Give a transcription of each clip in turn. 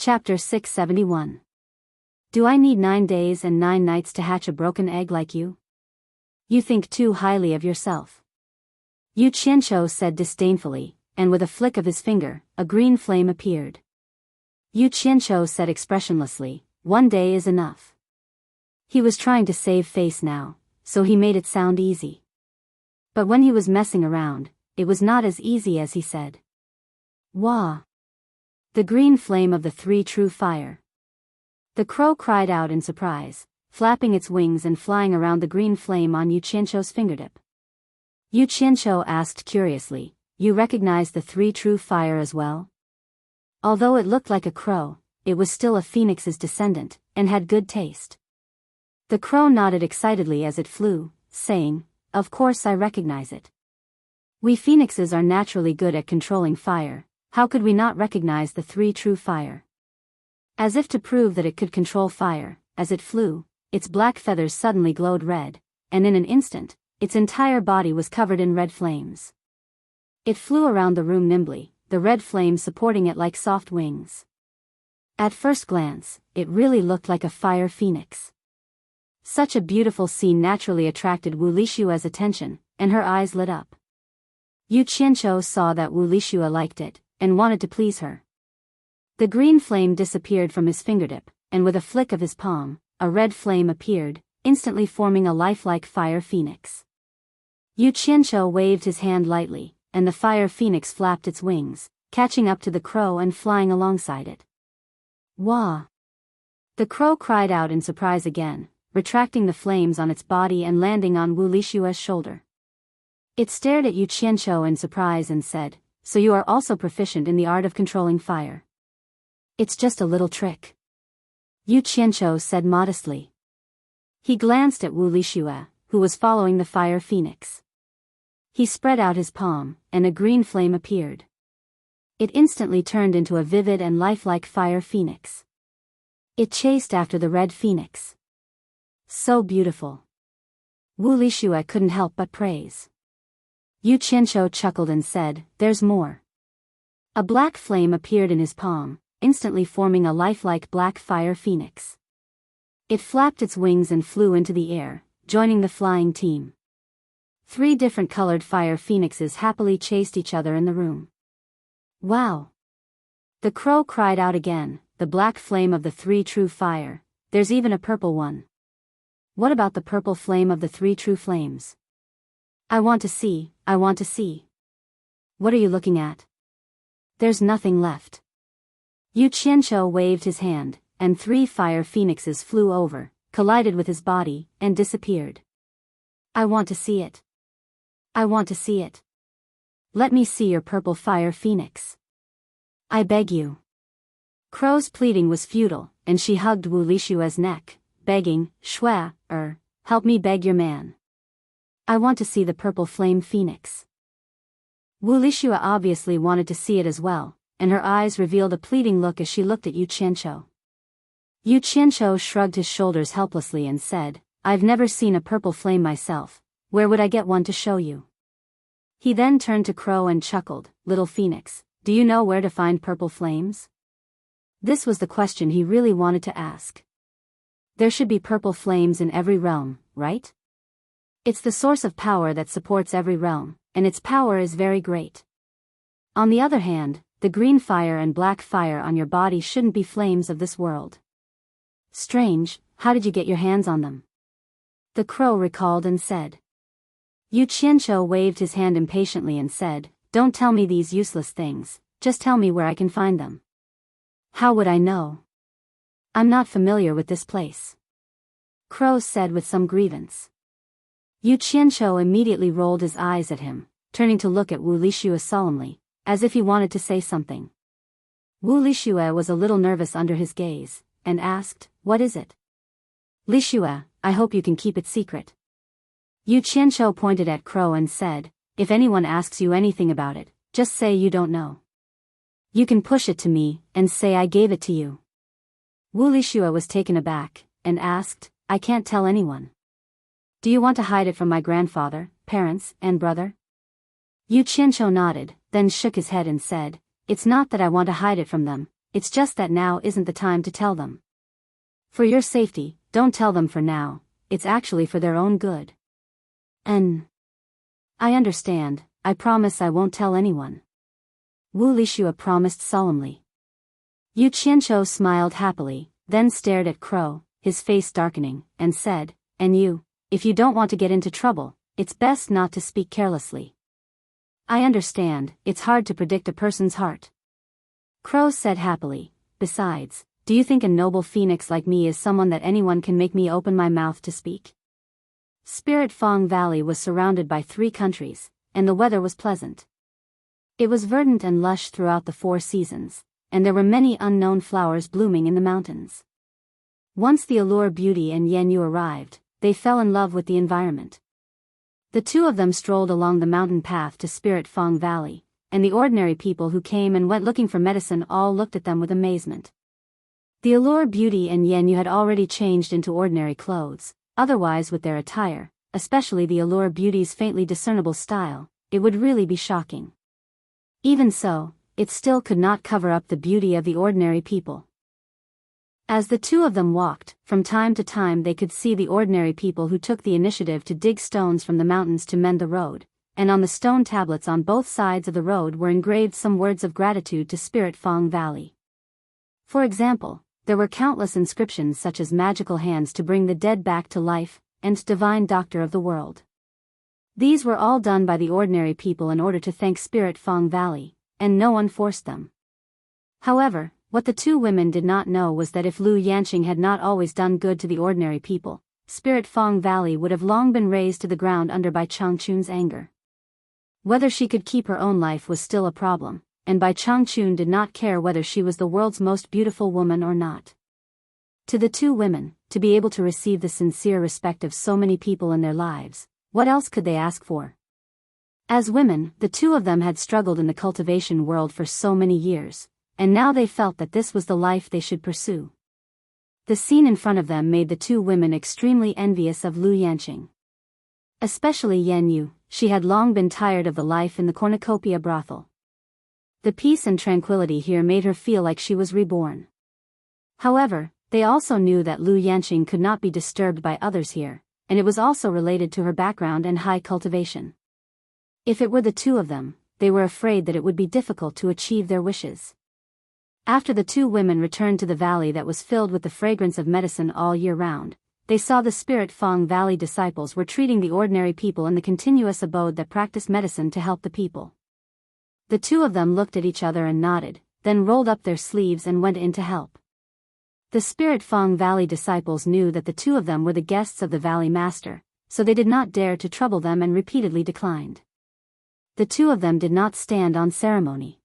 Chapter 671. Do I need 9 days and 9 nights to hatch a broken egg like you? You think too highly of yourself. Yu Qianzhou said disdainfully, and with a flick of his finger, a green flame appeared. Yu Qianzhou said expressionlessly, 1 day is enough. He was trying to save face now, so he made it sound easy. But when he was messing around, it was not as easy as he said. Wah! The green flame of the 3 true fire. The crow cried out in surprise, flapping its wings and flying around the green flame on Yu Qianzhou's fingertip. Yu Qianzhou asked curiously, you recognize the 3 true fire as well? Although it looked like a crow, it was still a phoenix's descendant, and had good taste. The crow nodded excitedly as it flew, saying, of course I recognize it. We phoenixes are naturally good at controlling fire. How could we not recognize the 3 true fire? As if to prove that it could control fire, as it flew, its black feathers suddenly glowed red, and in an instant, its entire body was covered in red flames. It flew around the room nimbly, the red flames supporting it like soft wings. At first glance, it really looked like a fire phoenix. Such a beautiful scene naturally attracted Wu Lishua's attention, and her eyes lit up. Yu Qianzhou saw that Wu Lishua liked it, and wanted to please her. The green flame disappeared from his fingertip, and with a flick of his palm, a red flame appeared, instantly forming a lifelike fire phoenix. Yu Qianzhou waved his hand lightly, and the fire phoenix flapped its wings, catching up to the crow and flying alongside it. Wah! The crow cried out in surprise again, retracting the flames on its body and landing on Wu Lishua's shoulder. It stared at Yu Qianzhou in surprise and said, so you are also proficient in the art of controlling fire. It's just a little trick. Yu Qianzhou said modestly. He glanced at Wu Lishua, who was following the fire phoenix. He spread out his palm, and a green flame appeared. It instantly turned into a vivid and lifelike fire phoenix. It chased after the red phoenix. So beautiful. Wu Lishua couldn't help but praise. Yu Qianzhou chuckled and said, there's more. A black flame appeared in his palm, instantly forming a lifelike black fire phoenix. It flapped its wings and flew into the air, joining the flying team. 3 different colored fire phoenixes happily chased each other in the room. Wow! The crow cried out again, the black flame of the 3 true fire, there's even a purple one. What about the purple flame of the 3 true flames? I want to see. What are you looking at? There's nothing left. Yu Qianzhou waved his hand, and 3 fire phoenixes flew over, collided with his body, and disappeared. I want to see it. Let me see your purple fire phoenix. I beg you. Crow's pleading was futile, and she hugged Wu Lishua's neck, begging, help me beg your man. I want to see the purple flame phoenix. Wu Lishua obviously wanted to see it as well, and her eyes revealed a pleading look as she looked at Yu Qianzhou. Yu Qianzhou shrugged his shoulders helplessly and said, I've never seen a purple flame myself, where would I get one to show you? He then turned to Crow and chuckled, little phoenix, do you know where to find purple flames? This was the question he really wanted to ask. There should be purple flames in every realm, right? It's the source of power that supports every realm, and its power is very great. On the other hand, the green fire and black fire on your body shouldn't be flames of this world. Strange, how did you get your hands on them? The crow recalled and said. Yu Qianzhou waved his hand impatiently and said, don't tell me these useless things, just tell me where I can find them. How would I know? I'm not familiar with this place. Crow said with some grievance. Yu Qianzhou immediately rolled his eyes at him, turning to look at Wu Lishua solemnly, as if he wanted to say something. Wu Lishua was a little nervous under his gaze, and asked, what is it? Lishua, I hope you can keep it secret. Yu Qianzhou pointed at Crow and said, if anyone asks you anything about it, just say you don't know. You can push it to me, and say I gave it to you. Wu Lishua was taken aback, and asked, I can't tell anyone. Do you want to hide it from my grandfather, parents, and brother? Yu Qianzhou nodded, then shook his head and said, it's not that I want to hide it from them, it's just that now isn't the time to tell them. For your safety, don't tell them for now, it's actually for their own good. I understand, I promise I won't tell anyone. Wu Lixue promised solemnly. Yu Qianqiu smiled happily, then stared at Crow, his face darkening, and said, and you, if you don't want to get into trouble, it's best not to speak carelessly. I understand, it's hard to predict a person's heart. Crow said happily, besides, do you think a noble phoenix like me is someone that anyone can make me open my mouth to speak? Spirit Fong Valley was surrounded by 3 countries, and the weather was pleasant. It was verdant and lush throughout the 4 seasons, and there were many unknown flowers blooming in the mountains. Once the Allure Beauty and Yan Yu arrived, they fell in love with the environment. The 2 of them strolled along the mountain path to Spirit Fong Valley, and the ordinary people who came and went looking for medicine all looked at them with amazement. The Allure Beauty and Yan Yu had already changed into ordinary clothes, otherwise with their attire, especially the Allure Beauty's faintly discernible style, it would really be shocking. Even so, it still could not cover up the beauty of the ordinary people. As the 2 of them walked, from time to time they could see the ordinary people who took the initiative to dig stones from the mountains to mend the road, and on the stone tablets on both sides of the road were engraved some words of gratitude to Spirit Fong Valley. For example, there were countless inscriptions such as magical hands to bring the dead back to life, and divine doctor of the world. These were all done by the ordinary people in order to thank Spirit Fong Valley, and no one forced them. However, what the 2 women did not know was that if Lu Yanqing had not always done good to the ordinary people, Spirit Fong Valley would have long been razed to the ground under Bai Changchun's anger. Whether she could keep her own life was still a problem, and Bai Changchun did not care whether she was the world's most beautiful woman or not. To the 2 women, to be able to receive the sincere respect of so many people in their lives, what else could they ask for? As women, the 2 of them had struggled in the cultivation world for so many years, and now they felt that this was the life they should pursue. The scene in front of them made the 2 women extremely envious of Lu Yanqing. Especially Yan Yu, she had long been tired of the life in the cornucopia brothel. The peace and tranquility here made her feel like she was reborn. However, they also knew that Lu Yanqing could not be disturbed by others here, and it was also related to her background and high cultivation. If it were the 2 of them, they were afraid that it would be difficult to achieve their wishes. After the 2 women returned to the valley that was filled with the fragrance of medicine all year round, they saw the Spirit Fong Valley disciples were treating the ordinary people in the continuous abode that practiced medicine to help the people. The 2 of them looked at each other and nodded, then rolled up their sleeves and went in to help. The Spirit Fong Valley disciples knew that the 2 of them were the guests of the Valley Master, so they did not dare to trouble them and repeatedly declined. The 2 of them did not stand on ceremony.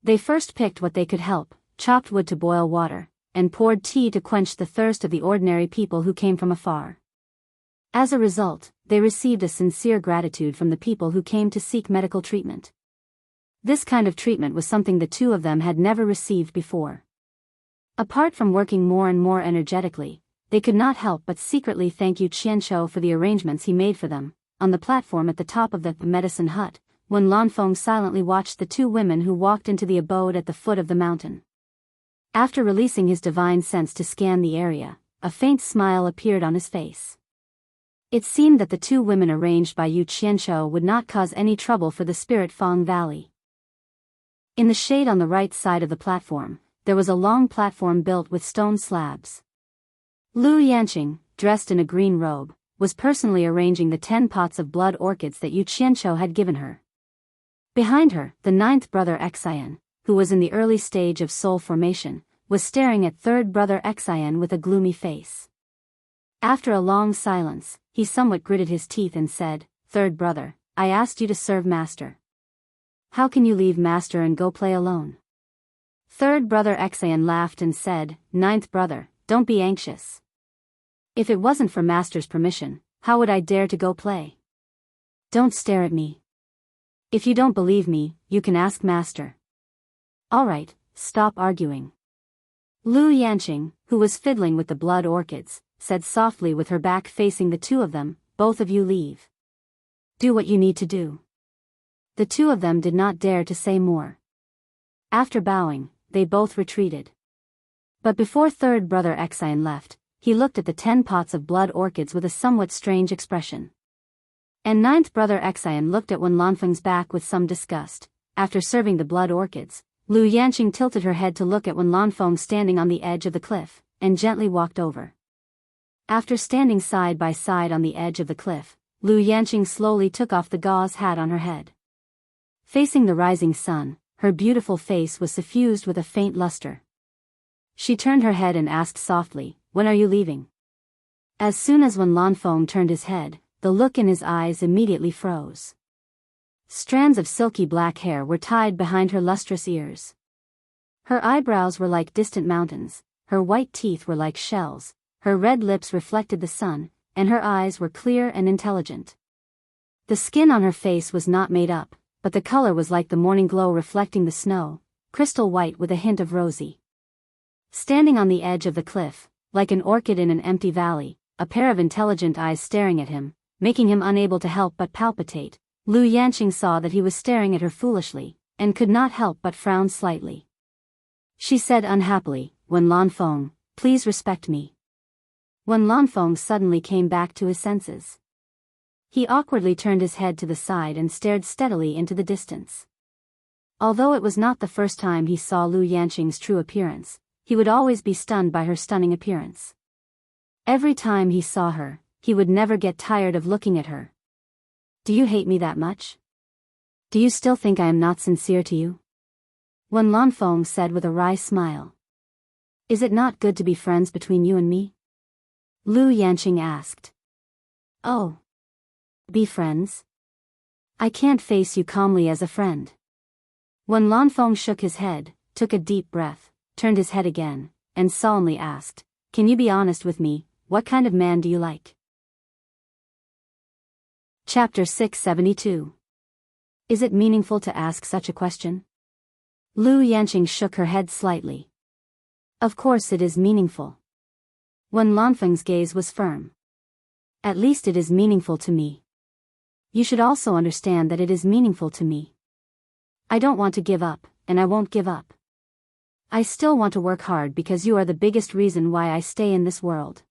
They first picked what they could help, chopped wood to boil water, and poured tea to quench the thirst of the ordinary people who came from afar. As a result, they received a sincere gratitude from the people who came to seek medical treatment. This kind of treatment was something the 2 of them had never received before. Apart from working more and more energetically, they could not help but secretly thank Yu Qianqiu for the arrangements he made for them. On the platform at the top of the medicine hut, when Lanfeng silently watched the 2 women who walked into the abode at the foot of the mountain. After releasing his divine sense to scan the area, a faint smile appeared on his face. It seemed that the 2 women arranged by Yu Qianqiu would not cause any trouble for the Spirit Fong Valley. In the shade on the right side of the platform, there was a long platform built with stone slabs. Lu Yanqing, dressed in a green robe, was personally arranging the 10 pots of blood orchids that Yu Qianqiu had given her. Behind her, the 9th brother Xian, who was in the early stage of soul formation, was staring at 3rd brother Xian with a gloomy face. After a long silence, he somewhat gritted his teeth and said, "3rd brother, I asked you to serve master. How can you leave master and go play alone?" 3rd brother Xian laughed and said, "9th brother, don't be anxious. If it wasn't for master's permission, how would I dare to go play? Don't stare at me. If you don't believe me, you can ask master." "Alright, stop arguing." Lu Yanqing, who was fiddling with the blood orchids, said softly with her back facing the 2 of them, "Both of you leave. Do what you need to do." The 2 of them did not dare to say more. After bowing, they both retreated. But before third brother Exian left, he looked at the 10 pots of blood orchids with a somewhat strange expression. And ninth brother Exian looked at Wen Lanfeng's back with some disgust. After serving the blood orchids, Lu Yanqing tilted her head to look at Wen Lanfeng standing on the edge of the cliff, and gently walked over. After standing side by side on the edge of the cliff, Lu Yanqing slowly took off the gauze hat on her head. Facing the rising sun, her beautiful face was suffused with a faint luster. She turned her head and asked softly, "When are you leaving?" As soon as Wen Lanfeng turned his head, the look in his eyes immediately froze. Strands of silky black hair were tied behind her lustrous ears. Her eyebrows were like distant mountains, her white teeth were like shells, her red lips reflected the sun, and her eyes were clear and intelligent. The skin on her face was not made up, but the color was like the morning glow reflecting the snow, crystal white with a hint of rosy. Standing on the edge of the cliff, like an orchid in an empty valley, a pair of intelligent eyes staring at him, making him unable to help but palpitate, Lu Yanqing saw that he was staring at her foolishly, and could not help but frown slightly. She said unhappily, "Wen Lanfeng, please respect me." Wen Lanfeng suddenly came back to his senses. He awkwardly turned his head to the side and stared steadily into the distance. Although it was not the first time he saw Lu Yanqing's true appearance, he would always be stunned by her stunning appearance. Every time he saw her, he would never get tired of looking at her. "Do you hate me that much? Do you still think I am not sincere to you?" Wen Lanfeng said with a wry smile. "Is it not good to be friends between you and me?" Lu Yanqing asked. "Oh. Be friends? I can't face you calmly as a friend." Wen Lanfeng shook his head, took a deep breath, turned his head again, and solemnly asked, "Can you be honest with me, what kind of man do you like?" Chapter 672. Is it meaningful to ask such a question? Lu Yanqing shook her head slightly. Of course it is meaningful. Wen Lanfeng's gaze was firm. At least it is meaningful to me. You should also understand that it is meaningful to me. I don't want to give up, and I won't give up. I still want to work hard because you are the biggest reason why I stay in this world.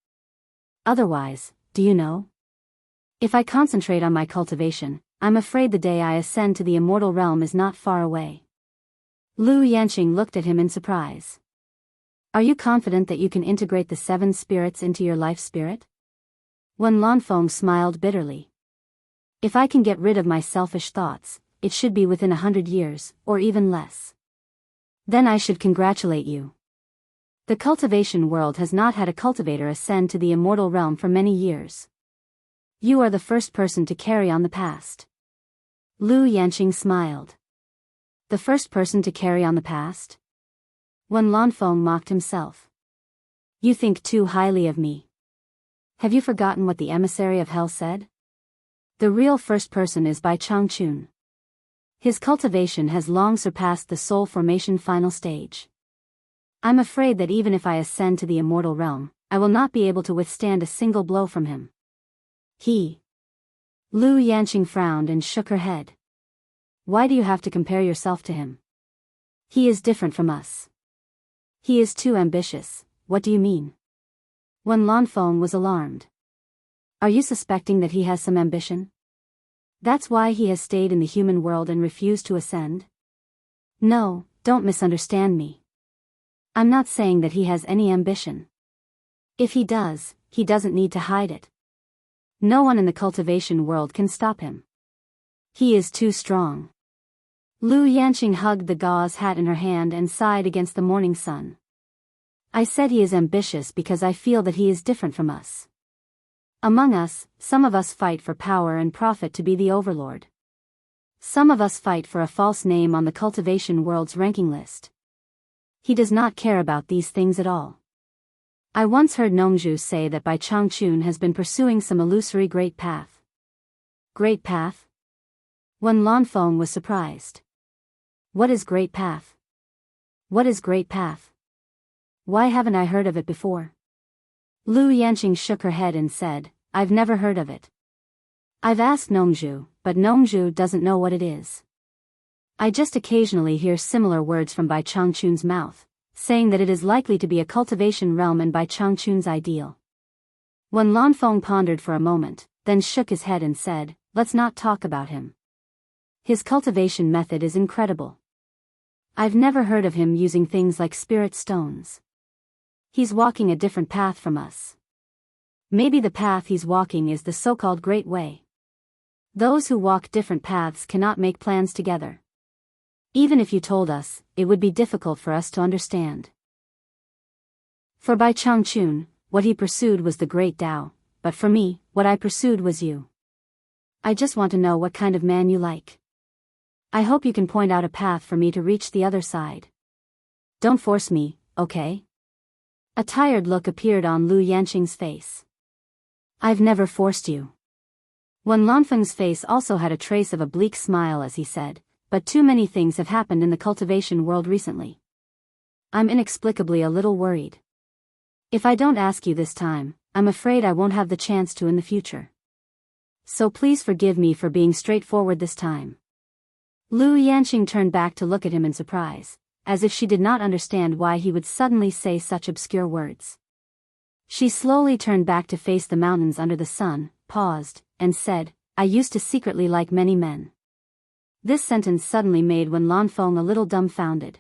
Otherwise, do you know? If I concentrate on my cultivation, I'm afraid the day I ascend to the immortal realm is not far away. Lu Yanqing looked at him in surprise. Are you confident that you can integrate the 7 spirits into your life spirit? Wen Lanfeng smiled bitterly. If I can get rid of my selfish thoughts, it should be within 100 years, or even less. Then I should congratulate you. The cultivation world has not had a cultivator ascend to the immortal realm for many years. You are the first person to carry on the past. Lu Yanqing smiled. The first person to carry on the past? Wen Lanfeng mocked himself. You think too highly of me. Have you forgotten what the emissary of hell said? The real first person is Bai Changchun. His cultivation has long surpassed the soul formation final stage. I'm afraid that even if I ascend to the immortal realm, I will not be able to withstand a single blow from him. Lu Yanqing frowned and shook her head. Why do you have to compare yourself to him? He is different from us. He is too ambitious. What do you mean? Wen Lanfeng was alarmed. Are you suspecting that he has some ambition? That's why he has stayed in the human world and refused to ascend? No, don't misunderstand me. I'm not saying that he has any ambition. If he does, he doesn't need to hide it. No one in the cultivation world can stop him. He is too strong. Lu Yanqing hugged the gauze hat in her hand and sighed against the morning sun. I said he is ambitious because I feel that he is different from us. Among us, some of us fight for power and profit to be the overlord. Some of us fight for a false name on the cultivation world's ranking list. He does not care about these things at all. I once heard Nongzhu say that Bai Changchun has been pursuing some illusory great path. Great path? Wen Lanfeng was surprised. What is great path? What is great path? Why haven't I heard of it before? Lu Yanqing shook her head and said, I've never heard of it. I've asked Nongzhu, but Nongzhu doesn't know what it is. I just occasionally hear similar words from Bai Changchun's mouth, saying that it is likely to be a cultivation realm and Bai Changchun's ideal. Wen Lanfeng pondered for a moment, then shook his head and said, "Let's not talk about him. His cultivation method is incredible. I've never heard of him using things like spirit stones. He's walking a different path from us. Maybe the path he's walking is the so-called Great Way. Those who walk different paths cannot make plans together. Even if you told us, it would be difficult for us to understand." For Bai Changchun, what he pursued was the Great Tao, but for me, what I pursued was you. I just want to know what kind of man you like. I hope you can point out a path for me to reach the other side. Don't force me, okay? A tired look appeared on Lu Yanqing's face. I've never forced you. Wen Lanfeng's face also had a trace of a bleak smile as he said, but too many things have happened in the cultivation world recently. I'm inexplicably a little worried. If I don't ask you this time, I'm afraid I won't have the chance to in the future. So please forgive me for being straightforward this time. Lu Yanqing turned back to look at him in surprise, as if she did not understand why he would suddenly say such obscure words. She slowly turned back to face the mountains under the sun, paused, and said, "I used to secretly like many men." This sentence suddenly made Wen Lanfeng a little dumbfounded.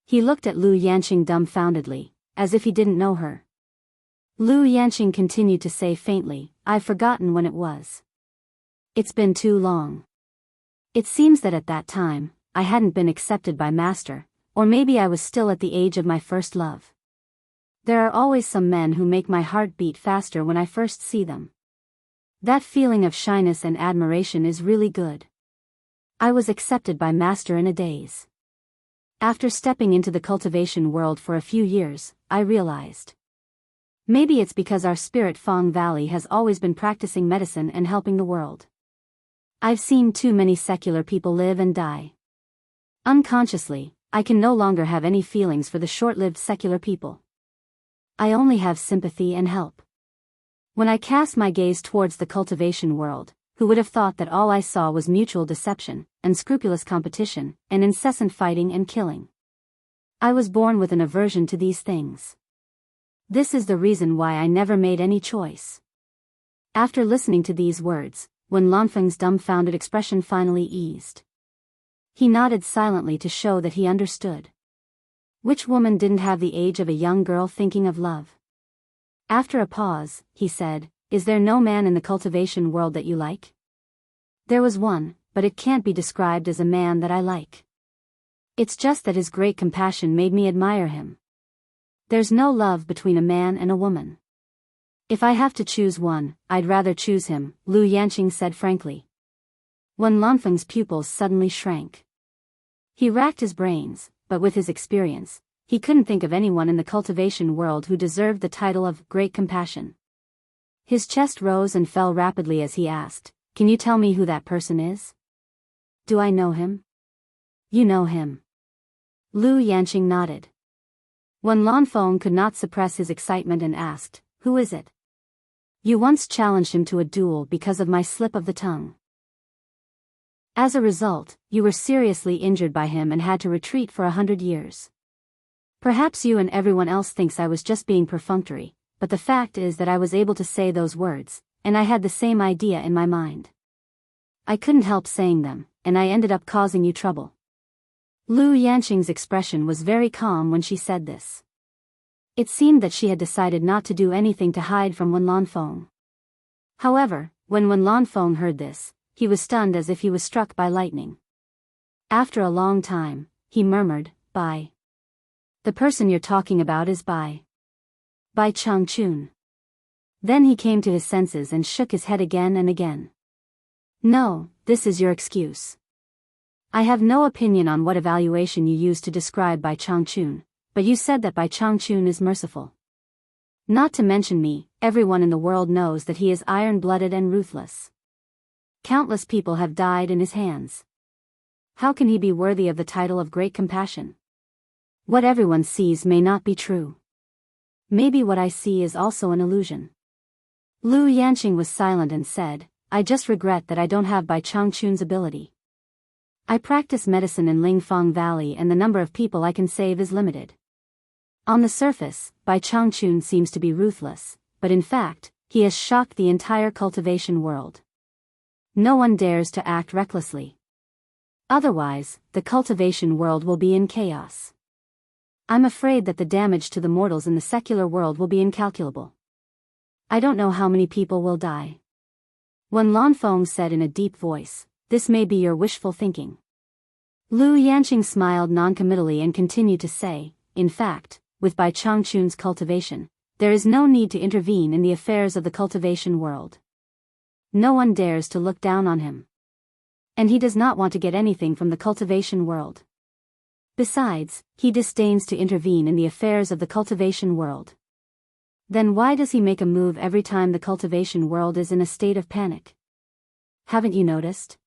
He looked at Lu Yanqing dumbfoundedly, as if he didn't know her. Lu Yanqing continued to say faintly, "I've forgotten when it was. It's been too long. It seems that at that time, I hadn't been accepted by Master, or maybe I was still at the age of my first love. There are always some men who make my heart beat faster when I first see them. That feeling of shyness and admiration is really good. I was accepted by Master in a daze. After stepping into the cultivation world for a few years, I realized. Maybe it's because our spirit Fong Valley has always been practicing medicine and helping the world. I've seen too many secular people live and die. Unconsciously, I can no longer have any feelings for the short-lived secular people. I only have sympathy and help. When I cast my gaze towards the cultivation world, who would have thought that all I saw was mutual deception, unscrupulous competition, and incessant fighting and killing? I was born with an aversion to these things. This is the reason why I never made any choice." After listening to these words, Wen Lanfeng's dumbfounded expression finally eased. He nodded silently to show that he understood. Which woman didn't have the age of a young girl thinking of love? After a pause, he said, "Is there no man in the cultivation world that you like?" "There was one, but it can't be described as a man that I like. It's just that his great compassion made me admire him. There's no love between a man and a woman. If I have to choose one, I'd rather choose him," Lu Yanqing said frankly. Wen Lanfeng's pupils suddenly shrank. He racked his brains, but with his experience, he couldn't think of anyone in the cultivation world who deserved the title of Great Compassion. His chest rose and fell rapidly as he asked, "Can you tell me who that person is? Do I know him?" "You know him." Lu Yanqing nodded. Wen Lanfeng could not suppress his excitement and asked, "Who is it? You once challenged him to a duel because of my slip of the tongue. As a result, you were seriously injured by him and had to retreat for 100 years. Perhaps you and everyone else thinks I was just being perfunctory, but the fact is that I was able to say those words, and I had the same idea in my mind. I couldn't help saying them, and I ended up causing you trouble." Lu Yanqing's expression was very calm when she said this. It seemed that she had decided not to do anything to hide from Wen Lanfeng. However, when Wen Lanfeng heard this, he was stunned as if he was struck by lightning. After a long time, he murmured, "Bai. The person you're talking about is Bai Changchun." Then he came to his senses and shook his head again and again. "No, this is your excuse. I have no opinion on what evaluation you used to describe Bai Changchun, but you said that Bai Changchun is merciful. Not to mention me, everyone in the world knows that he is iron-blooded and ruthless. Countless people have died in his hands. How can he be worthy of the title of Great Compassion? What everyone sees may not be true. Maybe what I see is also an illusion." Lu Yanqing was silent and said, "I just regret that I don't have Bai Changchun's ability. I practice medicine in Lingfang Valley and the number of people I can save is limited. On the surface, Bai Changchun seems to be ruthless, but in fact, he has shocked the entire cultivation world. No one dares to act recklessly. Otherwise, the cultivation world will be in chaos. I'm afraid that the damage to the mortals in the secular world will be incalculable. I don't know how many people will die. Wen Lanfeng said in a deep voice, "This may be your wishful thinking." Lu Yanqing smiled noncommittally and continued to say, "In fact, with Bai Changchun's cultivation, there is no need to intervene in the affairs of the cultivation world. No one dares to look down on him. And he does not want to get anything from the cultivation world. Besides, he disdains to intervene in the affairs of the cultivation world. Then why does he make a move every time the cultivation world is in a state of panic? Haven't you noticed?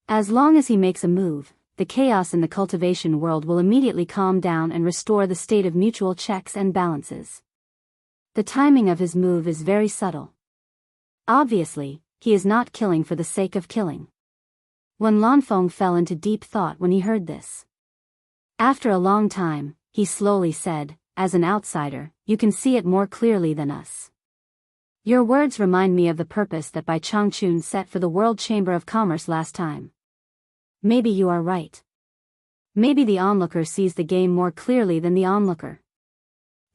As long as he makes a move, the chaos in the cultivation world will immediately calm down and restore the state of mutual checks and balances. The timing of his move is very subtle. Obviously, he is not killing for the sake of killing." Wen Lanfeng fell into deep thought when he heard this. After a long time, he slowly said, "As an outsider, you can see it more clearly than us. Your words remind me of the purpose that Bai Changchun set for the World Chamber of Commerce last time. Maybe you are right. Maybe the onlooker sees the game more clearly than the onlooker."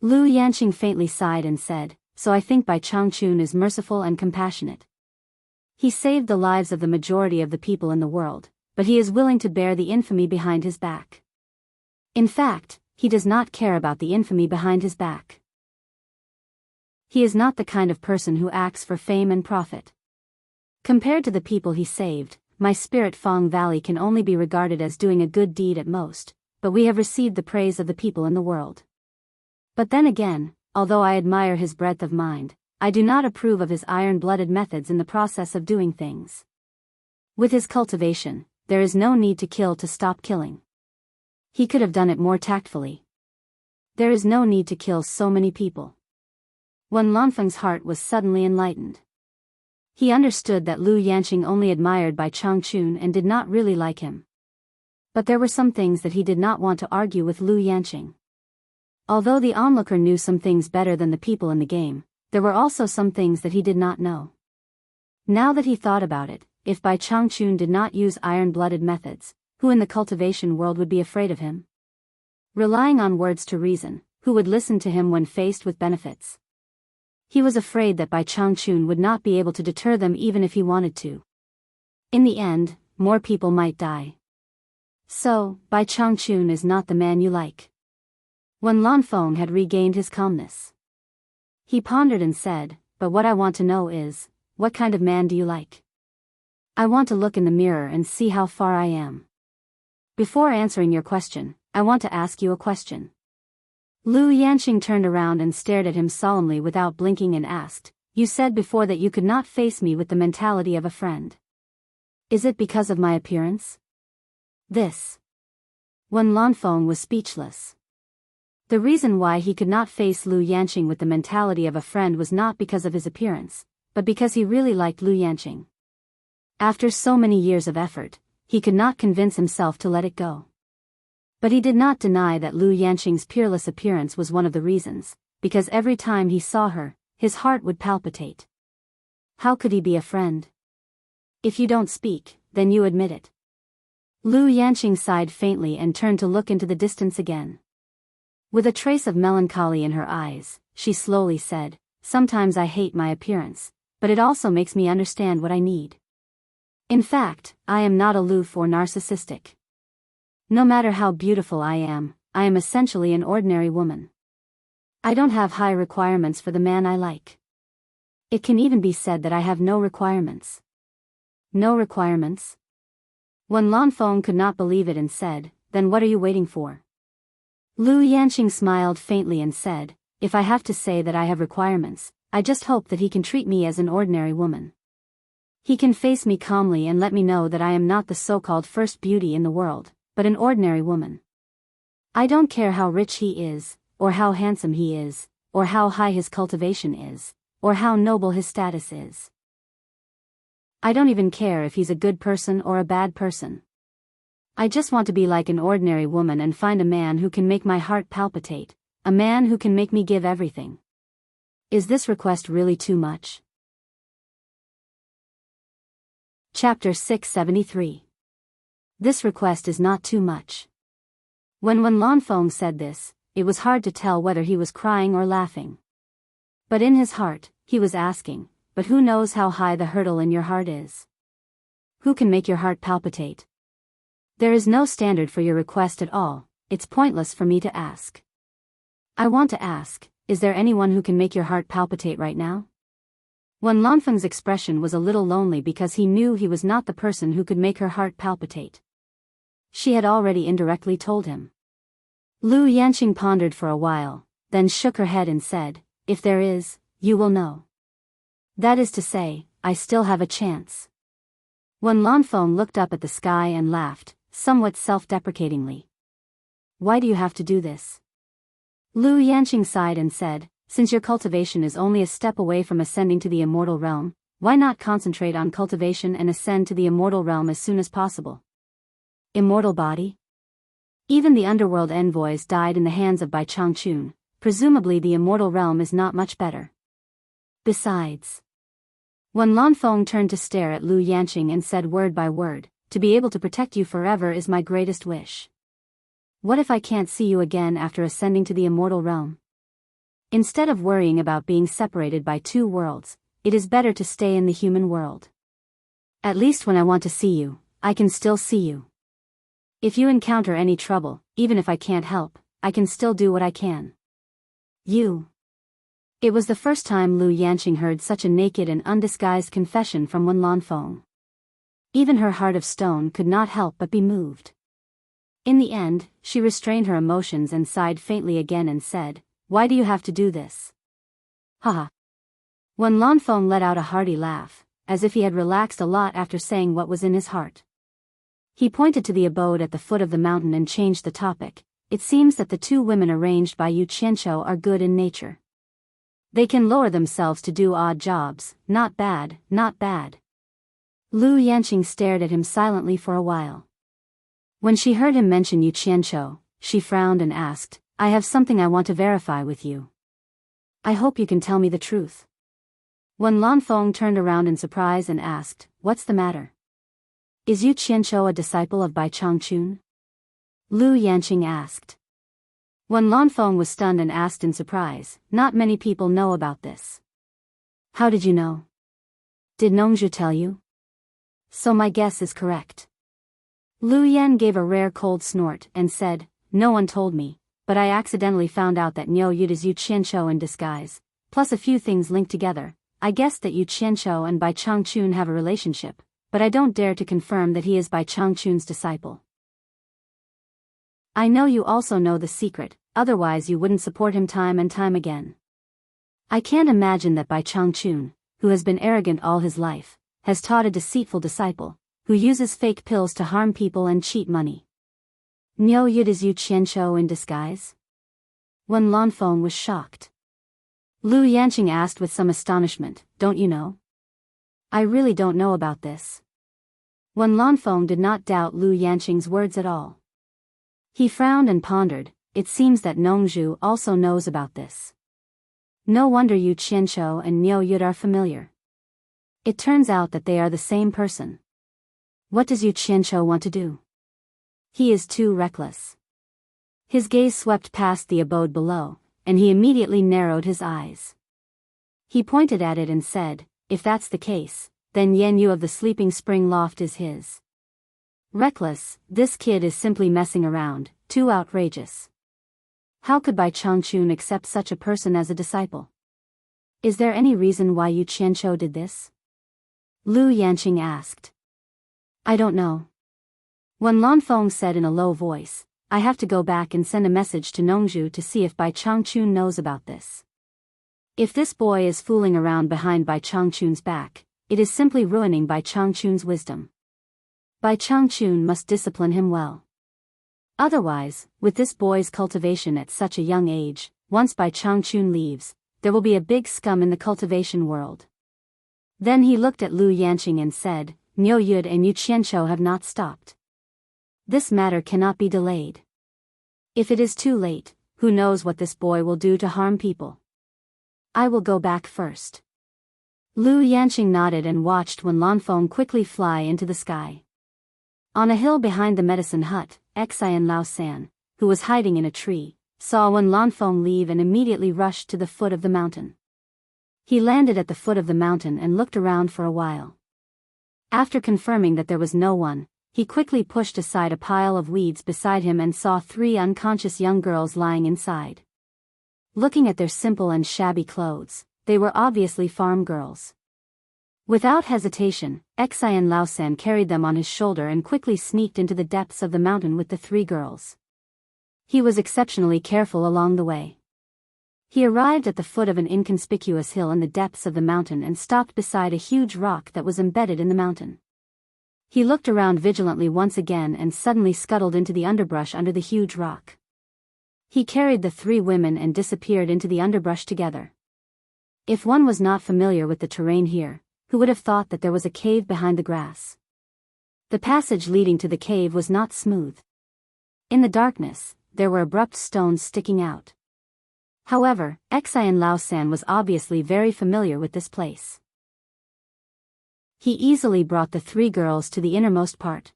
Lu Yanqing faintly sighed and said, "So I think Bai Changchun is merciful and compassionate. He saved the lives of the majority of the people in the world, but he is willing to bear the infamy behind his back. In fact, he does not care about the infamy behind his back. He is not the kind of person who acts for fame and profit. Compared to the people he saved, my Spirit Fang Valley can only be regarded as doing a good deed at most, but we have received the praise of the people in the world. But then again, although I admire his breadth of mind, I do not approve of his iron-blooded methods in the process of doing things. With his cultivation, there is no need to kill to stop killing. He could have done it more tactfully. There is no need to kill so many people." Wen Lanfeng's heart was suddenly enlightened. He understood that Lu Yanqing only admired Bai Changchun and did not really like him. But there were some things that he did not want to argue with Lu Yanqing. Although the onlooker knew some things better than the people in the game, there were also some things that he did not know. Now that he thought about it, if Bai Changchun did not use iron-blooded methods, who in the cultivation world would be afraid of him? Relying on words to reason, who would listen to him when faced with benefits? He was afraid that Bai Changchun would not be able to deter them even if he wanted to. In the end, more people might die. So, Bai Changchun is not the man you like. Wen Lanfeng had regained his calmness. He pondered and said, "But what I want to know is, what kind of man do you like? I want to look in the mirror and see how far I am. Before answering your question, I want to ask you a question." Lu Yanqing turned around and stared at him solemnly without blinking and asked, "You said before that you could not face me with the mentality of a friend. Is it because of my appearance?" Wen Lanfeng was speechless. The reason why he could not face Lu Yanqing with the mentality of a friend was not because of his appearance, but because he really liked Lu Yanqing. After so many years of effort, he could not convince himself to let it go. But he did not deny that Lu Yanqing's peerless appearance was one of the reasons, because every time he saw her, his heart would palpitate. How could he be a friend? If you don't speak, then you admit it. Lu Yanqing sighed faintly and turned to look into the distance again. With a trace of melancholy in her eyes, she slowly said, "Sometimes I hate my appearance, but it also makes me understand what I need. In fact, I am not aloof or narcissistic. No matter how beautiful I am essentially an ordinary woman. I don't have high requirements for the man I like. It can even be said that I have no requirements." "No requirements?" Wen Lanfeng could not believe it and said, "Then what are you waiting for?" Lu Yanqing smiled faintly and said, "If I have to say that I have requirements, I just hope that he can treat me as an ordinary woman. He can face me calmly and let me know that I am not the so-called first beauty in the world, but an ordinary woman. I don't care how rich he is, or how handsome he is, or how high his cultivation is, or how noble his status is. I don't even care if he's a good person or a bad person. I just want to be like an ordinary woman and find a man who can make my heart palpitate, a man who can make me give everything. Is this request really too much? Chapter 673. This request is not too much. When Lanfeng said this, it was hard to tell whether he was crying or laughing. But in his heart, he was asking, but who knows how high the hurdle in your heart is? Who can make your heart palpitate? There is no standard for your request at all, it's pointless for me to ask. I want to ask, is there anyone who can make your heart palpitate right now? Lanfeng's expression was a little lonely because he knew he was not the person who could make her heart palpitate. She had already indirectly told him. Lu Yanqing pondered for a while, then shook her head and said, if there is, you will know. That is to say, I still have a chance. Lanfeng looked up at the sky and laughed, somewhat self-deprecatingly. Why do you have to do this? Lu Yanqing sighed and said, since your cultivation is only a step away from ascending to the immortal realm, why not concentrate on cultivation and ascend to the immortal realm as soon as possible? Immortal body? Even the underworld envoys died in the hands of Bai Changchun, presumably the immortal realm is not much better. Besides, when Lanfeng turned to stare at Lu Yanqing and said word by word, to be able to protect you forever is my greatest wish. What if I can't see you again after ascending to the immortal realm? Instead of worrying about being separated by two worlds, it is better to stay in the human world. At least when I want to see you, I can still see you. If you encounter any trouble, even if I can't help, I can still do what I can. You. It was the first time Lu Yanqing heard such a naked and undisguised confession from Lanfeng. Even her heart of stone could not help but be moved. In the end, she restrained her emotions and sighed faintly again and said, why do you have to do this? Haha. Lanfeng let out a hearty laugh, as if he had relaxed a lot after saying what was in his heart. He pointed to the abode at the foot of the mountain and changed the topic. It seems that the two women arranged by Yu Qianqiu are good in nature. They can lower themselves to do odd jobs, not bad, not bad. Lu Yanqing stared at him silently for a while. When she heard him mention Yu Qianqiu, she frowned and asked, I have something I want to verify with you. I hope you can tell me the truth. Lanfeng turned around in surprise and asked, what's the matter? Is Yu Qianqiu a disciple of Bai Changchun? Lu Yanqing asked. Lanfeng was stunned and asked in surprise, not many people know about this. How did you know? Did Nongzhu tell you? So my guess is correct. Lu Yan gave a rare cold snort and said, no one told me, but I accidentally found out that Niu Yud is Yu Qianqiu in disguise, plus a few things linked together. I guessed that Yu Qianqiu and Bai Changchun have a relationship, but I don't dare to confirm that he is Bai Changchun's disciple. I know you also know the secret, otherwise you wouldn't support him time and time again. I can't imagine that Bai Changchun, who has been arrogant all his life, has taught a deceitful disciple, who uses fake pills to harm people and cheat money. Niu Yud is Yu Qianqiu in disguise? Lanfeng was shocked. Lu Yanqing asked with some astonishment, don't you know? I really don't know about this. Lanfeng did not doubt Lu Yanqing's words at all. He frowned and pondered, it seems that Nongzhu also knows about this. No wonder Yu Qianqiu and Niu Yud are familiar. It turns out that they are the same person. What does Yu Qianqiu want to do? He is too reckless. His gaze swept past the abode below, and he immediately narrowed his eyes. He pointed at it and said, if that's the case, then Yan Yu of the Sleeping Spring Loft is his. Reckless, this kid is simply messing around, too outrageous. How could Bai Changchun accept such a person as a disciple? Is there any reason why Yu Qianqiu did this? Lu Yanqing asked. I don't know. Lanfeng said in a low voice, I have to go back and send a message to Nongzhu to see if Bai Changchun knows about this. If this boy is fooling around behind Bai Changchun's back, it is simply ruining Bai Changchun's wisdom. Bai Changchun must discipline him well. Otherwise, with this boy's cultivation at such a young age, once Bai Changchun leaves, there will be a big scum in the cultivation world. Then he looked at Lu Yanqing and said, Niu Yud and Yu Qianqiu have not stopped. This matter cannot be delayed. If it is too late, who knows what this boy will do to harm people. I will go back first. Lu Yanqing nodded and watched when Lanfeng quickly fly into the sky. On a hill behind the medicine hut, Xian Laosan, who was hiding in a tree, saw when Lanfeng leave and immediately rushed to the foot of the mountain. He landed at the foot of the mountain and looked around for a while. After confirming that there was no one, he quickly pushed aside a pile of weeds beside him and saw 3 unconscious young girls lying inside. Looking at their simple and shabby clothes, they were obviously farm girls. Without hesitation, Xian Laosan carried them on his shoulder and quickly sneaked into the depths of the mountain with the 3 girls. He was exceptionally careful along the way. He arrived at the foot of an inconspicuous hill in the depths of the mountain and stopped beside a huge rock that was embedded in the mountain. He looked around vigilantly once again and suddenly scuttled into the underbrush under the huge rock. He carried the 3 women and disappeared into the underbrush together. If one was not familiar with the terrain here, who would have thought that there was a cave behind the grass? The passage leading to the cave was not smooth. In the darkness, there were abrupt stones sticking out. However, Xian Laosan was obviously very familiar with this place. He easily brought the 3 girls to the innermost part.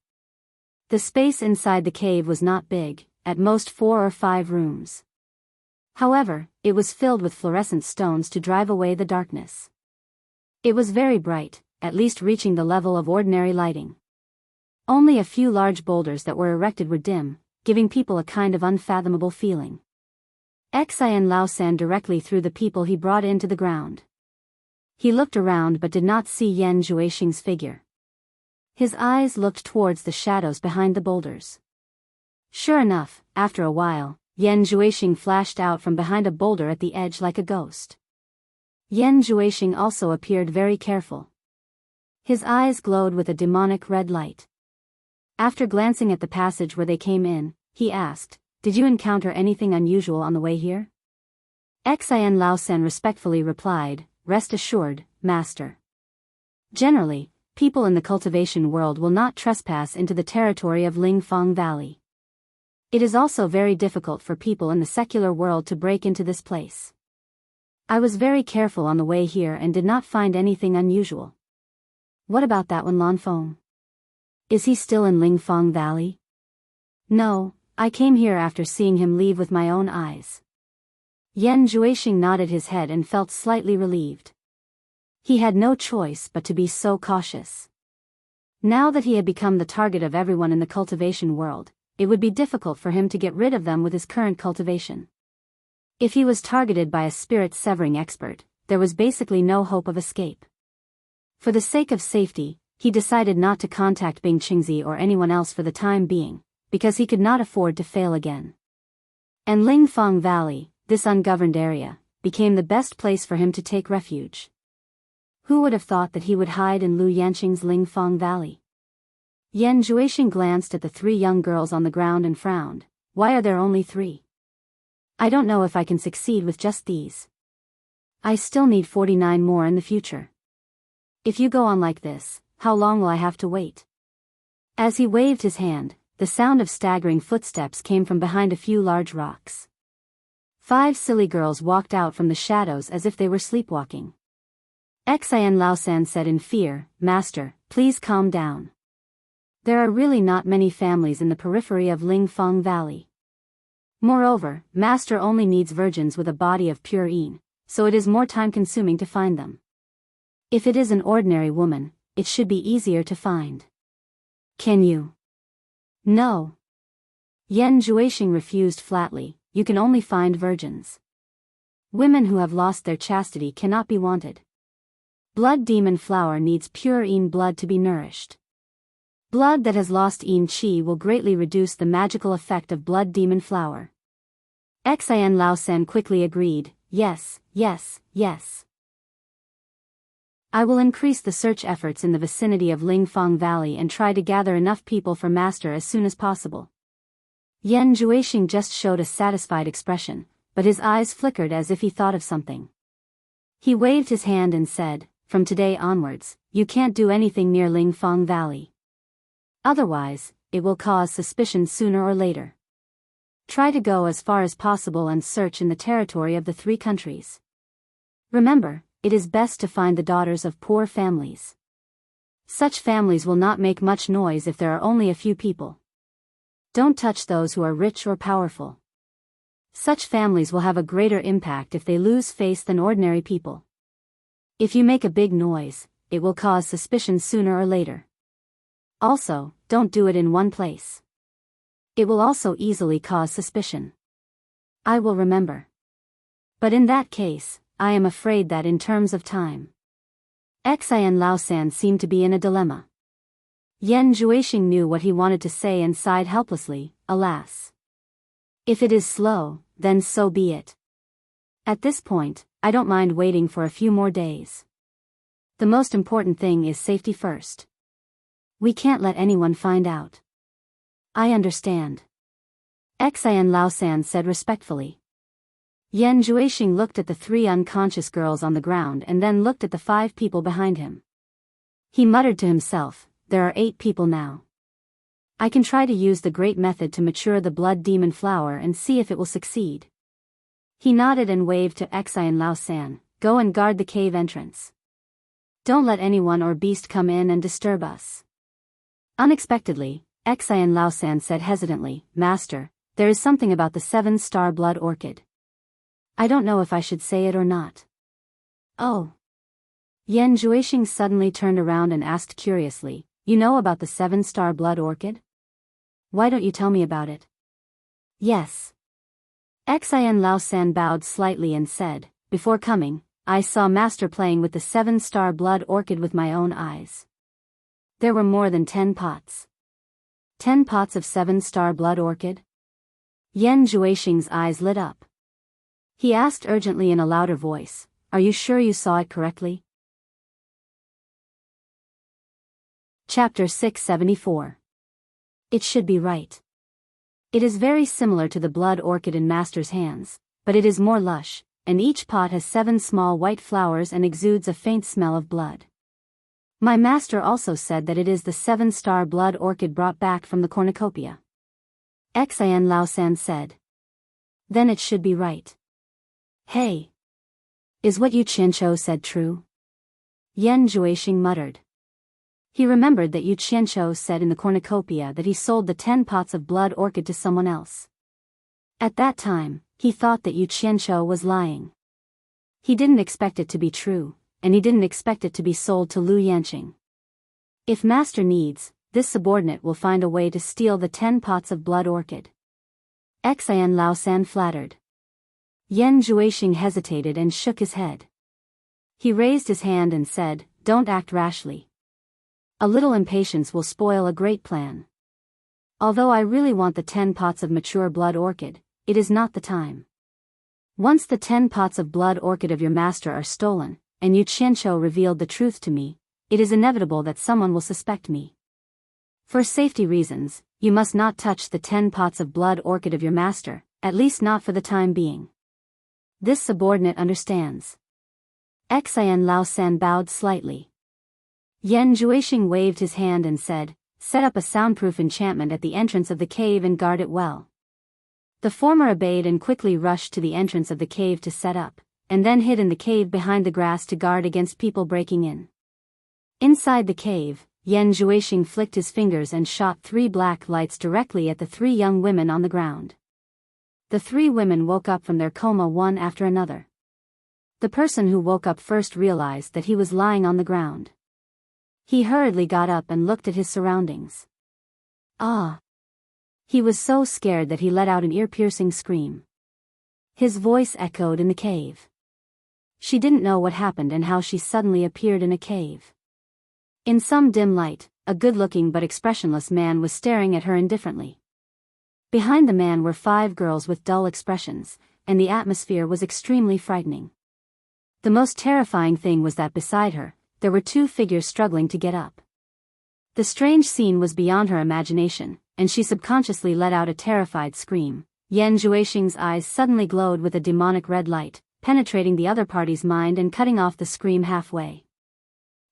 The space inside the cave was not big, at most 4 or 5 rooms. However, it was filled with fluorescent stones to drive away the darkness. It was very bright, at least reaching the level of ordinary lighting. Only a few large boulders that were erected were dim, giving people a kind of unfathomable feeling. Xian Laosan directly threw the people he brought into the ground. He looked around but did not see Yan Zhuixing's figure. His eyes looked towards the shadows behind the boulders. Sure enough, after a while, Yan Zhuixing flashed out from behind a boulder at the edge like a ghost. Yan Zhuixing also appeared very careful. His eyes glowed with a demonic red light. After glancing at the passage where they came in, he asked, "Did you encounter anything unusual on the way here?" Xian Laosan respectfully replied, "Rest assured, master. Generally, people in the cultivation world will not trespass into the territory of Lingfang Valley. It is also very difficult for people in the secular world to break into this place. I was very careful on the way here and did not find anything unusual." "What about that one Lanfeng? Is he still in Lingfang Valley?" "No, I came here after seeing him leave with my own eyes." Yan Zhuixing nodded his head and felt slightly relieved. He had no choice but to be so cautious. Now that he had become the target of everyone in the cultivation world, it would be difficult for him to get rid of them with his current cultivation. If he was targeted by a spirit-severing expert, there was basically no hope of escape. For the sake of safety, he decided not to contact Bing Qingzi or anyone else for the time being, because he could not afford to fail again. And Lingfang Valley, this ungoverned area, became the best place for him to take refuge. Who would have thought that he would hide in Lu Yanqing's Lingfang Valley? Yan Zhuixing glanced at the 3 young girls on the ground and frowned. "Why are there only 3? I don't know if I can succeed with just these. I still need 49 more in the future. If you go on like this, how long will I have to wait?" As he waved his hand, the sound of staggering footsteps came from behind a few large rocks. 5 silly girls walked out from the shadows as if they were sleepwalking. Xian Laosan said in fear, "Master, please calm down. There are really not many families in the periphery of Lingfang Valley. Moreover, Master only needs virgins with a body of pure yin, so it is more time-consuming to find them. If it is an ordinary woman, it should be easier to find." "Can you?" "No." Yan Zhuixing refused flatly. "You can only find virgins. Women who have lost their chastity cannot be wanted. Blood demon flower needs pure yin blood to be nourished. Blood that has lost yin qi will greatly reduce the magical effect of blood demon flower." Xian Laosan quickly agreed, "Yes, yes, yes. I will increase the search efforts in the vicinity of Lingfang Valley and try to gather enough people for Master as soon as possible." Yan Zhuixing just showed a satisfied expression, but his eyes flickered as if he thought of something. He waved his hand and said, "From today onwards, you can't do anything near Lingfang Valley. Otherwise, it will cause suspicion sooner or later. Try to go as far as possible and search in the territory of the 3 countries. Remember, it is best to find the daughters of poor families. Such families will not make much noise if there are only a few people. Don't touch those who are rich or powerful. Such families will have a greater impact if they lose face than ordinary people. If you make a big noise, it will cause suspicion sooner or later. Also, don't do it in one place. It will also easily cause suspicion. I will remember. But in that case, I am afraid that in terms of time. Xian Laosan seemed to be in a dilemma. Yan Juexing knew what he wanted to say and sighed helplessly, alas. If it is slow, then so be it. At this point, I don't mind waiting for a few more days. The most important thing is safety first. We can't let anyone find out. I understand. Xian Laosan said respectfully. Yan Juexing looked at the 3 unconscious girls on the ground and then looked at the 5 people behind him. He muttered to himself, there are 8 people now. I can try to use the great method to mature the blood demon flower and see if it will succeed. He nodded and waved to Xian Laosan, go and guard the cave entrance. Don't let anyone or beast come in and disturb us. Unexpectedly, Xian Laosan said hesitantly, Master, there is something about the 7-star blood orchid. I don't know if I should say it or not. Oh. Yan Juexing suddenly turned around and asked curiously, you know about the 7-star blood orchid? Why don't you tell me about it? Yes. Xian Laosan bowed slightly and said, before coming, I saw Master playing with the 7-star blood orchid with my own eyes. There were more than 10 pots. 10 pots of 7-star blood orchid? Yan Juexing's eyes lit up. He asked urgently in a louder voice, are you sure you saw it correctly? Chapter 674. It should be right. It is very similar to the blood orchid in Master's hands, but it is more lush, and each pot has 7 small white flowers and exudes a faint smell of blood. My master also said that it is the 7-star blood orchid brought back from the cornucopia. Xian Laosan said. Then it should be right. Hey! Is what Yu Qianqiu said true? Yan Juexing muttered. He remembered that Yu Qianqiu said in the cornucopia that he sold the 10 pots of blood orchid to someone else. At that time, he thought that Yu Qianqiu was lying. He didn't expect it to be true, and he didn't expect it to be sold to Lu Yanqing. If Master needs, this subordinate will find a way to steal the 10 pots of blood orchid. Xian Laosan flattered. Yan Juexing hesitated and shook his head. He raised his hand and said, don't act rashly. A little impatience will spoil a great plan. Although I really want the 10 pots of mature blood orchid, it is not the time. Once the 10 pots of blood orchid of your master are stolen, and Yu Qianqiu revealed the truth to me, it is inevitable that someone will suspect me. For safety reasons, you must not touch the 10 pots of blood orchid of your master, at least not for the time being. This subordinate understands. Xian Laosan bowed slightly. Yan Juexing waved his hand and said, set up a soundproof enchantment at the entrance of the cave and guard it well. The former obeyed and quickly rushed to the entrance of the cave to set up, and then hid in the cave behind the grass to guard against people breaking in. Inside the cave, Yan Juexing flicked his fingers and shot 3 black lights directly at the 3 young women on the ground. The 3 women woke up from their coma one after another. The person who woke up first realized that he was lying on the ground. He hurriedly got up and looked at his surroundings. Ah! He was so scared that he let out an ear-piercing scream. His voice echoed in the cave. She didn't know what happened and how she suddenly appeared in a cave. In some dim light, a good-looking but expressionless man was staring at her indifferently. Behind the man were 5 girls with dull expressions, and the atmosphere was extremely frightening. The most terrifying thing was that beside her, there were 2 figures struggling to get up. The strange scene was beyond her imagination, and she subconsciously let out a terrified scream. Yan Juexing's eyes suddenly glowed with a demonic red light, penetrating the other party's mind and cutting off the scream halfway.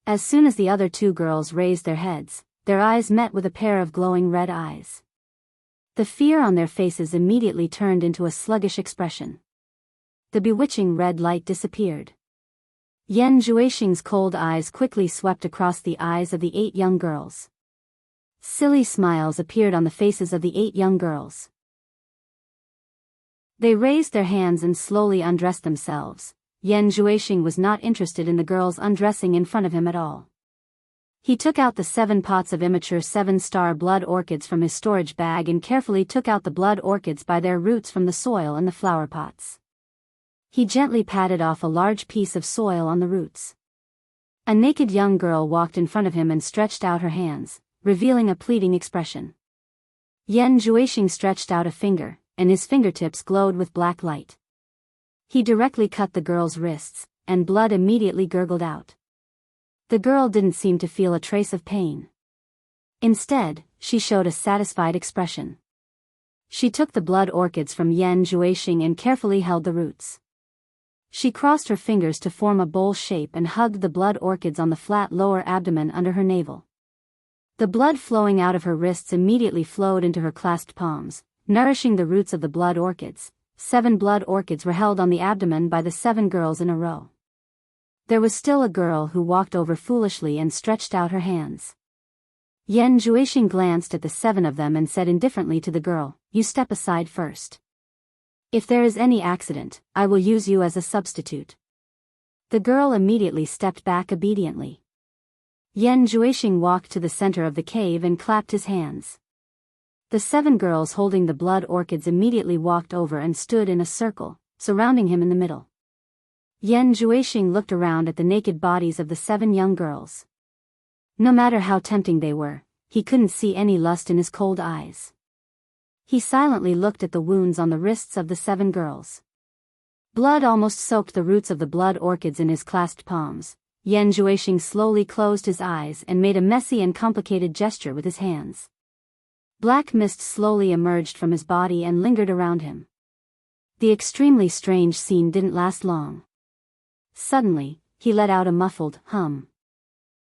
As soon as the other 2 girls raised their heads, their eyes met with a pair of glowing red eyes. The fear on their faces immediately turned into a sluggish expression. The bewitching red light disappeared. Yan Juixing's cold eyes quickly swept across the eyes of the 8 young girls. Silly smiles appeared on the faces of the 8 young girls. They raised their hands and slowly undressed themselves. Yan Juixing was not interested in the girls undressing in front of him at all. He took out the 7 pots of immature 7-star blood orchids from his storage bag and carefully took out the blood orchids by their roots from the soil in the flower pots. He gently patted off a large piece of soil on the roots. A naked young girl walked in front of him and stretched out her hands, revealing a pleading expression. Yan Juixing stretched out a finger, and his fingertips glowed with black light. He directly cut the girl's wrists, and blood immediately gurgled out. The girl didn't seem to feel a trace of pain. Instead, she showed a satisfied expression. She took the blood orchids from Yan Juixing and carefully held the roots. She crossed her fingers to form a bowl shape and hugged the blood orchids on the flat lower abdomen under her navel. The blood flowing out of her wrists immediately flowed into her clasped palms, nourishing the roots of the blood orchids. 7 blood orchids were held on the abdomen by the 7 girls in a row. There was still a girl who walked over foolishly and stretched out her hands. Yan Juixing glanced at the 7 of them and said indifferently to the girl, "You step aside first. If there is any accident, I will use you as a substitute." The girl immediately stepped back obediently. Yan Juixing walked to the center of the cave and clapped his hands. The 7 girls holding the blood orchids immediately walked over and stood in a circle, surrounding him in the middle. Yan Juixing looked around at the naked bodies of the 7 young girls. No matter how tempting they were, he couldn't see any lust in his cold eyes. He silently looked at the wounds on the wrists of the 7 girls. Blood almost soaked the roots of the blood orchids in his clasped palms. Yan Juixing slowly closed his eyes and made a messy and complicated gesture with his hands. Black mist slowly emerged from his body and lingered around him. The extremely strange scene didn't last long. Suddenly, he let out a muffled hum.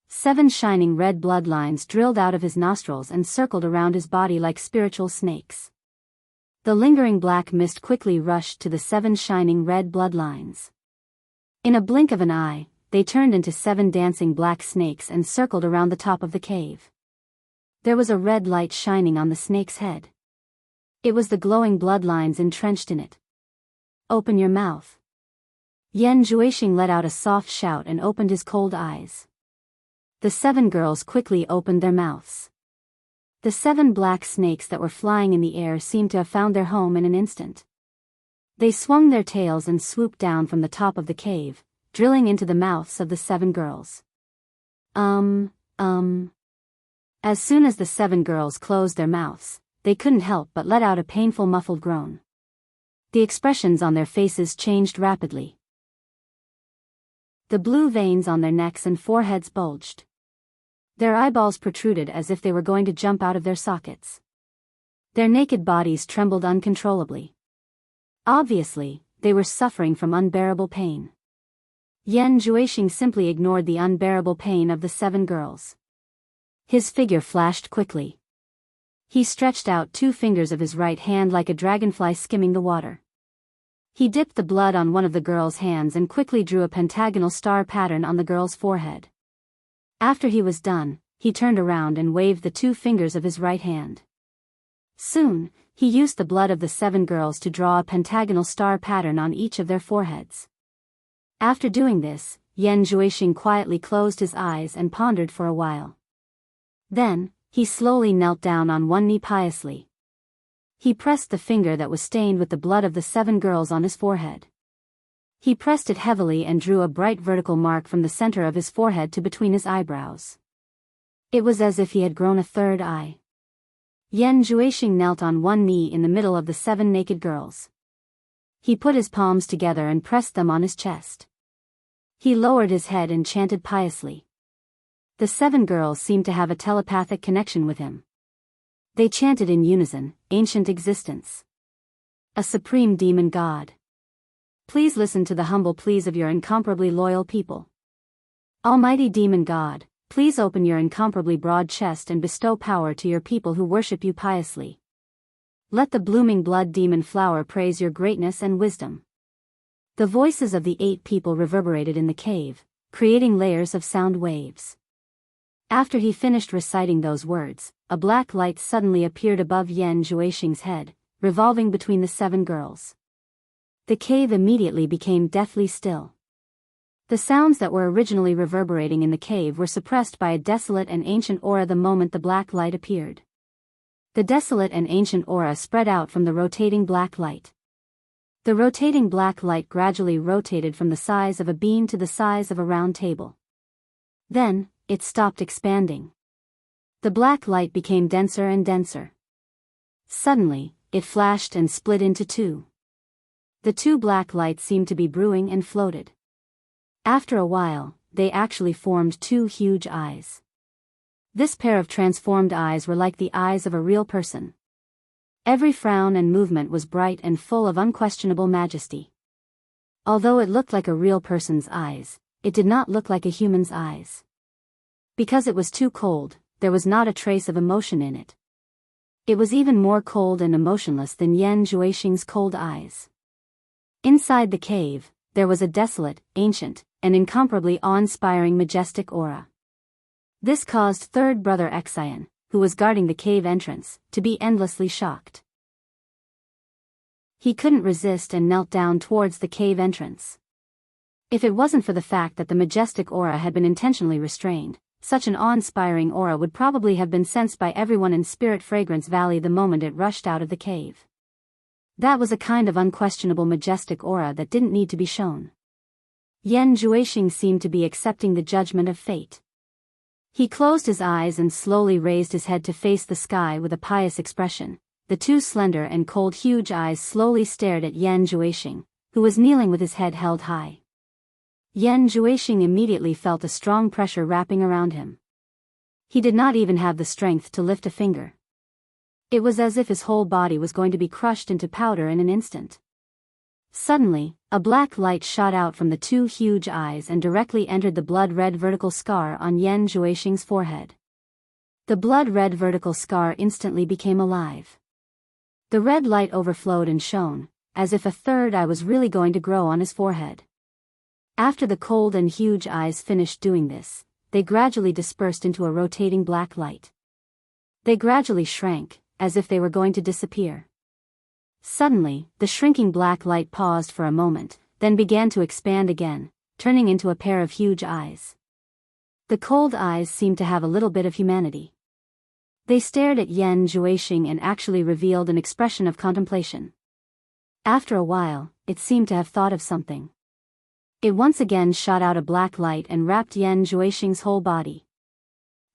7 shining red bloodlines drilled out of his nostrils and circled around his body like spiritual snakes. The lingering black mist quickly rushed to the 7 shining red bloodlines. In a blink of an eye, they turned into 7 dancing black snakes and circled around the top of the cave. There was a red light shining on the snake's head. It was the glowing bloodlines entrenched in it. "Open your mouth." Yan Juixing let out a soft shout and opened his cold eyes. The 7 girls quickly opened their mouths. The 7 black snakes that were flying in the air seemed to have found their home in an instant. They swung their tails and swooped down from the top of the cave, drilling into the mouths of the 7 girls. As soon as the 7 girls closed their mouths, they couldn't help but let out a painful muffled groan. The expressions on their faces changed rapidly. The blue veins on their necks and foreheads bulged. Their eyeballs protruded as if they were going to jump out of their sockets. Their naked bodies trembled uncontrollably. Obviously, they were suffering from unbearable pain. Yan Juixing simply ignored the unbearable pain of the 7 girls. His figure flashed quickly. He stretched out 2 fingers of his right hand like a dragonfly skimming the water. He dipped the blood on one of the girl's hands and quickly drew a pentagonal star pattern on the girl's forehead. After he was done, he turned around and waved the 2 fingers of his right hand. Soon, he used the blood of the 7 girls to draw a pentagonal star pattern on each of their foreheads. After doing this, Yan Juixing quietly closed his eyes and pondered for a while. Then, he slowly knelt down on one knee piously. He pressed the finger that was stained with the blood of the 7 girls on his forehead. He pressed it heavily and drew a bright vertical mark from the center of his forehead to between his eyebrows. It was as if he had grown a 3rd eye. Yan Juixing knelt on one knee in the middle of the 7 naked girls. He put his palms together and pressed them on his chest. He lowered his head and chanted piously. The 7 girls seemed to have a telepathic connection with him. They chanted in unison, "Ancient existence. A supreme demon god. Please listen to the humble pleas of your incomparably loyal people. Almighty demon god, please open your incomparably broad chest and bestow power to your people who worship you piously. Let the blooming blood demon flower praise your greatness and wisdom." The voices of the 8 people reverberated in the cave, creating layers of sound waves. After he finished reciting those words, a black light suddenly appeared above Yan Juexing's head, revolving between the 7 girls. The cave immediately became deathly still. The sounds that were originally reverberating in the cave were suppressed by a desolate and ancient aura the moment the black light appeared. The desolate and ancient aura spread out from the rotating black light. The rotating black light gradually rotated from the size of a bean to the size of a round table. Then, it stopped expanding. The black light became denser and denser. Suddenly, it flashed and split into 2. The 2 black lights seemed to be brewing and floated. After a while, they actually formed 2 huge eyes. This pair of transformed eyes were like the eyes of a real person. Every frown and movement was bright and full of unquestionable majesty. Although it looked like a real person's eyes, it did not look like a human's eyes. Because it was too cold, there was not a trace of emotion in it. It was even more cold and emotionless than Yan Juexing's cold eyes. Inside the cave, there was a desolate, ancient, and incomparably awe-inspiring majestic aura. This caused third brother Xian, who was guarding the cave entrance, to be endlessly shocked. He couldn't resist and knelt down towards the cave entrance. If it wasn't for the fact that the majestic aura had been intentionally restrained, such an awe-inspiring aura would probably have been sensed by everyone in Spirit Fragrance Valley the moment it rushed out of the cave. That was a kind of unquestionable majestic aura that didn't need to be shown. Yan Juexing seemed to be accepting the judgment of fate. He closed his eyes and slowly raised his head to face the sky with a pious expression. The 2 slender and cold huge eyes slowly stared at Yan Juexing, who was kneeling with his head held high. Yan Juexing immediately felt a strong pressure wrapping around him. He did not even have the strength to lift a finger. It was as if his whole body was going to be crushed into powder in an instant. Suddenly, a black light shot out from the 2 huge eyes and directly entered the blood-red vertical scar on Yan Juexing's forehead. The blood-red vertical scar instantly became alive. The red light overflowed and shone, as if a third eye was really going to grow on his forehead. After the cold and huge eyes finished doing this, they gradually dispersed into a rotating black light. They gradually shrank, as if they were going to disappear. Suddenly, the shrinking black light paused for a moment, then began to expand again, turning into a pair of huge eyes. The cold eyes seemed to have a little bit of humanity. They stared at Yan Juexing and actually revealed an expression of contemplation. After a while, it seemed to have thought of something. It once again shot out a black light and wrapped Yan Juexing's whole body.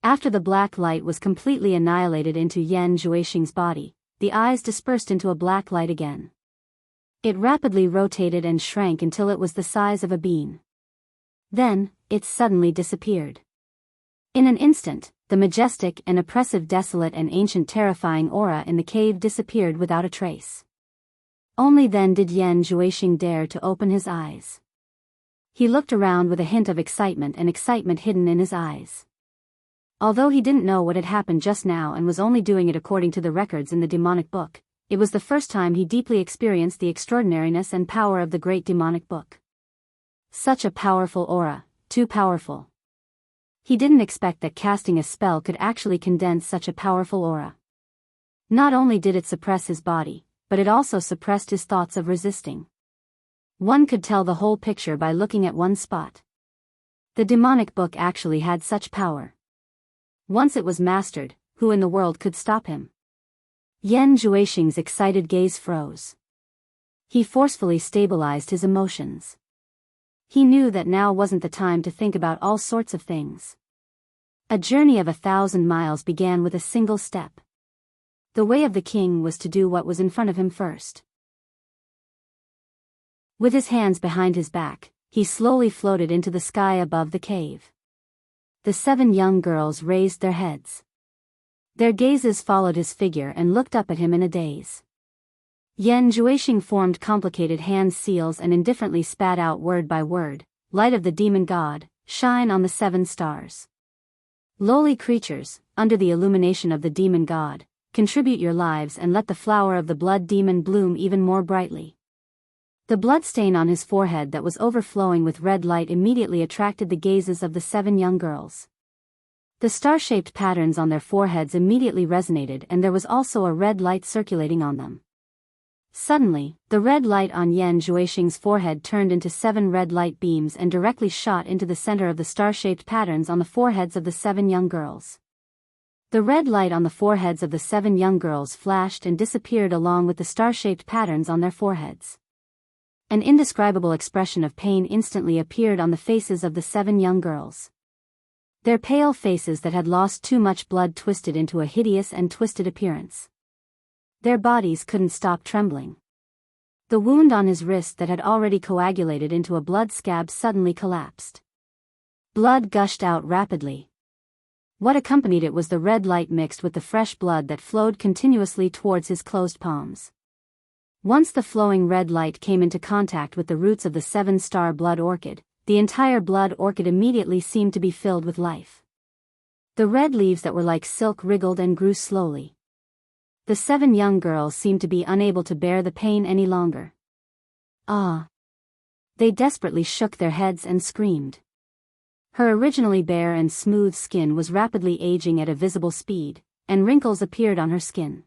After the black light was completely annihilated into Yan Juexing's body, the eyes dispersed into a black light again. It rapidly rotated and shrank until it was the size of a bean. Then, it suddenly disappeared. In an instant, the majestic and oppressive desolate and ancient terrifying aura in the cave disappeared without a trace. Only then did Yan Juexing dare to open his eyes. He looked around with a hint of excitement hidden in his eyes. Although he didn't know what had happened just now and was only doing it according to the records in the demonic book, it was the first time he deeply experienced the extraordinariness and power of the great demonic book. Such a powerful aura, too powerful. He didn't expect that casting a spell could actually condense such a powerful aura. Not only did it suppress his body, but it also suppressed his thoughts of resisting. One could tell the whole picture by looking at one spot. The demonic book actually had such power. Once it was mastered, who in the world could stop him? Yan Juexing's excited gaze froze. He forcefully stabilized his emotions. He knew that now wasn't the time to think about all sorts of things. A journey of 1,000 miles began with a single step. The way of the king was to do what was in front of him first. With his hands behind his back, he slowly floated into the sky above the cave. The 7 young girls raised their heads. Their gazes followed his figure and looked up at him in a daze. Yan Juexing formed complicated hand seals and indifferently spat out word by word, "Light of the demon god, shine on the 7 stars." Lowly creatures, under the illumination of the demon god, contribute your lives and let the flower of the blood demon bloom even more brightly. The blood stain on his forehead that was overflowing with red light immediately attracted the gazes of the 7 young girls. The star-shaped patterns on their foreheads immediately resonated, and there was also a red light circulating on them. Suddenly, the red light on Yan Juexing's forehead turned into 7 red light beams and directly shot into the center of the star-shaped patterns on the foreheads of the 7 young girls. The red light on the foreheads of the 7 young girls flashed and disappeared along with the star-shaped patterns on their foreheads. An indescribable expression of pain instantly appeared on the faces of the 7 young girls. Their pale faces that had lost too much blood twisted into a hideous and twisted appearance. Their bodies couldn't stop trembling. The wound on his wrist that had already coagulated into a blood scab suddenly collapsed. Blood gushed out rapidly. What accompanied it was the red light mixed with the fresh blood that flowed continuously towards his closed palms. Once the flowing red light came into contact with the roots of the 7-star blood orchid, the entire blood orchid immediately seemed to be filled with life. The red leaves that were like silk wriggled and grew slowly. The 7 young girls seemed to be unable to bear the pain any longer. Ah! They desperately shook their heads and screamed. Her originally bare and smooth skin was rapidly aging at a visible speed, and wrinkles appeared on her skin.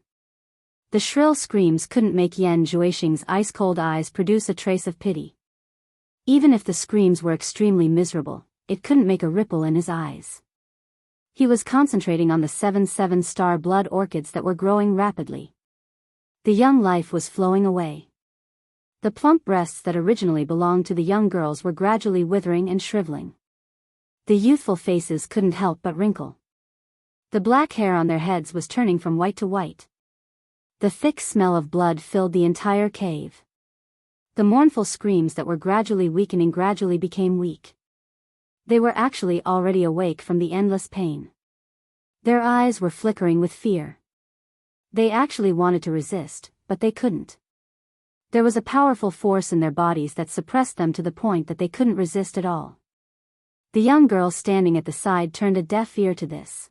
The shrill screams couldn't make Yan Juexing's ice-cold eyes produce a trace of pity. Even if the screams were extremely miserable, it couldn't make a ripple in his eyes. He was concentrating on the 7-star blood orchids that were growing rapidly. The young life was flowing away. The plump breasts that originally belonged to the young girls were gradually withering and shriveling. The youthful faces couldn't help but wrinkle. The black hair on their heads was turning from white to white. The thick smell of blood filled the entire cave. The mournful screams that were gradually weakening gradually became weak. They were actually already awake from the endless pain. Their eyes were flickering with fear. They actually wanted to resist, but they couldn't. There was a powerful force in their bodies that suppressed them to the point that they couldn't resist at all. The young girl standing at the side turned a deaf ear to this.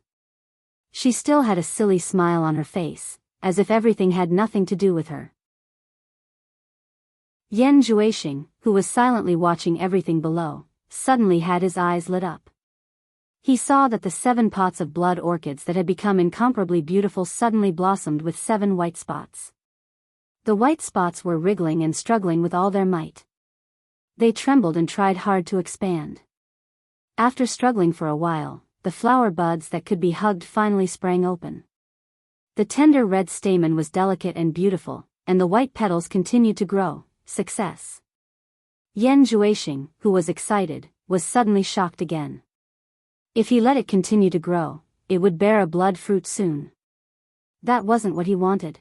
She still had a silly smile on her face, as if everything had nothing to do with her. Yan Juexing, who was silently watching everything below, suddenly had his eyes lit up. He saw that the 7 pots of blood orchids that had become incomparably beautiful suddenly blossomed with 7 white spots. The white spots were wriggling and struggling with all their might. They trembled and tried hard to expand. After struggling for a while, the flower buds that could be hugged finally sprang open. The tender red stamen was delicate and beautiful, and the white petals continued to grow. Success. Yan Juexing, who was excited, was suddenly shocked again. If he let it continue to grow, it would bear a blood fruit soon. That wasn't what he wanted.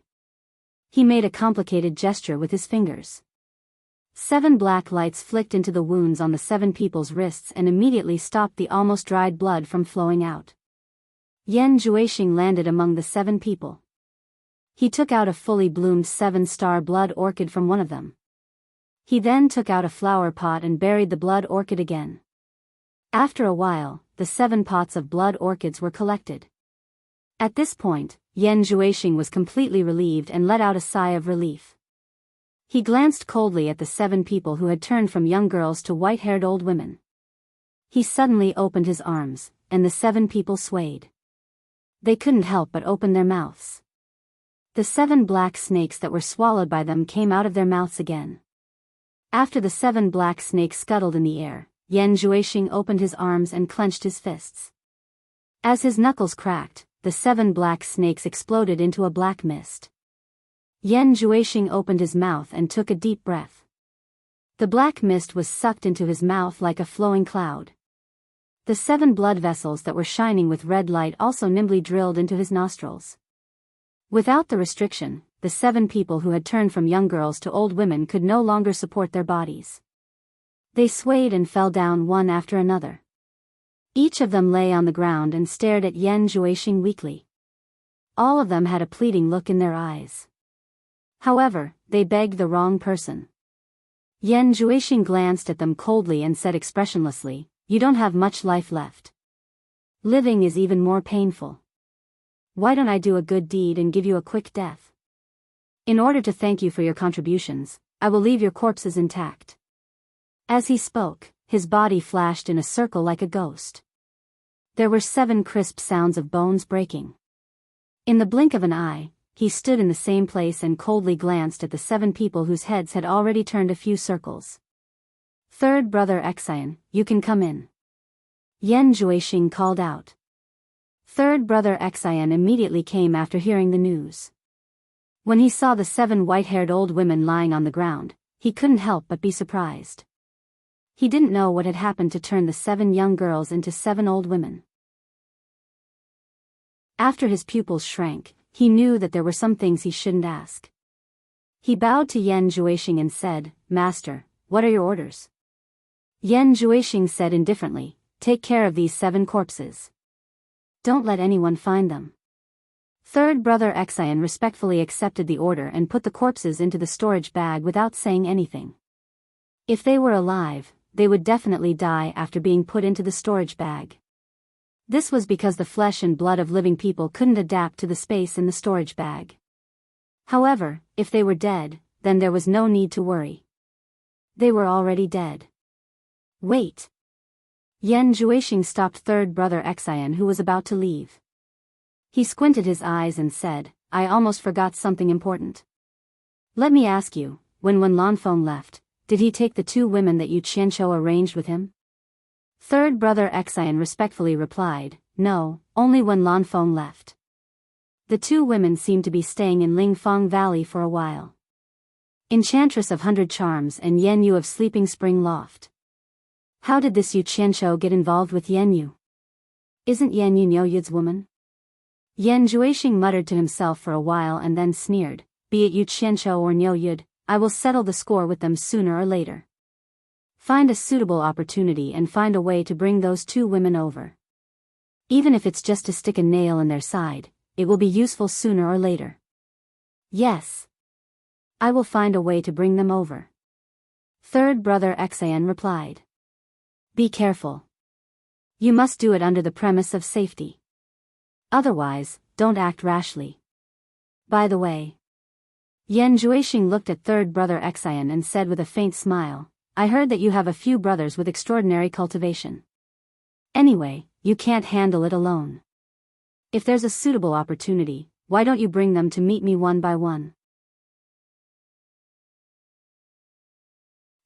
He made a complicated gesture with his fingers. 7 black lights flicked into the wounds on the 7 people's wrists and immediately stopped the almost dried blood from flowing out. Yan Juexing landed among the 7 people. He took out a fully bloomed 7-star blood orchid from one of them. He then took out a flower pot and buried the blood orchid again. After a while, the 7 pots of blood orchids were collected. At this point, Yan Juexing was completely relieved and let out a sigh of relief. He glanced coldly at the 7 people who had turned from young girls to white-haired old women. He suddenly opened his arms, and the 7 people swayed. They couldn't help but open their mouths. The 7 black snakes that were swallowed by them came out of their mouths again. After the 7 black snakes scuttled in the air, Yan Juexing opened his arms and clenched his fists. As his knuckles cracked, the 7 black snakes exploded into a black mist. Yan Juexing opened his mouth and took a deep breath. The black mist was sucked into his mouth like a flowing cloud. The 7 blood vessels that were shining with red light also nimbly drilled into his nostrils. Without the restriction, the 7 people who had turned from young girls to old women could no longer support their bodies. They swayed and fell down one after another. Each of them lay on the ground and stared at Yan Juexing weakly. All of them had a pleading look in their eyes. However, they begged the wrong person. Yan Juexing glanced at them coldly and said expressionlessly, "You don't have much life left. Living is even more painful. Why don't I do a good deed and give you a quick death? In order to thank you for your contributions, I will leave your corpses intact." As he spoke, his body flashed in a circle like a ghost. There were 7 crisp sounds of bones breaking. In the blink of an eye, he stood in the same place and coldly glanced at the 7 people whose heads had already turned a few circles. "Third brother Xian, you can come in," Yan Juixing called out. Third brother Xian immediately came after hearing the news. When he saw the 7 white-haired old women lying on the ground, he couldn't help but be surprised. He didn't know what had happened to turn the 7 young girls into 7 old women. After his pupils shrank, he knew that there were some things he shouldn't ask. He bowed to Yan Juixing and said, "Master, what are your orders?" Yan Juixing said indifferently, "Take care of these 7 corpses. Don't let anyone find them." Third brother Xian respectfully accepted the order and put the corpses into the storage bag without saying anything. If they were alive, they would definitely die after being put into the storage bag. This was because the flesh and blood of living people couldn't adapt to the space in the storage bag. However, if they were dead, then there was no need to worry. They were already dead. "Wait." Yan Juixing stopped third brother Xian, who was about to leave. He squinted his eyes and said, "I almost forgot something important. Let me ask you, when Lanfeng left, did he take the 2 women that Yu Qianqiu arranged with him?" Third brother Xian respectfully replied, "No, only when Lanfeng left. The 2 women seemed to be staying in Lingfang Valley for a while. Enchantress of 100 Charms and Yan Yu of Sleeping Spring Loft. How did this Yu Qianqiu get involved with Yan Yu? Isn't Yan Yu Niu Yud's woman?" Yan Juixing muttered to himself for a while and then sneered, "Be it Yu Qianqiu or Niu Yud, I will settle the score with them sooner or later. Find a suitable opportunity and find a way to bring those 2 women over. Even if it's just to stick a nail in their side, it will be useful sooner or later. Yes. I will find a way to bring them over." Third brother Xian replied. "Be careful. You must do it under the premise of safety. Otherwise, don't act rashly. By the way." Yan Juixing looked at third brother Xian and said with a faint smile, "I heard that you have a few brothers with extraordinary cultivation. Anyway, you can't handle it alone. If there's a suitable opportunity, why don't you bring them to meet me one by one?"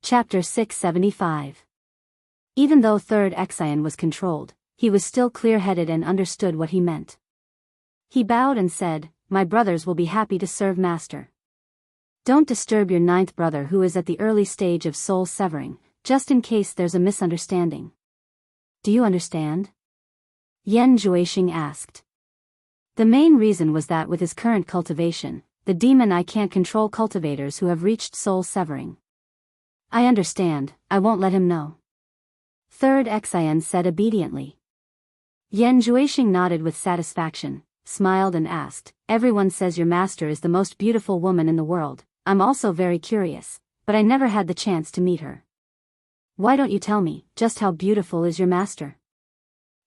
Chapter 675. Even though third Xian was controlled, he was still clear-headed and understood what he meant. He bowed and said, "My brothers will be happy to serve master. Don't disturb your 9th brother who is at the early stage of soul severing, just in case there's a misunderstanding. Do you understand?" Yan Juixing asked. The main reason was that with his current cultivation, the demon eye can't control cultivators who have reached soul severing. "I understand, I won't let him know." Third Xian said obediently. Yan Juixing nodded with satisfaction, smiled and asked, "Everyone says your master is the most beautiful woman in the world. I'm also very curious, but I never had the chance to meet her. Why don't you tell me, just how beautiful is your master?"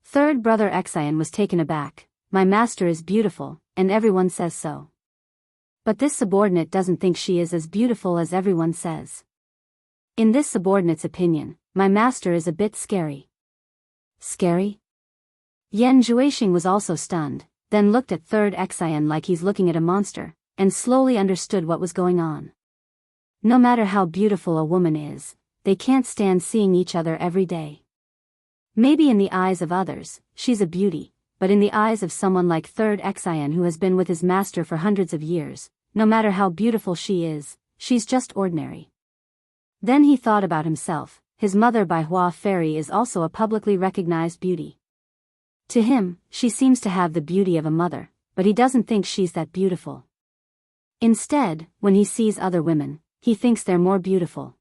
Third brother Xian was taken aback. "My master is beautiful, and everyone says so. But this subordinate doesn't think she is as beautiful as everyone says. In this subordinate's opinion, my master is a bit scary." "Scary?" Yan Juixing was also stunned, then looked at third Xian like he's looking at a monster, and slowly understood what was going on. No matter how beautiful a woman is, they can't stand seeing each other every day. Maybe in the eyes of others, she's a beauty, but in the eyes of someone like third Xian who has been with his master for hundreds of years, no matter how beautiful she is, she's just ordinary. Then he thought about himself. His mother Bai Hua Fairy is also a publicly recognized beauty. To him, she seems to have the beauty of a mother, but he doesn't think she's that beautiful. Instead, when he sees other women, he thinks they're more beautiful.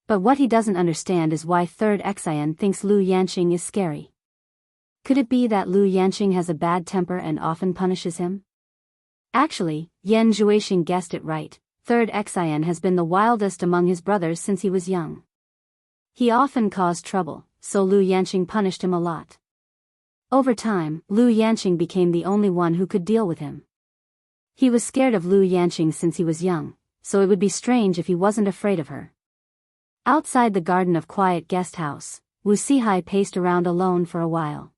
But what he doesn't understand is why third Xian thinks Lu Yanqing is scary. Could it be that Lu Yanqing has a bad temper and often punishes him? Actually, Yan Juixing guessed it right. Third Xian has been the wildest among his brothers since he was young. He often caused trouble, so Lu Yanqing punished him a lot. Over time, Liu Yanqing became the only one who could deal with him. He was scared of Liu Yanqing since he was young, so it would be strange if he wasn't afraid of her. Outside the garden of quiet guest house, Wu Sihai paced around alone for a while.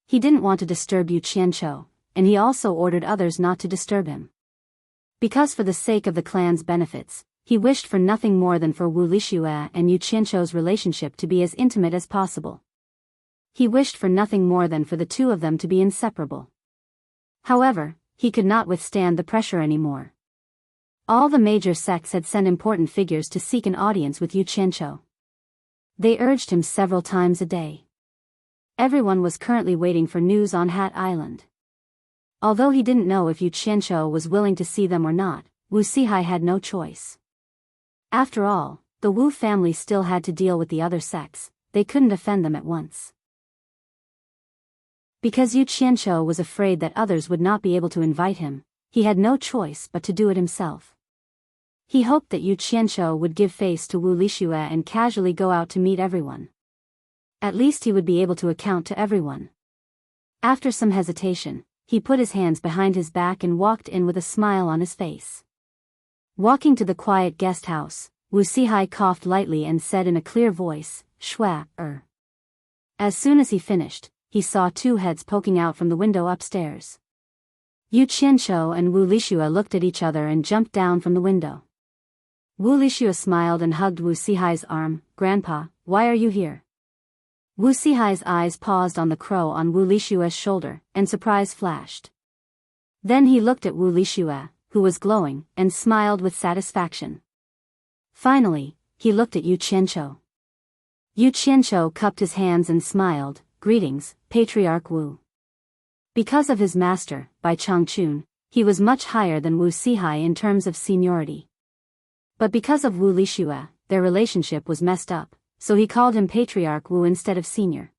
He didn't want to disturb Yu Qianqiu, and he also ordered others not to disturb him. Because for the sake of the clan's benefits, he wished for nothing more than for Wu Lixue and Yu Qianqiu's relationship to be as intimate as possible. He wished for nothing more than for the two of them to be inseparable. However, he could not withstand the pressure anymore. All the major sects had sent important figures to seek an audience with Yu Qianqiu. They urged him several times a day. Everyone was currently waiting for news on Hat Island. Although he didn't know if Yu Qianqiu was willing to see them or not, Wu Sihai had no choice. After all, the Wu family still had to deal with the other sects, they couldn't offend them at once. Because Yu Qianqiu was afraid that others would not be able to invite him, he had no choice but to do it himself. He hoped that Yu Qianqiu would give face to Wu Lixue and casually go out to meet everyone. At least he would be able to account to everyone. After some hesitation, he put his hands behind his back and walked in with a smile on his face. Walking to the quiet guest house, Wu Sihai coughed lightly and said in a clear voice, "Shua, As soon as he finished, he saw two heads poking out from the window upstairs. Yu Qianqiu and Wu Lixue looked at each other and jumped down from the window. Wu Lixue smiled and hugged Wu Sihai's arm. "Grandpa, why are you here?" Wu Sihai's eyes paused on the crow on Wu Lixue's shoulder, and surprise flashed. Then he looked at Wu Lixue, who was glowing, and smiled with satisfaction. Finally, he looked at Yu Qianqiu. Yu Qianqiu cupped his hands and smiled. "Greetings, Patriarch Wu." Because of his master, Bai Changchun, he was much higher than Wu Sihai in terms of seniority. But because of Wu Lixue, their relationship was messed up, so he called him Patriarch Wu instead of senior.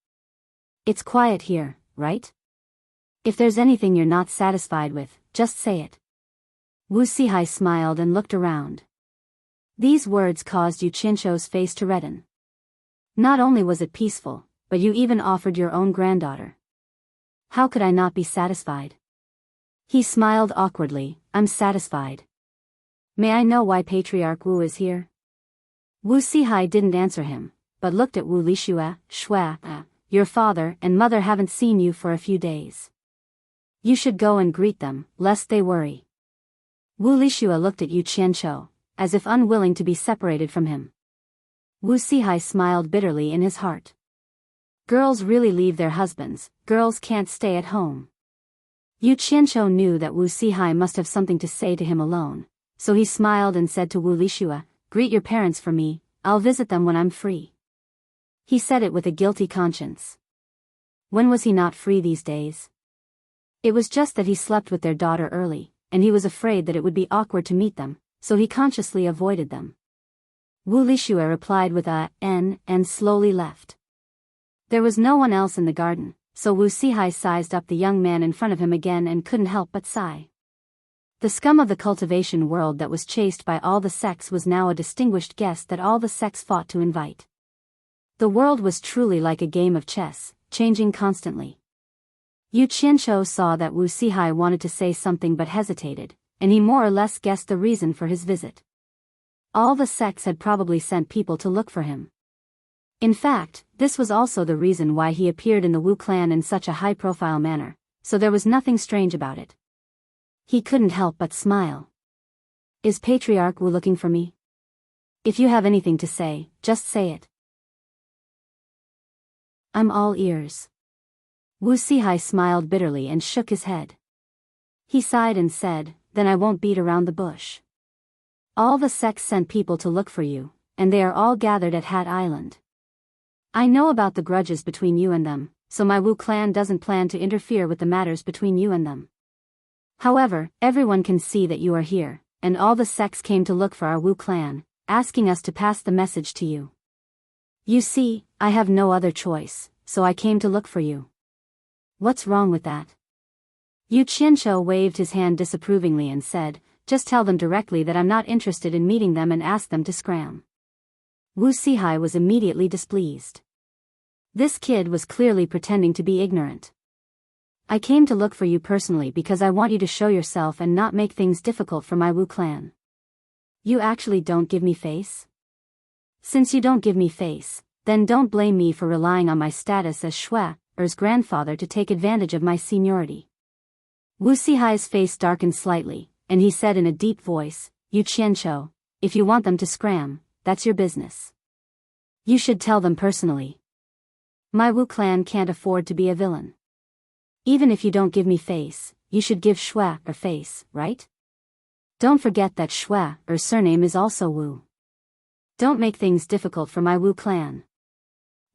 "It's quiet here, right? If there's anything you're not satisfied with, just say it." Wu Sihai smiled and looked around. These words caused Yu Qianqiu's face to redden. Not only was it peaceful, but you even offered your own granddaughter. How could I not be satisfied? He smiled awkwardly. "I'm satisfied. May I know why Patriarch Wu is here?" Wu Sihai didn't answer him, but looked at Wu Lixue. "Shua, your father and mother haven't seen you for a few days. You should go and greet them, lest they worry." Wu Lixue looked at Yu Qianqiu, as if unwilling to be separated from him. Wu Sihai smiled bitterly in his heart. Girls really leave their husbands, girls can't stay at home. Yu Qianqiu knew that Wu Sihai must have something to say to him alone, so he smiled and said to Wu Lixue, "Greet your parents for me, I'll visit them when I'm free." He said it with a guilty conscience. When was he not free these days? It was just that he slept with their daughter early, and he was afraid that it would be awkward to meet them, so he consciously avoided them. Wu Lixue replied with a "n" and slowly left. There was no one else in the garden, so Wu Sihai sized up the young man in front of him again and couldn't help but sigh. The scum of the cultivation world that was chased by all the sects was now a distinguished guest that all the sects fought to invite. The world was truly like a game of chess, changing constantly. Yu Qianqiu saw that Wu Sihai wanted to say something but hesitated, and he more or less guessed the reason for his visit. All the sects had probably sent people to look for him. In fact, this was also the reason why he appeared in the Wu clan in such a high-profile manner, so there was nothing strange about it. He couldn't help but smile. "Is Patriarch Wu looking for me? If you have anything to say, just say it. I'm all ears." Wu Sihai smiled bitterly and shook his head. He sighed and said, "Then I won't beat around the bush. All the sects sent people to look for you, and they are all gathered at Hat Island. I know about the grudges between you and them, so my Wu clan doesn't plan to interfere with the matters between you and them. However, everyone can see that you are here, and all the sects came to look for our Wu clan, asking us to pass the message to you. You see, I have no other choice, so I came to look for you. What's wrong with that?" Yu Qianqiu waved his hand disapprovingly and said, "Just tell them directly that I'm not interested in meeting them and ask them to scram." Wu Sihai was immediately displeased. This kid was clearly pretending to be ignorant. I came to look for you personally because I want you to show yourself and not make things difficult for my Wu clan. You actually don't give me face? Since you don't give me face, then don't blame me for relying on my status as Shue's grandfather to take advantage of my seniority. Wu Sihai's face darkened slightly, and he said in a deep voice, "You Qianqiu, if you want them to scram, that's your business. You should tell them personally. My Wu clan can't afford to be a villain. Even if you don't give me face, you should give Shui a face, right? Don't forget that Shui's surname is also Wu. Don't make things difficult for my Wu clan."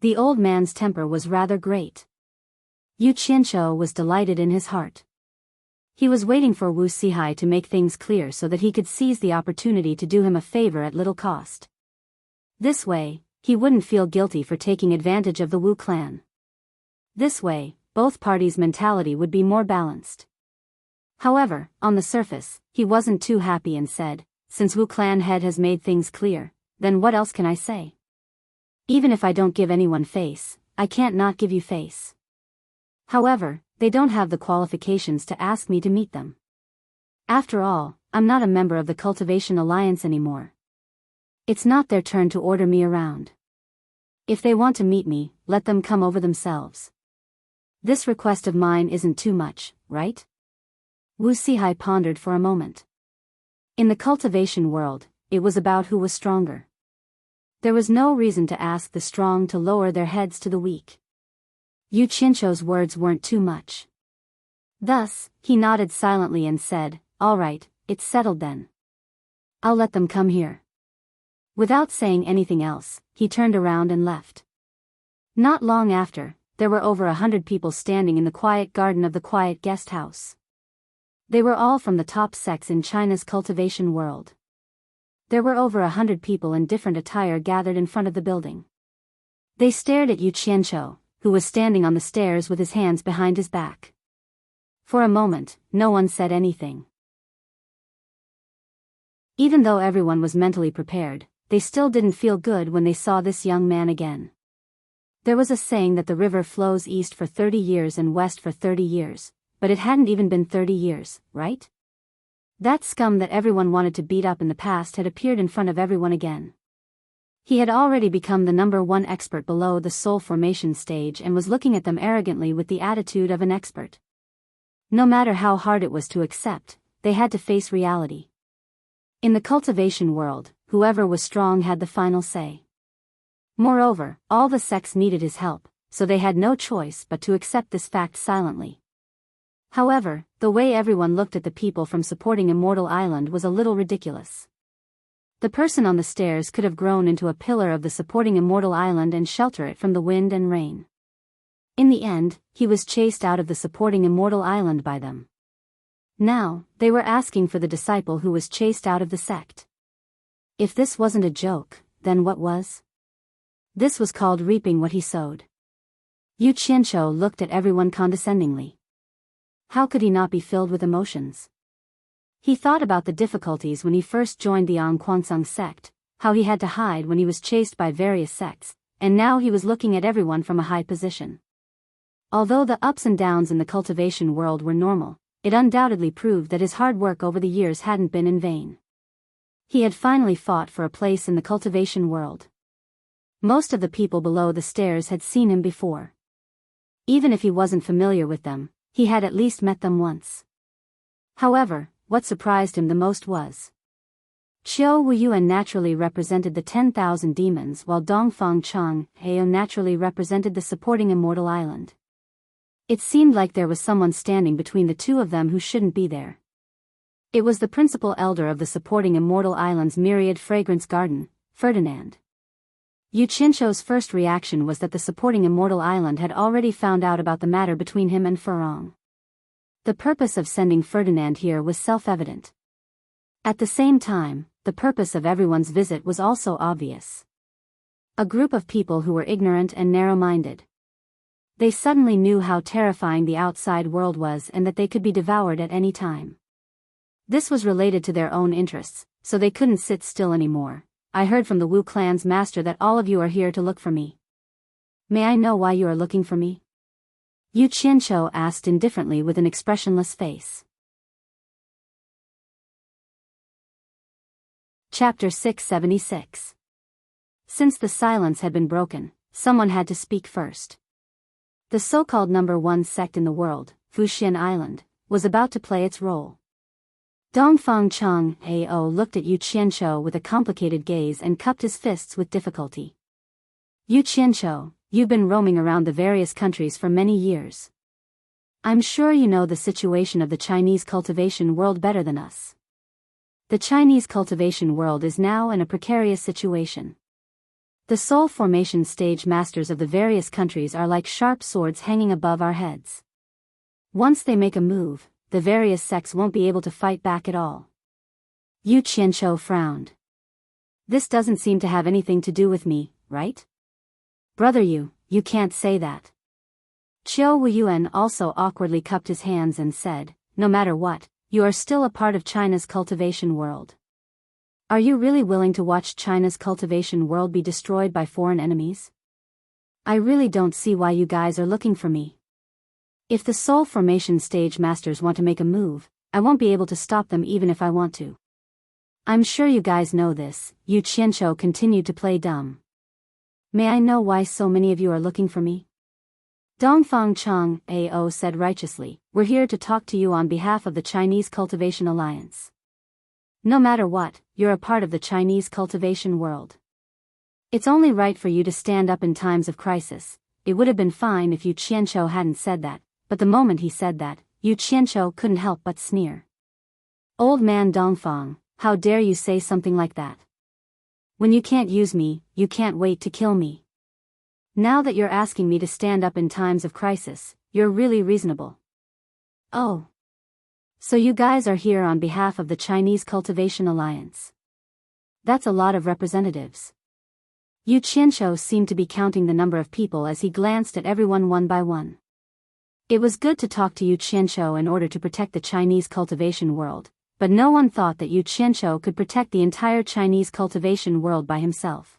The old man's temper was rather great. Yu Qianqiu was delighted in his heart. He was waiting for Wu Sihai to make things clear so that he could seize the opportunity to do him a favor at little cost. This way, he wouldn't feel guilty for taking advantage of the Wu clan. This way, both parties' mentality would be more balanced. However, on the surface, he wasn't too happy and said, "Since Wu clan head has made things clear, then what else can I say? Even if I don't give anyone face, I can't not give you face. However, they don't have the qualifications to ask me to meet them. After all, I'm not a member of the Cultivation Alliance anymore. It's not their turn to order me around. If they want to meet me, let them come over themselves. This request of mine isn't too much, right?" Wu Sihai pondered for a moment. In the cultivation world, it was about who was stronger. There was no reason to ask the strong to lower their heads to the weak. Yu Qianqiu's words weren't too much. Thus, he nodded silently and said, "All right, it's settled then. I'll let them come here." Without saying anything else, he turned around and left. Not long after, there were over 100 people standing in the quiet garden of the quiet guest house. They were all from the top sects in China's cultivation world. There were over 100 people in different attire gathered in front of the building. They stared at Yu Qianqiu, who was standing on the stairs with his hands behind his back. For a moment, no one said anything. Even though everyone was mentally prepared, they still didn't feel good when they saw this young man again. There was a saying that the river flows east for 30 years and west for 30 years, but it hadn't even been 30 years, right? That scum that everyone wanted to beat up in the past had appeared in front of everyone again. He had already become the #1 expert below the soul formation stage and was looking at them arrogantly with the attitude of an expert. No matter how hard it was to accept, they had to face reality. In the cultivation world, whoever was strong had the final say. Moreover, all the sects needed his help, so they had no choice but to accept this fact silently. However, the way everyone looked at the people from supporting Immortal Island was a little ridiculous. The person on the stairs could have grown into a pillar of the supporting Immortal Island and shelter it from the wind and rain. In the end, he was chased out of the supporting Immortal Island by them. Now, they were asking for the disciple who was chased out of the sect. If this wasn't a joke, then what was? This was called reaping what he sowed. Yu Qianqiu looked at everyone condescendingly. How could he not be filled with emotions? He thought about the difficulties when he first joined the Angquansung sect, how he had to hide when he was chased by various sects, and now he was looking at everyone from a high position. Although the ups and downs in the cultivation world were normal, it undoubtedly proved that his hard work over the years hadn't been in vain. He had finally fought for a place in the cultivation world. Most of the people below the stairs had seen him before. Even if he wasn't familiar with them, he had at least met them once. However, what surprised him the most was Qiu Wuyuan naturally represented the 10,000 demons while Dongfang Chang Heo naturally represented the supporting Immortal Island. It seemed like there was someone standing between the two of them who shouldn't be there. It was the principal elder of the supporting Immortal Island's myriad fragrance garden, Ferdinand. Yu Qianqiu's first reaction was that the supporting Immortal Island had already found out about the matter between him and Furong. The purpose of sending Ferdinand here was self-evident. At the same time, the purpose of everyone's visit was also obvious. A group of people who were ignorant and narrow-minded. They suddenly knew how terrifying the outside world was and that they could be devoured at any time. This was related to their own interests, so they couldn't sit still anymore. I heard from the Wu clan's master that all of you are here to look for me. May I know why you are looking for me? Yu Qianqiu asked indifferently with an expressionless face. Chapter 676. Since the silence had been broken, someone had to speak first. The so-called number one sect in the world, Fuxian Island, was about to play its role. Dongfang Chang Ao looked at Yu Qianqiu with a complicated gaze and cupped his fists with difficulty. Yu Qianqiu, you've been roaming around the various countries for many years. I'm sure you know the situation of the Chinese cultivation world better than us. The Chinese cultivation world is now in a precarious situation. The soul formation stage masters of the various countries are like sharp swords hanging above our heads. Once they make a move, the various sects won't be able to fight back at all. Yu Qianqiu frowned. This doesn't seem to have anything to do with me, right? Brother you can't say that. Qiu Wuyuan also awkwardly cupped his hands and said, no matter what, you are still a part of China's cultivation world. Are you really willing to watch China's cultivation world be destroyed by foreign enemies? I really don't see why you guys are looking for me. If the soul formation stage masters want to make a move, I won't be able to stop them even if I want to. I'm sure you guys know this. Yu Qianqiu continued to play dumb. May I know why so many of you are looking for me? Dongfang Chang Ao said righteously, we're here to talk to you on behalf of the Chinese Cultivation Alliance. No matter what, you're a part of the Chinese cultivation world. It's only right for you to stand up in times of crisis. It would have been fine if Yu Qianqiu hadn't said that, but the moment he said that, Yu Qianqiu couldn't help but sneer. Old man Dongfang, how dare you say something like that? When you can't use me, you can't wait to kill me. Now that you're asking me to stand up in times of crisis, you're really reasonable. Oh. So you guys are here on behalf of the Chinese Cultivation Alliance. That's a lot of representatives. Yu Qianqiu seemed to be counting the number of people as he glanced at everyone one by one. It was good to talk to Yu Qianqiu in order to protect the Chinese cultivation world, but no one thought that Yu Qianqiu could protect the entire Chinese cultivation world by himself.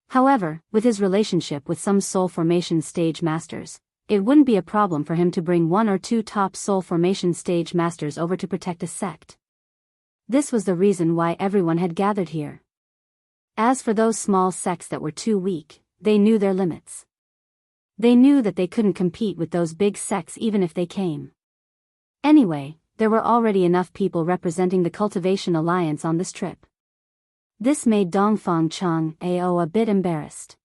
However, with his relationship with some soul formation stage masters, it wouldn't be a problem for him to bring one or two top soul formation stage masters over to protect a sect. This was the reason why everyone had gathered here. As for those small sects that were too weak, they knew their limits. They knew that they couldn't compete with those big sects even if they came. Anyway, there were already enough people representing the Cultivation Alliance on this trip. This made Dongfang Chang Ao a bit embarrassed.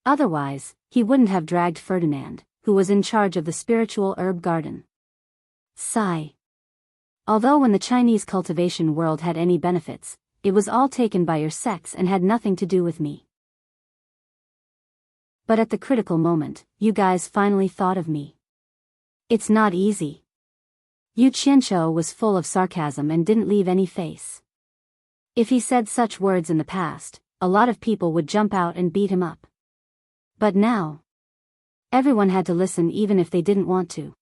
Otherwise, he wouldn't have dragged Ferdinand, who was in charge of the spiritual herb garden. Sigh. Although when the Chinese cultivation world had any benefits, it was all taken by your sects and had nothing to do with me. But at the critical moment, you guys finally thought of me. It's not easy. Yu Qianqiu was full of sarcasm and didn't leave any face. If he said such words in the past, a lot of people would jump out and beat him up. But now, everyone had to listen even if they didn't want to.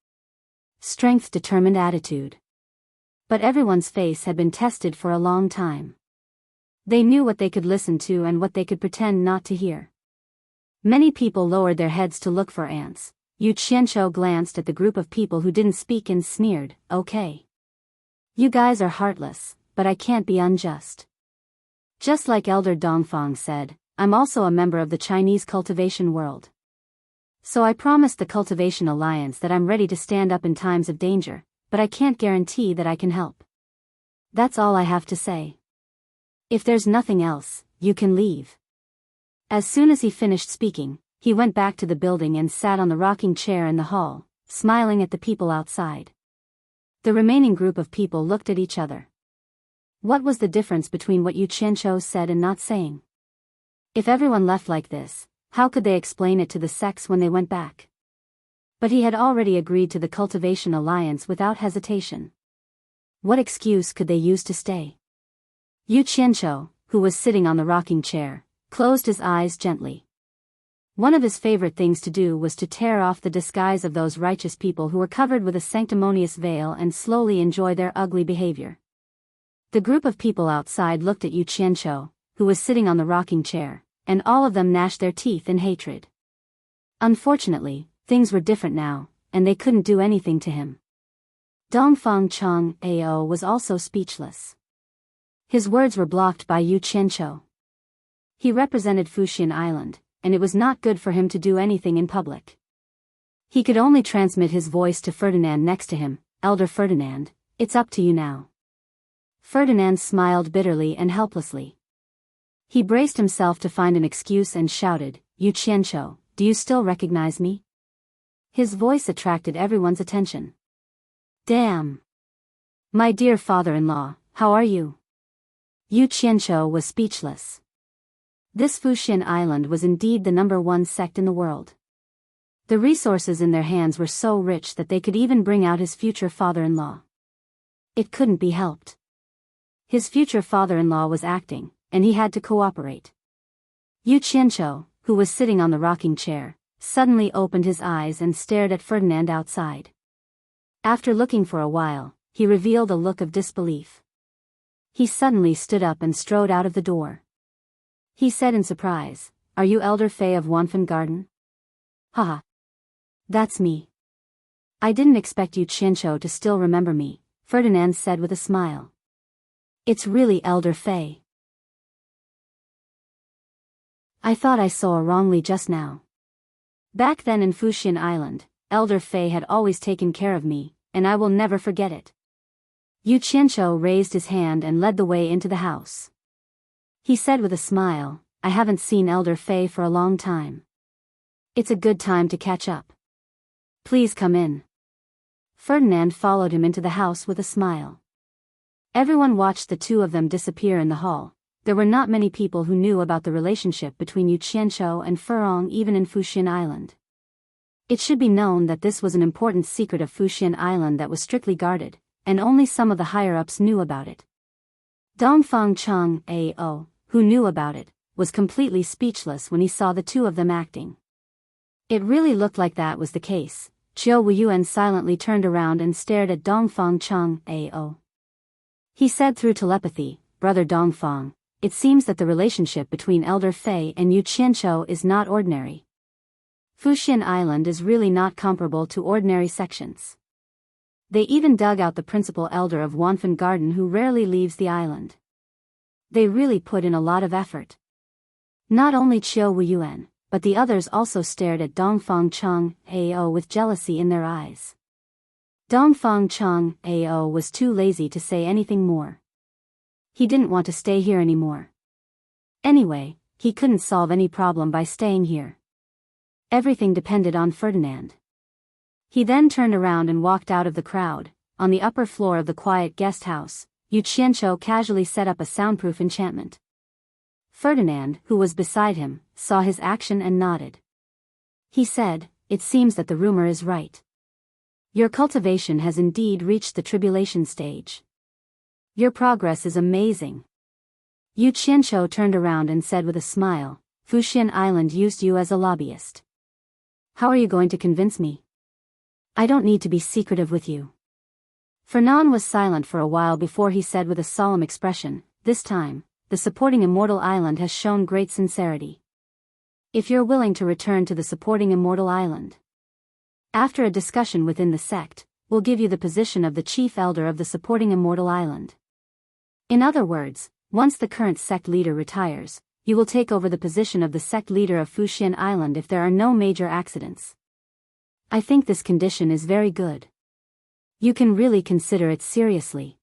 Strength determined attitude. But everyone's face had been tested for a long time. They knew what they could listen to and what they could pretend not to hear. Many people lowered their heads to look for ants. Yu Qianqiu glanced at the group of people who didn't speak and sneered, okay. You guys are heartless, but I can't be unjust. Just like Elder Dongfang said, I'm also a member of the Chinese cultivation world. So I promised the Cultivation Alliance that I'm ready to stand up in times of danger, but I can't guarantee that I can help. That's all I have to say. If there's nothing else, you can leave. As soon as he finished speaking, he went back to the building and sat on the rocking chair in the hall, smiling at the people outside. The remaining group of people looked at each other. What was the difference between what Yu Qianqiu said and not saying? If everyone left like this, how could they explain it to the sects when they went back? But he had already agreed to the Cultivation Alliance without hesitation. What excuse could they use to stay? Yu Qianqiu, who was sitting on the rocking chair, closed his eyes gently. One of his favorite things to do was to tear off the disguise of those righteous people who were covered with a sanctimonious veil and slowly enjoy their ugly behavior. The group of people outside looked at Yu Qianqiu, who was sitting on the rocking chair, and all of them gnashed their teeth in hatred. Unfortunately, things were different now, and they couldn't do anything to him. Dongfang Chang Ao was also speechless. His words were blocked by Yu Qianqiu. He represented Fuxian Island, and it was not good for him to do anything in public. He could only transmit his voice to Ferdinand next to him. Elder Ferdinand, it's up to you now. Ferdinand smiled bitterly and helplessly. He braced himself to find an excuse and shouted, Yu Qianqiu, do you still recognize me? His voice attracted everyone's attention. Damn! My dear father-in-law, how are you? Yu Qianqiu was speechless. This Fuxian Island was indeed the #1 sect in the world. The resources in their hands were so rich that they could even bring out his future father-in-law. It couldn't be helped. His future father-in-law was acting, and he had to cooperate. Yu Qianqiu, who was sitting on the rocking chair, suddenly opened his eyes and stared at Ferdinand outside. After looking for a while, he revealed a look of disbelief. He suddenly stood up and strode out of the door. He said in surprise, Are you Elder Fei of Wanfen Garden? Haha. That's me. I didn't expect Yu Qianqiu to still remember me, Ferdinand said with a smile. It's really Elder Fei. I thought I saw wrongly just now. Back then in Fuxian Island, Elder Fei had always taken care of me, and I will never forget it. Yu Qianqiu raised his hand and led the way into the house. He said with a smile, I haven't seen Elder Fei for a long time. It's a good time to catch up. Please come in. Ferdinand followed him into the house with a smile. Everyone watched the two of them disappear in the hall. There were not many people who knew about the relationship between Yu Qianqiu and Furong even in Fuxian Island. It should be known that this was an important secret of Fuxian Island that was strictly guarded, and only some of the higher-ups knew about it. Dongfang Chang Ao, who knew about it, was completely speechless when he saw the two of them acting. It really looked like that was the case. Chiu Wuyuan silently turned around and stared at Dongfang Chang Ao. He said through telepathy, Brother Dongfang, it seems that the relationship between Elder Fei and Yu Qianqiu is not ordinary. Fuxian Island is really not comparable to ordinary sections. They even dug out the principal elder of Wanfen Garden who rarely leaves the island. They really put in a lot of effort. Not only Chiu Wuyuan, but the others also stared at Dongfang Chang Ao with jealousy in their eyes. Dongfang Chang Ao was too lazy to say anything more. He didn't want to stay here anymore. Anyway, he couldn't solve any problem by staying here. Everything depended on Ferdinand. He then turned around and walked out of the crowd. On the upper floor of the quiet guest house, Yu Qianqiu casually set up a soundproof enchantment. Ferdinand, who was beside him, saw his action and nodded. He said, It seems that the rumor is right. Your cultivation has indeed reached the tribulation stage. Your progress is amazing. Yu Qianqiu turned around and said with a smile, Fuxian Island used you as a lobbyist. How are you going to convince me? I don't need to be secretive with you. Fernand was silent for a while before he said with a solemn expression, This time, the supporting Immortal Island has shown great sincerity. If you're willing to return to the supporting Immortal Island, after a discussion within the sect, we'll give you the position of the chief elder of the supporting Immortal Island. In other words, once the current sect leader retires, you will take over the position of the sect leader of Fuxian Island if there are no major accidents. I think this condition is very good. You can really consider it seriously.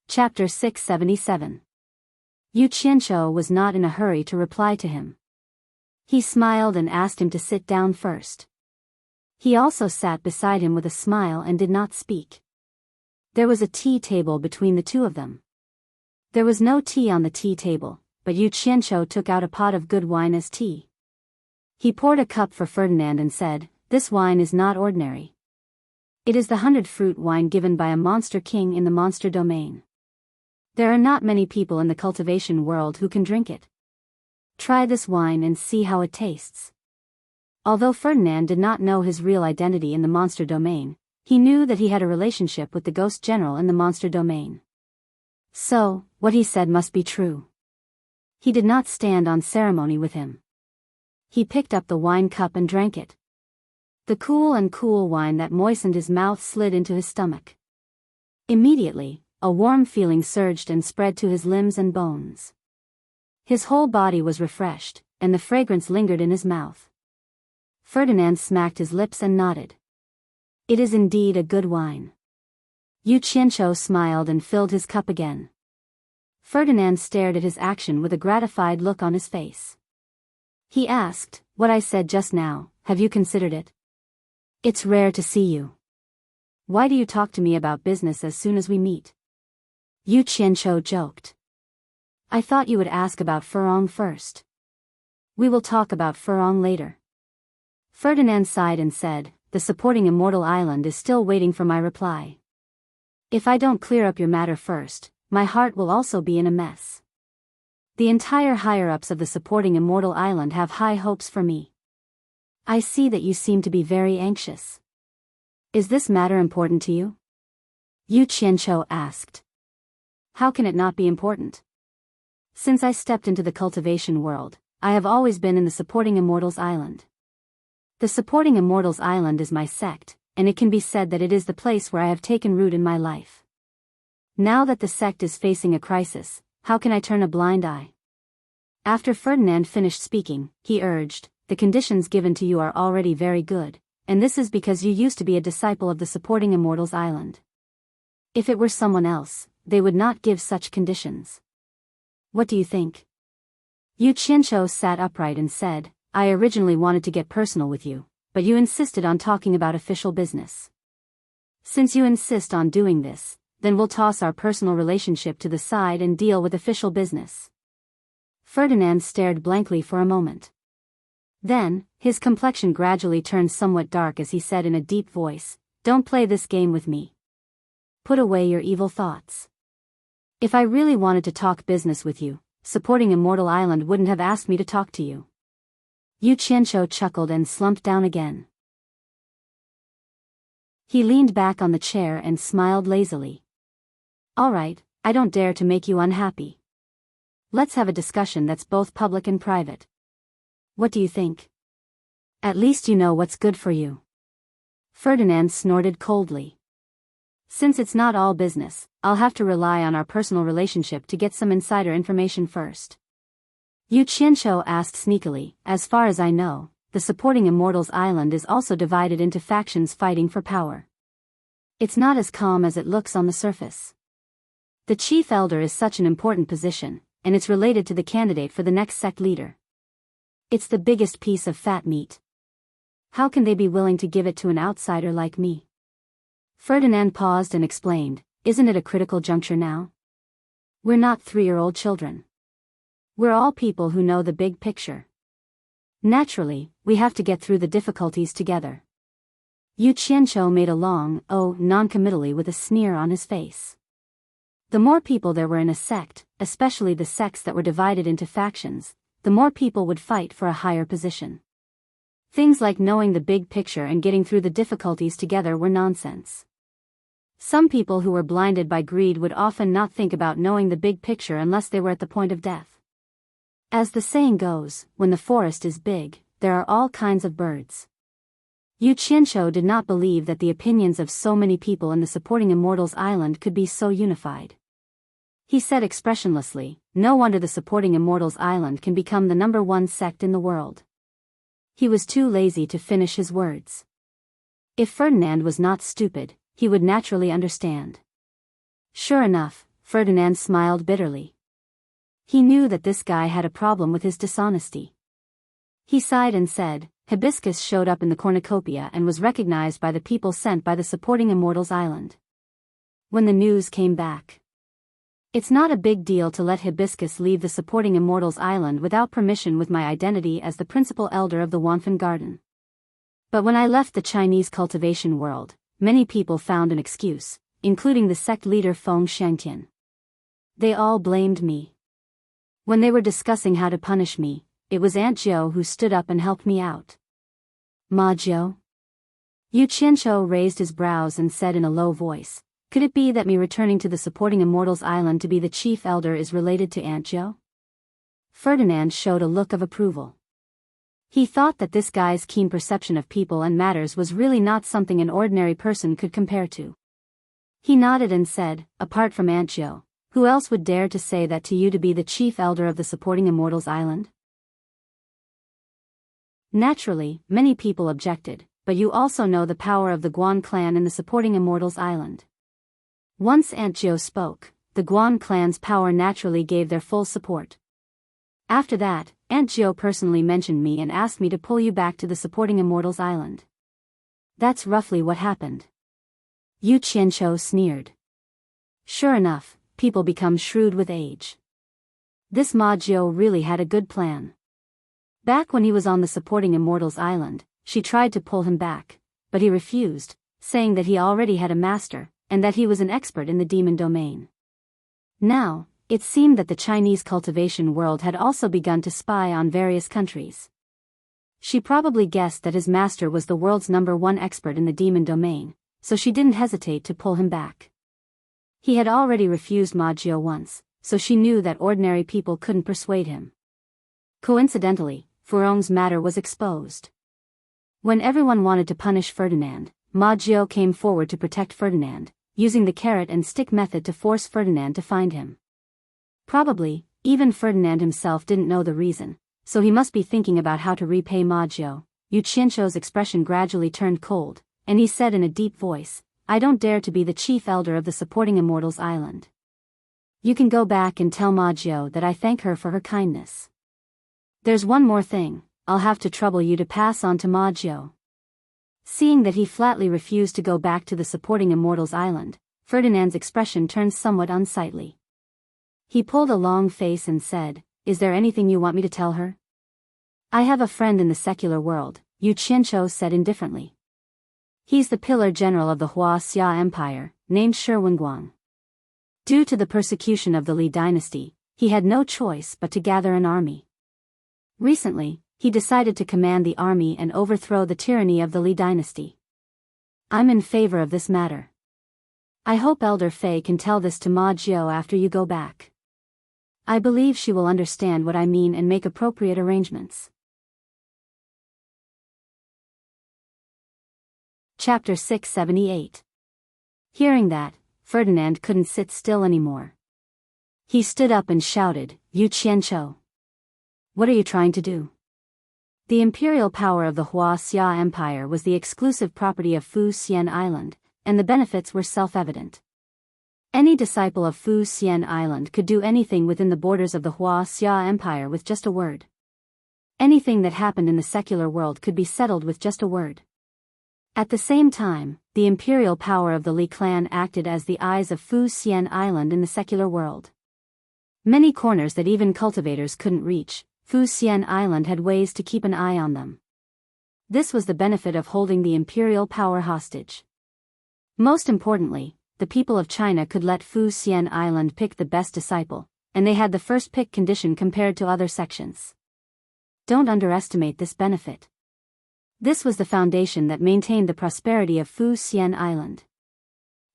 Chapter 677. Yu Qianqiu was not in a hurry to reply to him. He smiled and asked him to sit down first. He also sat beside him with a smile and did not speak. There was a tea table between the two of them. There was no tea on the tea table, but Yu Qianqiu took out a pot of good wine as tea. He poured a cup for Ferdinand and said, This wine is not ordinary. It is the 100-fruit wine given by a monster king in the monster domain. There are not many people in the cultivation world who can drink it. Try this wine and see how it tastes. Although Ferdinand did not know his real identity in the monster domain, he knew that he had a relationship with the ghost general in the monster domain. So, what he said must be true. He did not stand on ceremony with him. He picked up the wine cup and drank it. The cool wine that moistened his mouth slid into his stomach. Immediately, a warm feeling surged and spread to his limbs and bones. His whole body was refreshed, and the fragrance lingered in his mouth. Ferdinand smacked his lips and nodded. It is indeed a good wine. Yu Qianqiu smiled and filled his cup again. Ferdinand stared at his action with a gratified look on his face. He asked, "What I said just now, have you considered it? It's rare to see you. Why do you talk to me about business as soon as we meet?" Yu Qianqiu joked. "I thought you would ask about Furong first. We will talk about Furong later." Ferdinand sighed and said, "The supporting immortal island is still waiting for my reply. If I don't clear up your matter first, my heart will also be in a mess. The entire higher-ups of the supporting immortal island have high hopes for me. I see that you seem to be very anxious. Is this matter important to you?" Yu Qianqiu asked. "How can it not be important? Since I stepped into the cultivation world, I have always been in the supporting immortals island. The supporting immortals island is my sect, and it can be said that it is the place where I have taken root in my life. Now that the sect is facing a crisis, how can I turn a blind eye?" After Ferdinand finished speaking, he urged, "The conditions given to you are already very good, and this is because you used to be a disciple of the supporting immortals island. If it were someone else, they would not give such conditions. What do you think?" Yu Qianqiu sat upright and said, "I originally wanted to get personal with you, but you insisted on talking about official business. Since you insist on doing this, then we'll toss our personal relationship to the side and deal with official business." Ferdinand stared blankly for a moment. Then, his complexion gradually turned somewhat dark as he said in a deep voice, "Don't play this game with me. Put away your evil thoughts. If I really wanted to talk business with you, supporting Immortal Island wouldn't have asked me to talk to you." Yu Qianqiu chuckled and slumped down again. He leaned back on the chair and smiled lazily. "All right, I don't dare to make you unhappy. Let's have a discussion that's both public and private. What do you think? At least you know what's good for you." Ferdinand snorted coldly. "Since it's not all business, I'll have to rely on our personal relationship to get some insider information first." Yu Qianqiu asked sneakily, "As far as I know, the supporting Immortals Island is also divided into factions fighting for power. It's not as calm as it looks on the surface. The chief elder is such an important position, and it's related to the candidate for the next sect leader. It's the biggest piece of fat meat. How can they be willing to give it to an outsider like me?" Ferdinand paused and explained, "Isn't it a critical juncture now? We're not 3-year-old children. We're all people who know the big picture. Naturally, we have to get through the difficulties together." Yu Qianqiu made a long non-committally with a sneer on his face. The more people there were in a sect, especially the sects that were divided into factions, the more people would fight for a higher position. Things like knowing the big picture and getting through the difficulties together were nonsense. Some people who were blinded by greed would often not think about knowing the big picture unless they were at the point of death. As the saying goes, when the forest is big, there are all kinds of birds. Yu Qianqiu did not believe that the opinions of so many people in the supporting Immortals Island could be so unified. He said expressionlessly, "No wonder the supporting Immortals Island can become the #1 sect in the world." He was too lazy to finish his words. If Ferdinand was not stupid, he would naturally understand. Sure enough, Ferdinand smiled bitterly. He knew that this guy had a problem with his dishonesty. He sighed and said, "Hibiscus showed up in the cornucopia and was recognized by the people sent by the supporting Immortals Island. When the news came back, it's not a big deal to let Hibiscus leave the supporting Immortals Island without permission with my identity as the principal elder of the Wanfen Garden. But when I left the Chinese cultivation world, many people found an excuse, including the sect leader Feng Shangtian. They all blamed me. When they were discussing how to punish me, it was Aunt Zhou who stood up and helped me out." "Ma Zhou?" Yu Qianqiu raised his brows and said in a low voice, "Could it be that me returning to the supporting Immortals Island to be the chief elder is related to Aunt Zhou?" Ferdinand showed a look of approval. He thought that this guy's keen perception of people and matters was really not something an ordinary person could compare to. He nodded and said, apart from Aunt Jo, who else would dare to say that to you to be the chief elder of the supporting immortals island? Naturally, many people objected, but you also know the power of the Guan clan in the supporting immortals island. Once Aunt Jo spoke, the Guan clan's power naturally gave their full support. After that, Aunt Jo personally mentioned me and asked me to pull you back to the supporting immortals island. That's roughly what happened. Yu Qianqiu sneered. Sure enough, people become shrewd with age. This Ma Jiu really had a good plan. Back when he was on the supporting immortals island, she tried to pull him back, but he refused, saying that he already had a master, and that he was an expert in the demon domain. Now, it seemed that the Chinese cultivation world had also begun to spy on various countries. She probably guessed that his master was the world's #1 expert in the demon domain, so she didn't hesitate to pull him back. He had already refused Ma Jiu once, so she knew that ordinary people couldn't persuade him. Coincidentally, Furong's matter was exposed. When everyone wanted to punish Ferdinand, Ma Jiu came forward to protect Ferdinand, using the carrot and stick method to force Ferdinand to find him. Probably, even Ferdinand himself didn't know the reason, so he must be thinking about how to repay Ma Jiu. Yu Qianqiu's expression gradually turned cold, and he said in a deep voice, I don't dare to be the chief elder of the supporting immortals island. You can go back and tell Ma Jiu that I thank her for her kindness. There's one more thing, I'll have to trouble you to pass on to Ma Jiu. Seeing that he flatly refused to go back to the supporting immortals island, Ferdinand's expression turned somewhat unsightly. He pulled a long face and said, Is there anything you want me to tell her? I have a friend in the secular world, Yu Qianqiu said indifferently. He's the pillar general of the Hua Xia Empire, named Shi Wenguang. Due to the persecution of the Li dynasty, he had no choice but to gather an army. Recently, he decided to command the army and overthrow the tyranny of the Li dynasty. I'm in favor of this matter. I hope Elder Fei can tell this to Ma Jiu after you go back. I believe she will understand what I mean and make appropriate arrangements. Chapter 678. Hearing that, Ferdinand couldn't sit still anymore. He stood up and shouted, Yu Qianqiu. What are you trying to do? The imperial power of the Hua Xia Empire was the exclusive property of Fu Xian Island, and the benefits were self-evident. Any disciple of Fu Xian Island could do anything within the borders of the Hua Xia Empire with just a word. Anything that happened in the secular world could be settled with just a word. At the same time, the imperial power of the Li clan acted as the eyes of Fu Xian Island in the secular world. Many corners that even cultivators couldn't reach, Fu Xian Island had ways to keep an eye on them. This was the benefit of holding the imperial power hostage. Most importantly, the people of China could let Fu Xian Island pick the best disciple, and they had the first pick condition compared to other sections. Don't underestimate this benefit. This was the foundation that maintained the prosperity of Fu Xian Island.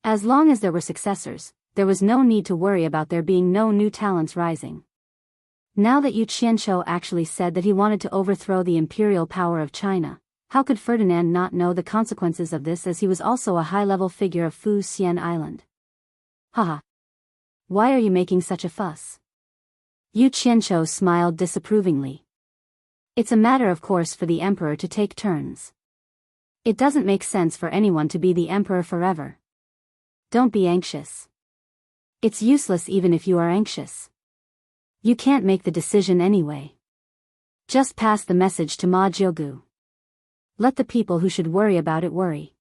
As long as there were successors, there was no need to worry about there being no new talents rising. Now that Yu Qianqiu actually said that he wanted to overthrow the imperial power of China, how could Ferdinand not know the consequences of this, as he was also a high-level figure of Fu Xian Island? Haha. Why are you making such a fuss? Yu Qianqiu smiled disapprovingly. It's a matter of course for the emperor to take turns. It doesn't make sense for anyone to be the emperor forever. Don't be anxious. It's useless even if you are anxious. You can't make the decision anyway. Just pass the message to Ma Jiugu. Let the people who should worry about it worry.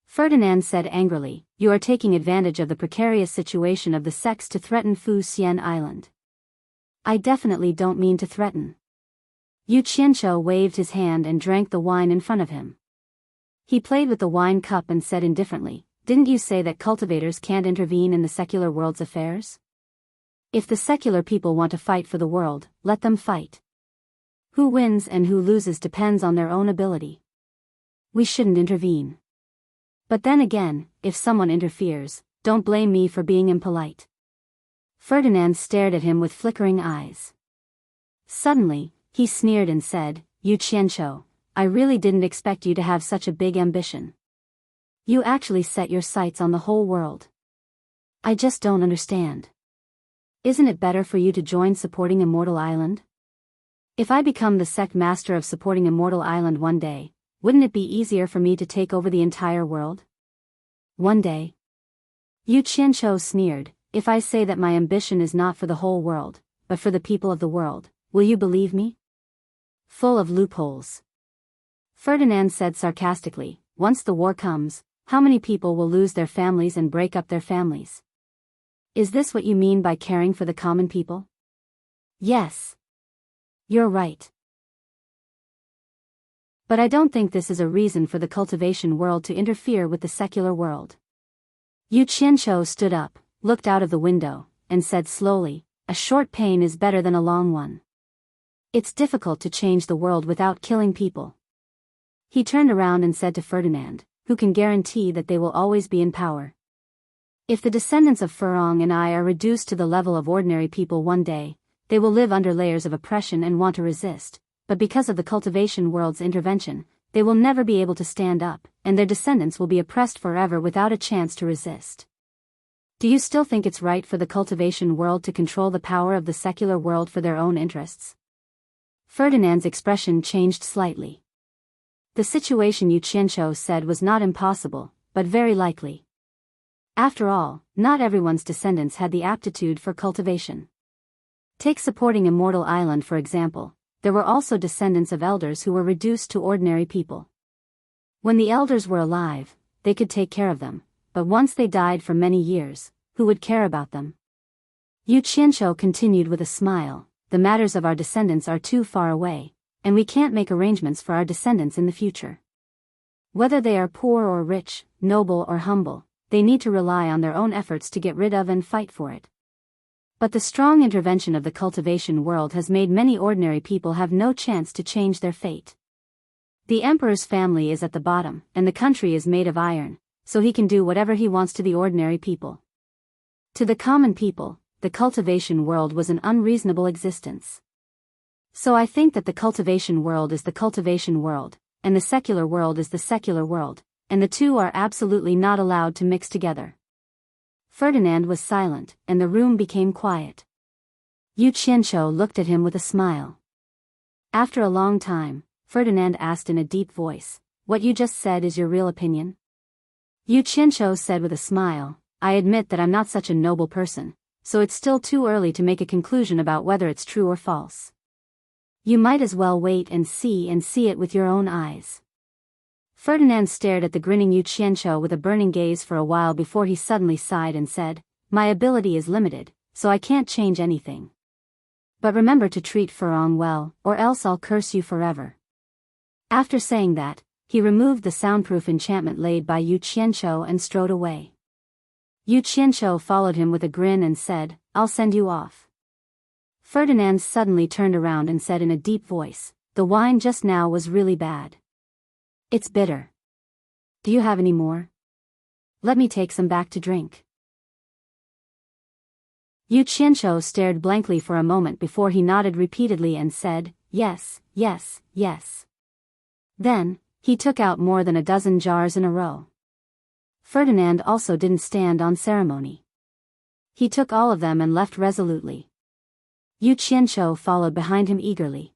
Ferdinand said angrily, You are taking advantage of the precarious situation of the sects to threaten Fu Xian Island. I definitely don't mean to threaten. Yu Qianqiu waved his hand and drank the wine in front of him. He played with the wine cup and said indifferently, Didn't you say that cultivators can't intervene in the secular world's affairs? If the secular people want to fight for the world, let them fight. Who wins and who loses depends on their own ability. We shouldn't intervene. But then again, if someone interferes, don't blame me for being impolite. Ferdinand stared at him with flickering eyes. Suddenly, he sneered and said, "You Qianqiu, I really didn't expect you to have such a big ambition. You actually set your sights on the whole world. I just don't understand. Isn't it better for you to join supporting Immortal Island? If I become the sect master of supporting Immortal Island one day, wouldn't it be easier for me to take over the entire world? One day?" Yu Qianqiu sneered, "If I say that my ambition is not for the whole world, but for the people of the world, will you believe me?" "Full of loopholes." Ferdinand said sarcastically, "Once the war comes, how many people will lose their families and break up their families? Is this what you mean by caring for the common people?" "Yes. You're right. But I don't think this is a reason for the cultivation world to interfere with the secular world." Yu Qianqiu stood up, looked out of the window, and said slowly, "A short pain is better than a long one. It's difficult to change the world without killing people." He turned around and said to Ferdinand, "Who can guarantee that they will always be in power? If the descendants of Furong and I are reduced to the level of ordinary people one day, they will live under layers of oppression and want to resist, but because of the cultivation world's intervention, they will never be able to stand up, and their descendants will be oppressed forever without a chance to resist. Do you still think it's right for the cultivation world to control the power of the secular world for their own interests?" Ferdinand's expression changed slightly. The situation Yu Qianqiu said was not impossible, but very likely. After all, not everyone's descendants had the aptitude for cultivation. Take supporting Immortal Island for example, there were also descendants of elders who were reduced to ordinary people. When the elders were alive, they could take care of them, but once they died for many years, who would care about them? Yu Qianqiu continued with a smile, "The matters of our descendants are too far away, and we can't make arrangements for our descendants in the future. Whether they are poor or rich, noble or humble, they need to rely on their own efforts to get rid of and fight for it. But the strong intervention of the cultivation world has made many ordinary people have no chance to change their fate. The emperor's family is at the bottom, and the country is made of iron, so he can do whatever he wants to the ordinary people. To the common people, the cultivation world was an unreasonable existence. So I think that the cultivation world is the cultivation world, and the secular world is the secular world, and the two are absolutely not allowed to mix together." Ferdinand was silent, and the room became quiet. Yu Qianqiu looked at him with a smile. After a long time, Ferdinand asked in a deep voice, "What you just said is your real opinion?" Yu Qianqiu said with a smile, "I admit that I'm not such a noble person, so it's still too early to make a conclusion about whether it's true or false. You might as well wait and see it with your own eyes." Ferdinand stared at the grinning Yu Qianqiu with a burning gaze for a while before he suddenly sighed and said, "My ability is limited, so I can't change anything. But remember to treat Furong well, or else I'll curse you forever." After saying that, he removed the soundproof enchantment laid by Yu Qianqiu and strode away. Yu Qianqiu followed him with a grin and said, "I'll send you off." Ferdinand suddenly turned around and said in a deep voice, "The wine just now was really bad. It's bitter. Do you have any more? Let me take some back to drink." Yu Qianqiu stared blankly for a moment before he nodded repeatedly and said, "Yes, yes, yes." Then, he took out more than a dozen jars in a row. Ferdinand also didn't stand on ceremony. He took all of them and left resolutely. Yu Qianqiu followed behind him eagerly.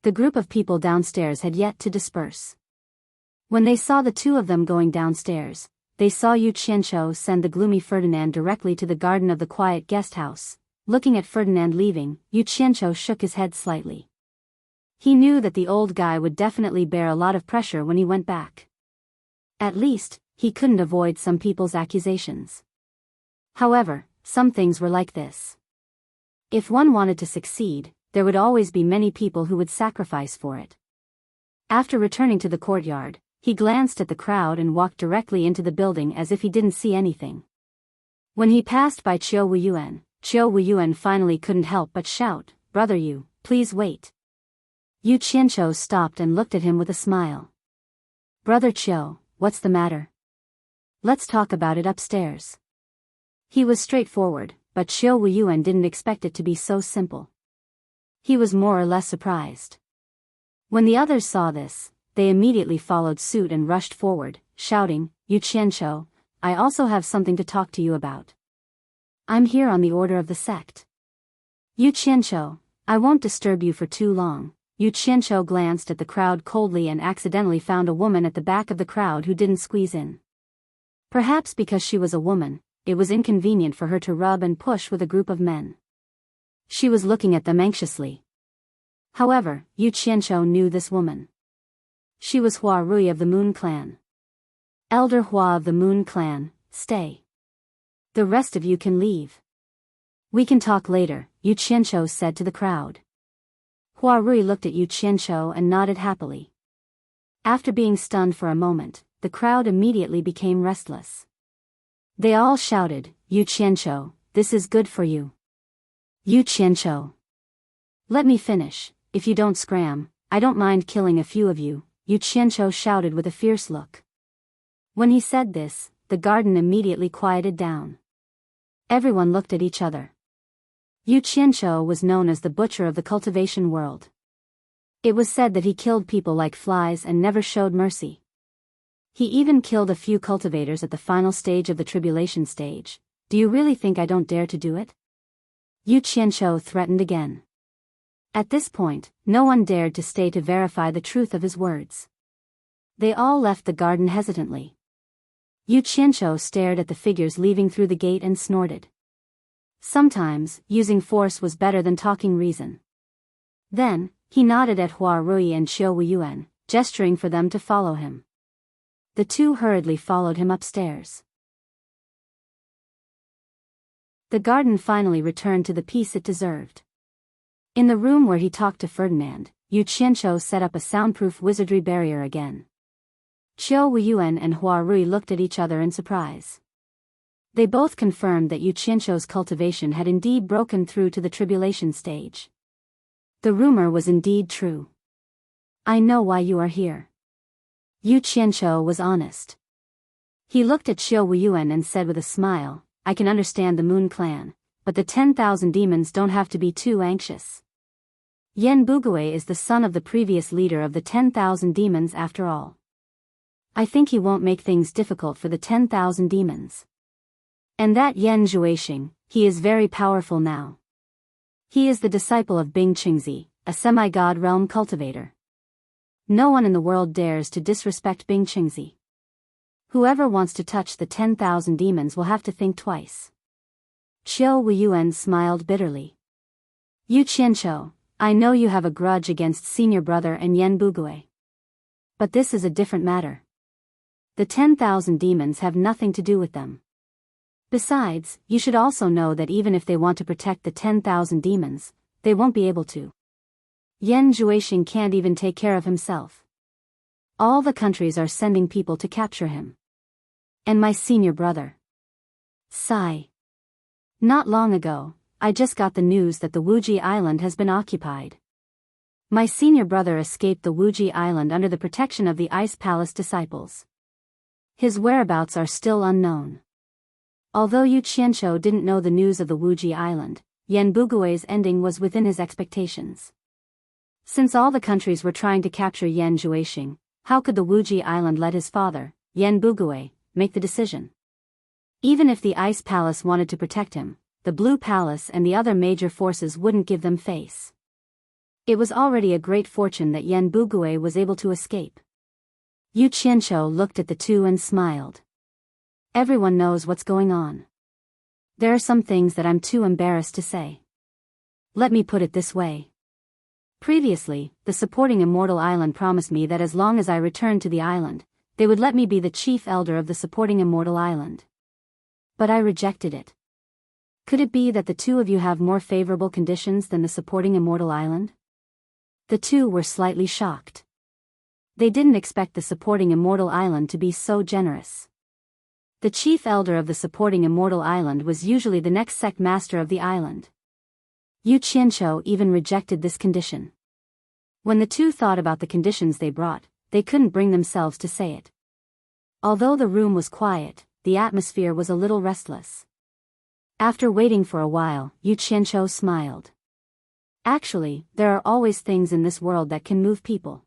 The group of people downstairs had yet to disperse. When they saw the two of them going downstairs, they saw Yu Qianqiu send the gloomy Ferdinand directly to the garden of the quiet guest house. Looking at Ferdinand leaving, Yu Qianqiu shook his head slightly. He knew that the old guy would definitely bear a lot of pressure when he went back. At least, he couldn't avoid some people's accusations. However, some things were like this. If one wanted to succeed, there would always be many people who would sacrifice for it. After returning to the courtyard, he glanced at the crowd and walked directly into the building as if he didn't see anything. When he passed by Qiu Wuyuan finally couldn't help but shout, "Brother Yu, please wait." Yu Qianqiu stopped and looked at him with a smile. "Brother Qiu, what's the matter? Let's talk about it upstairs." He was straightforward, but Qiu Wuyuan didn't expect it to be so simple. He was more or less surprised. When the others saw this, they immediately followed suit and rushed forward, shouting, "Yu Qianshou, I also have something to talk to you about. I'm here on the order of the sect." "Yu Qianshou, I won't disturb you for too long." Yu Qianshou glanced at the crowd coldly and accidentally found a woman at the back of the crowd who didn't squeeze in. Perhaps because she was a woman, it was inconvenient for her to rub and push with a group of men. She was looking at them anxiously. However, Yu Qianshou knew this woman. She was Hua Rui of the Moon Clan. "Elder Hua of the Moon Clan, stay. The rest of you can leave. We can talk later," Yu Qianshou said to the crowd. Hua Rui looked at Yu Qianshou and nodded happily. After being stunned for a moment, the crowd immediately became restless. They all shouted, "Yu Qianshou, this is good for you. Yu Qianshou. Let me finish, if you don't scram, I don't mind killing a few of you," Yu Qianshou shouted with a fierce look. When he said this, the garden immediately quieted down. Everyone looked at each other. Yu Qianshou was known as the butcher of the cultivation world. It was said that he killed people like flies and never showed mercy. He even killed a few cultivators at the final stage of the tribulation stage. "Do you really think I don't dare to do it?" Yu Qianshou threatened again. At this point, no one dared to stay to verify the truth of his words. They all left the garden hesitantly. Yu Qianshou stared at the figures leaving through the gate and snorted. Sometimes, using force was better than talking reason. Then, he nodded at Hua Rui and Xiao Wuyuan, gesturing for them to follow him. The two hurriedly followed him upstairs. The garden finally returned to the peace it deserved. In the room where he talked to Ferdinand, Yu Qianshou set up a soundproof wizardry barrier again. Xiao Wuyuan and Hua Rui looked at each other in surprise. They both confirmed that Yu Qianshou's cultivation had indeed broken through to the tribulation stage. The rumor was indeed true. "I know why you are here." Yu Qianshou was honest. He looked at Xiao Wuyuan and said with a smile, "I can understand the Moon Clan, but the 10,000 demons don't have to be too anxious. Yen Bugui is the son of the previous leader of the 10,000 demons after all. I think he won't make things difficult for the 10,000 demons. And that Yen Zhuixing, he is very powerful now. He is the disciple of Bing Qingzi, a semi-god realm cultivator. No one in the world dares to disrespect Bing Qingzi. Whoever wants to touch the 10,000 demons will have to think twice." Xiao Wuyuan smiled bitterly. "Yu Qianshou, I know you have a grudge against senior brother and Yen Bugui. But this is a different matter. The 10,000 demons have nothing to do with them. Besides, you should also know that even if they want to protect the 10,000 demons, they won't be able to. Yen Zhuixing can't even take care of himself. All the countries are sending people to capture him. And my senior brother. Sigh. Not long ago, I just got the news that the Wuji Island has been occupied. My senior brother escaped the Wuji Island under the protection of the Ice Palace disciples. His whereabouts are still unknown." Although Yu Qianshou didn't know the news of the Wuji Island, Yen Bugui's ending was within his expectations. Since all the countries were trying to capture Yen Zhuixing, how could the Wuji Island let his father, Yen Bugui, make the decision? Even if the Ice Palace wanted to protect him, the Blue Palace and the other major forces wouldn't give them face. It was already a great fortune that Yen Bugui was able to escape. Yu Qianshou looked at the two and smiled. Everyone knows what's going on. There are some things that I'm too embarrassed to say. Let me put it this way. Previously, the supporting Immortal Island promised me that as long as I returned to the island, they would let me be the chief elder of the supporting Immortal Island. But I rejected it. Could it be that the two of you have more favorable conditions than the supporting Immortal Island? The two were slightly shocked. They didn't expect the supporting Immortal Island to be so generous. The chief elder of the supporting Immortal Island was usually the next sect master of the island. Yu Qianshou even rejected this condition. When the two thought about the conditions they brought, they couldn't bring themselves to say it. Although the room was quiet, the atmosphere was a little restless. After waiting for a while, Yu Qianshou smiled. Actually, there are always things in this world that can move people.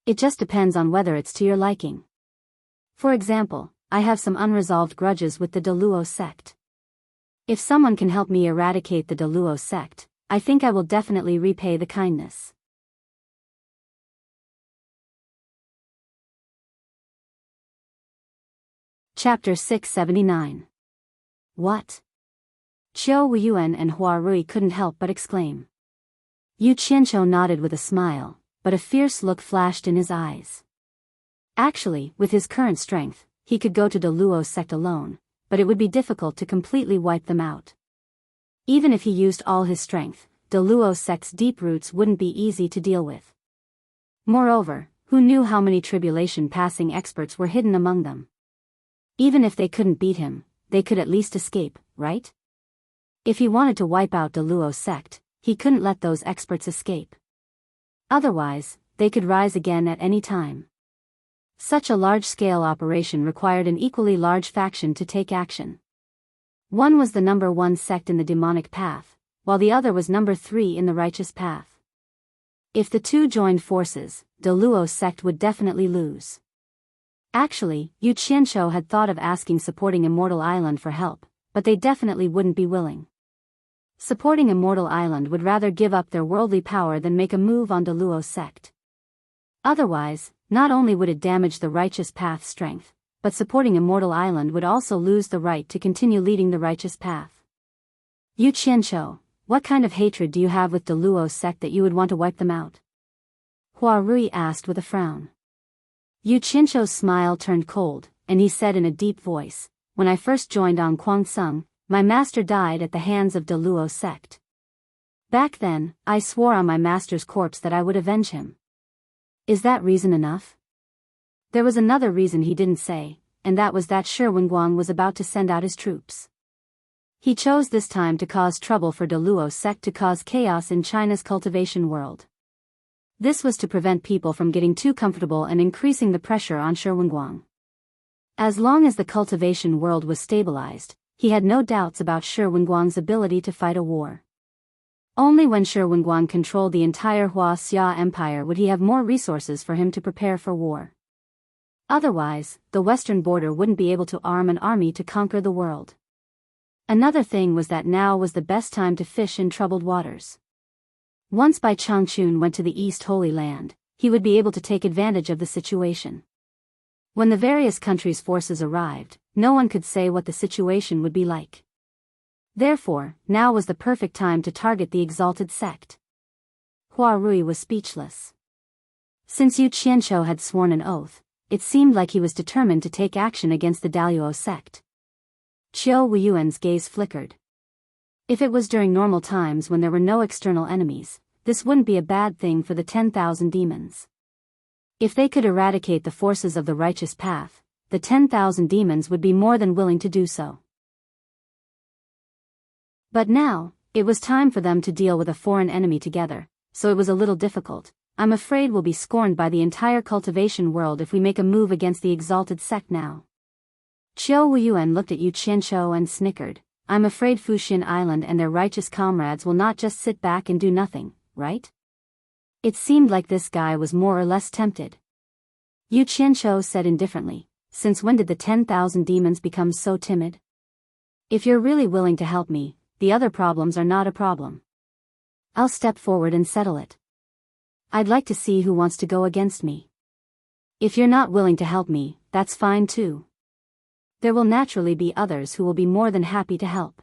It just depends on whether it's to your liking. For example, I have some unresolved grudges with the Deluo sect. If someone can help me eradicate the Deluo sect, I think I will definitely repay the kindness. Chapter 679. What? Qiu Weiyuan and Hua Rui couldn't help but exclaim. Yu Qianqiu nodded with a smile, but a fierce look flashed in his eyes. Actually, with his current strength, he could go to the Luo sect alone, but it would be difficult to completely wipe them out. Even if he used all his strength, the Luo sect's deep roots wouldn't be easy to deal with. Moreover, who knew how many tribulation-passing experts were hidden among them? Even if they couldn't beat him, they could at least escape, right? If he wanted to wipe out the Luo sect, he couldn't let those experts escape. Otherwise, they could rise again at any time. Such a large-scale operation required an equally large faction to take action. One was the number 1 sect in the demonic path, while the other was number 3 in the righteous path. If the two joined forces, the Luo sect would definitely lose. Actually, Yu Qianqiu had thought of asking Supporting Immortal Island for help, but they definitely wouldn't be willing. Supporting Immortal Island would rather give up their worldly power than make a move on the Luo sect. Otherwise, not only would it damage the righteous path's strength, but Supporting Immortal Island would also lose the right to continue leading the righteous path. Yu Qianqiu, what kind of hatred do you have with the Luo sect that you would want to wipe them out? Hua Rui asked with a frown. Yu Qianqiu's smile turned cold, and he said in a deep voice, when I first joined on Kwangsung, my master died at the hands of the Luo sect. Back then, I swore on my master's corpse that I would avenge him. Is that reason enough? There was another reason he didn't say, and that was that Shi Wenguang was about to send out his troops. He chose this time to cause trouble for the Luo sect, to cause chaos in China's cultivation world. This was to prevent people from getting too comfortable and increasing the pressure on Shi Wenguang. As long as the cultivation world was stabilized, he had no doubts about Shi Wenguang's ability to fight a war. Only when Shi Wenguang controlled the entire Xia Empire would he have more resources for him to prepare for war. Otherwise, the western border wouldn't be able to arm an army to conquer the world. Another thing was that now was the best time to fish in troubled waters. Once Bai Changchun went to the East Holy Land, he would be able to take advantage of the situation. When the various countries' forces arrived, no one could say what the situation would be like. Therefore, now was the perfect time to target the exalted sect. Hua Rui was speechless. Since Yu Qianqiu had sworn an oath, it seemed like he was determined to take action against the Daluo sect. Qiu Weiyuan's gaze flickered. If it was during normal times when there were no external enemies, this wouldn't be a bad thing for the 10,000 demons. If they could eradicate the forces of the righteous path, the 10,000 demons would be more than willing to do so. But now, it was time for them to deal with a foreign enemy together, so it was a little difficult. I'm afraid we'll be scorned by the entire cultivation world if we make a move against the exalted sect now. Qiu Weiyuan looked at Yu Qianqiu and snickered. I'm afraid Fuxian Island and their righteous comrades will not just sit back and do nothing, right? It seemed like this guy was more or less tempted. Yu Qianqiu said indifferently, since when did the 10,000 demons become so timid? If you're really willing to help me, the other problems are not a problem. I'll step forward and settle it. I'd like to see who wants to go against me. If you're not willing to help me, that's fine too. There will naturally be others who will be more than happy to help.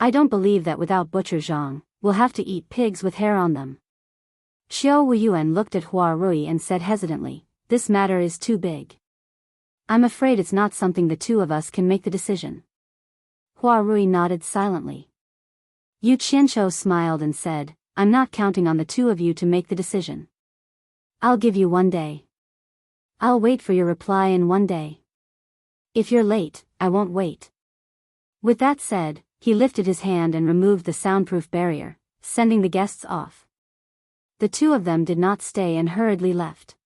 I don't believe that without Butcher Zhang, we'll have to eat pigs with hair on them. Qiu Weiyuan looked at Hua Rui and said hesitantly, this matter is too big. I'm afraid it's not something the two of us can make the decision. Hua Rui nodded silently. Yu Qianqiu smiled and said, I'm not counting on the two of you to make the decision. I'll give you 1 day. I'll wait for your reply in 1 day. If you're late, I won't wait. With that said, he lifted his hand and removed the soundproof barrier, sending the guests off. The two of them did not stay and hurriedly left.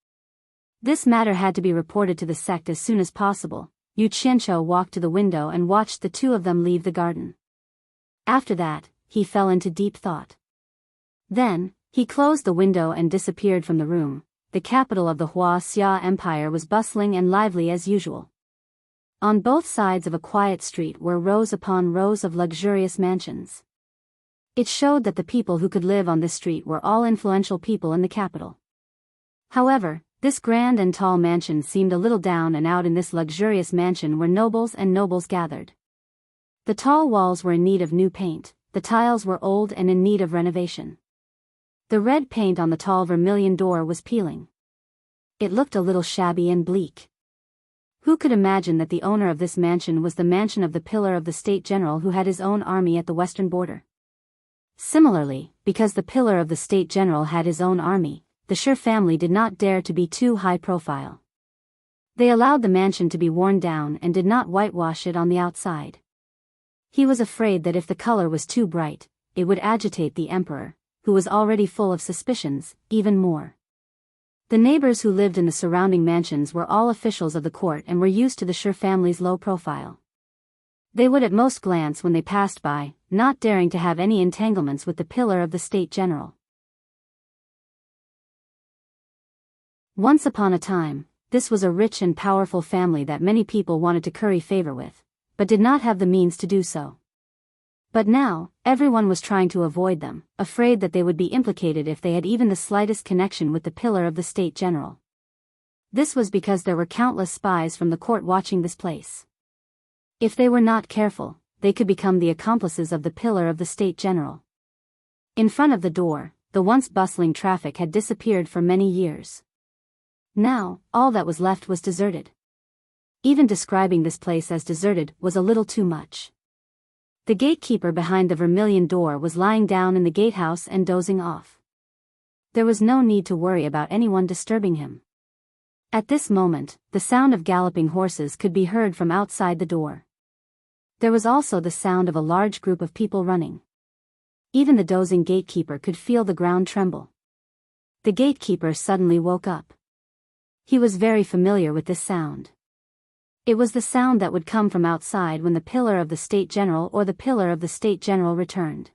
This matter had to be reported to the sect as soon as possible. Yu Qianqiu walked to the window and watched the two of them leave the garden. After that, he fell into deep thought. Then, he closed the window and disappeared from the room. The capital of the Xia Empire was bustling and lively as usual. On both sides of a quiet street were rows upon rows of luxurious mansions. It showed that the people who could live on this street were all influential people in the capital. However, this grand and tall mansion seemed a little down and out. In this luxurious mansion were nobles and nobles gathered. The tall walls were in need of new paint, the tiles were old and in need of renovation. The red paint on the tall vermilion door was peeling. It looked a little shabby and bleak. Who could imagine that the owner of this mansion was the mansion of the pillar of the state general who had his own army at the western border? Similarly, because the pillar of the state general had his own army, the Shi family did not dare to be too high profile. They allowed the mansion to be worn down and did not whitewash it on the outside. He was afraid that if the color was too bright, it would agitate the emperor, who was already full of suspicions, even more. The neighbors who lived in the surrounding mansions were all officials of the court and were used to the Shi family's low profile. They would at most glance when they passed by, not daring to have any entanglements with the pillar of the state general. Once upon a time, this was a rich and powerful family that many people wanted to curry favor with, but did not have the means to do so. But now, everyone was trying to avoid them, afraid that they would be implicated if they had even the slightest connection with the pillar of the state general. This was because there were countless spies from the court watching this place. If they were not careful, they could become the accomplices of the pillar of the state general. In front of the door, the once bustling traffic had disappeared for many years. Now, all that was left was deserted. Even describing this place as deserted was a little too much. The gatekeeper behind the vermilion door was lying down in the gatehouse and dozing off. There was no need to worry about anyone disturbing him. At this moment, the sound of galloping horses could be heard from outside the door. There was also the sound of a large group of people running. Even the dozing gatekeeper could feel the ground tremble. The gatekeeper suddenly woke up. He was very familiar with this sound. It was the sound that would come from outside when the pillar of the state general or the pillar of the state general returned.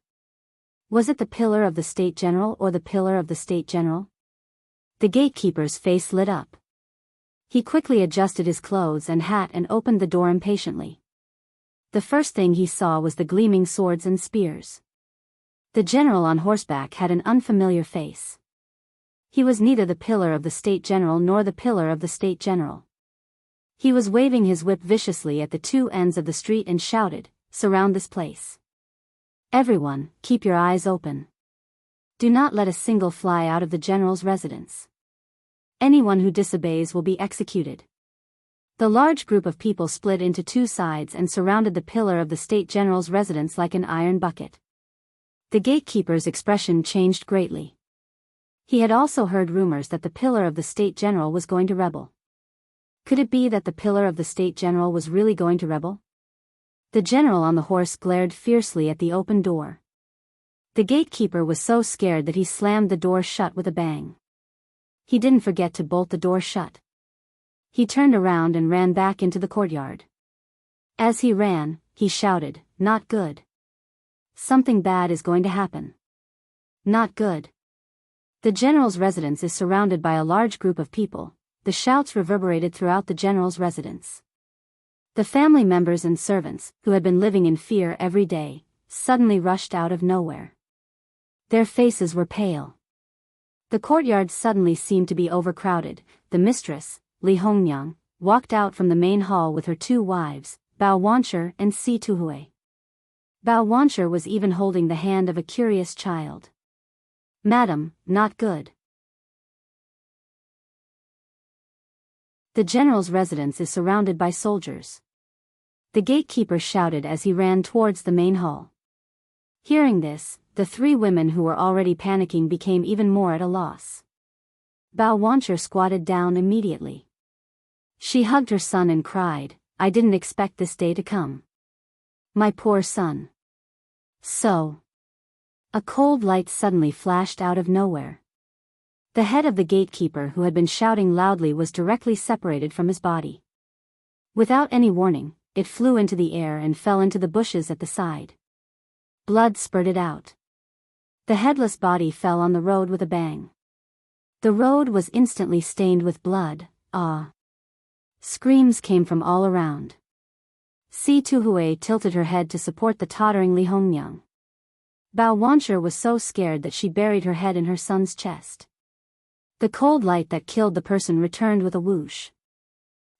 Was it the pillar of the state general or the pillar of the state general? The gatekeeper's face lit up. He quickly adjusted his clothes and hat and opened the door impatiently. The first thing he saw was the gleaming swords and spears. The general on horseback had an unfamiliar face. He was neither the pillar of the state general nor the pillar of the state general. He was waving his whip viciously at the two ends of the street and shouted, "Surround this place. Everyone, keep your eyes open. Do not let a single fly out of the general's residence. Anyone who disobeys will be executed." The large group of people split into two sides and surrounded the pillar of the state general's residence like an iron bucket. The gatekeeper's expression changed greatly. He had also heard rumors that the pillar of the state general was going to rebel. Could it be that the pillar of the state general was really going to rebel? The general on the horse glared fiercely at the open door. The gatekeeper was so scared that he slammed the door shut with a bang. He didn't forget to bolt the door shut. He turned around and ran back into the courtyard. As he ran, he shouted, "Not good. Something bad is going to happen. Not good." The general's residence is surrounded by a large group of people. The shouts reverberated throughout the general's residence. The family members and servants, who had been living in fear every day, suddenly rushed out of nowhere. Their faces were pale. The courtyard suddenly seemed to be overcrowded. The mistress, Li Hongnyang, walked out from the main hall with her two wives, Bao Wanshi and Si Tuhui. Bao Wanshi was even holding the hand of a curious child. "Madam, not good. The general's residence is surrounded by soldiers." The gatekeeper shouted as he ran towards the main hall. Hearing this, the three women who were already panicking became even more at a loss. Bao Wanshi squatted down immediately. She hugged her son and cried, "I didn't expect this day to come. My poor son." So. A cold light suddenly flashed out of nowhere. The head of the gatekeeper who had been shouting loudly was directly separated from his body. Without any warning, it flew into the air and fell into the bushes at the side. Blood spurted out. The headless body fell on the road with a bang. The road was instantly stained with blood. Ah! Screams came from all around. Si Tuhui tilted her head to support the tottering Li Hongmyang. Bao Wancher was so scared that she buried her head in her son's chest. The cold light that killed the person returned with a whoosh.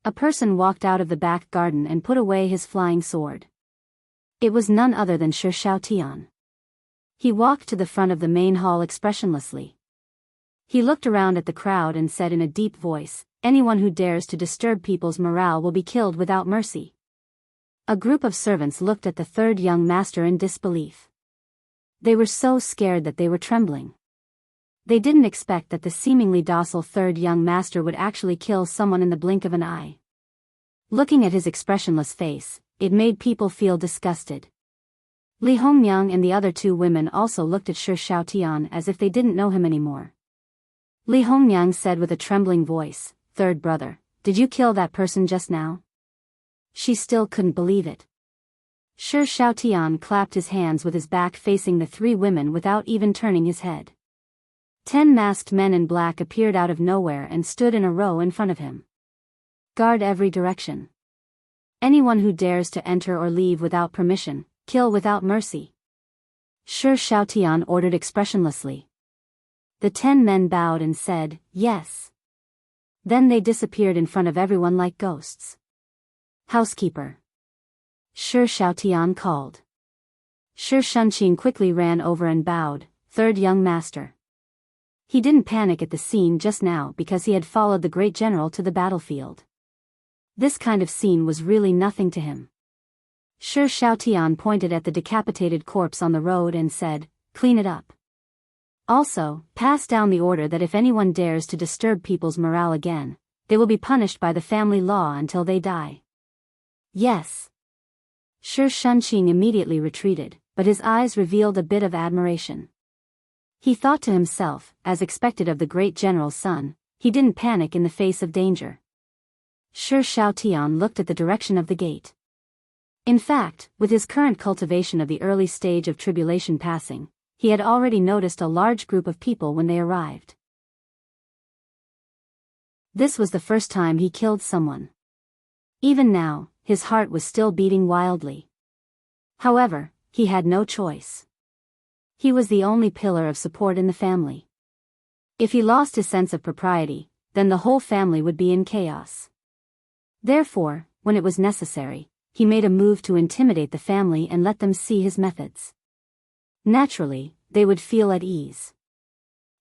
A person walked out of the back garden and put away his flying sword. It was none other than Shi Xiaotian. He walked to the front of the main hall expressionlessly. He looked around at the crowd and said in a deep voice, "Anyone who dares to disturb people's morale will be killed without mercy." A group of servants looked at the third young master in disbelief. They were so scared that they were trembling. They didn't expect that the seemingly docile third young master would actually kill someone in the blink of an eye. Looking at his expressionless face, it made people feel disgusted. Li Hongmyang and the other two women also looked at Shi Xiaotian as if they didn't know him anymore. Li Hongmyang said with a trembling voice, "Third brother, did you kill that person just now?" She still couldn't believe it. Shi Xiaotian clapped his hands with his back facing the three women without even turning his head. 10 masked men in black appeared out of nowhere and stood in a row in front of him. "Guard every direction. Anyone who dares to enter or leave without permission, kill without mercy." Shi Xiaotian ordered expressionlessly. The 10 men bowed and said, "Yes." Then they disappeared in front of everyone like ghosts. "Housekeeper." Shi Xiaotian called. Shi Shunqing quickly ran over and bowed, "Third young master." He didn't panic at the scene just now because he had followed the great general to the battlefield. This kind of scene was really nothing to him. Shi Xiaotian pointed at the decapitated corpse on the road and said, "Clean it up. Also, pass down the order that if anyone dares to disturb people's morale again, they will be punished by the family law until they die." "Yes." Shi Shunqing immediately retreated, but his eyes revealed a bit of admiration. He thought to himself, as expected of the great general's son, he didn't panic in the face of danger. Shi Xiaotian looked at the direction of the gate. In fact, with his current cultivation of the early stage of tribulation passing, he had already noticed a large group of people when they arrived. This was the first time he killed someone. Even now, his heart was still beating wildly. However, he had no choice. He was the only pillar of support in the family. If he lost his sense of propriety, then the whole family would be in chaos. Therefore, when it was necessary, he made a move to intimidate the family and let them see his methods. Naturally, they would feel at ease.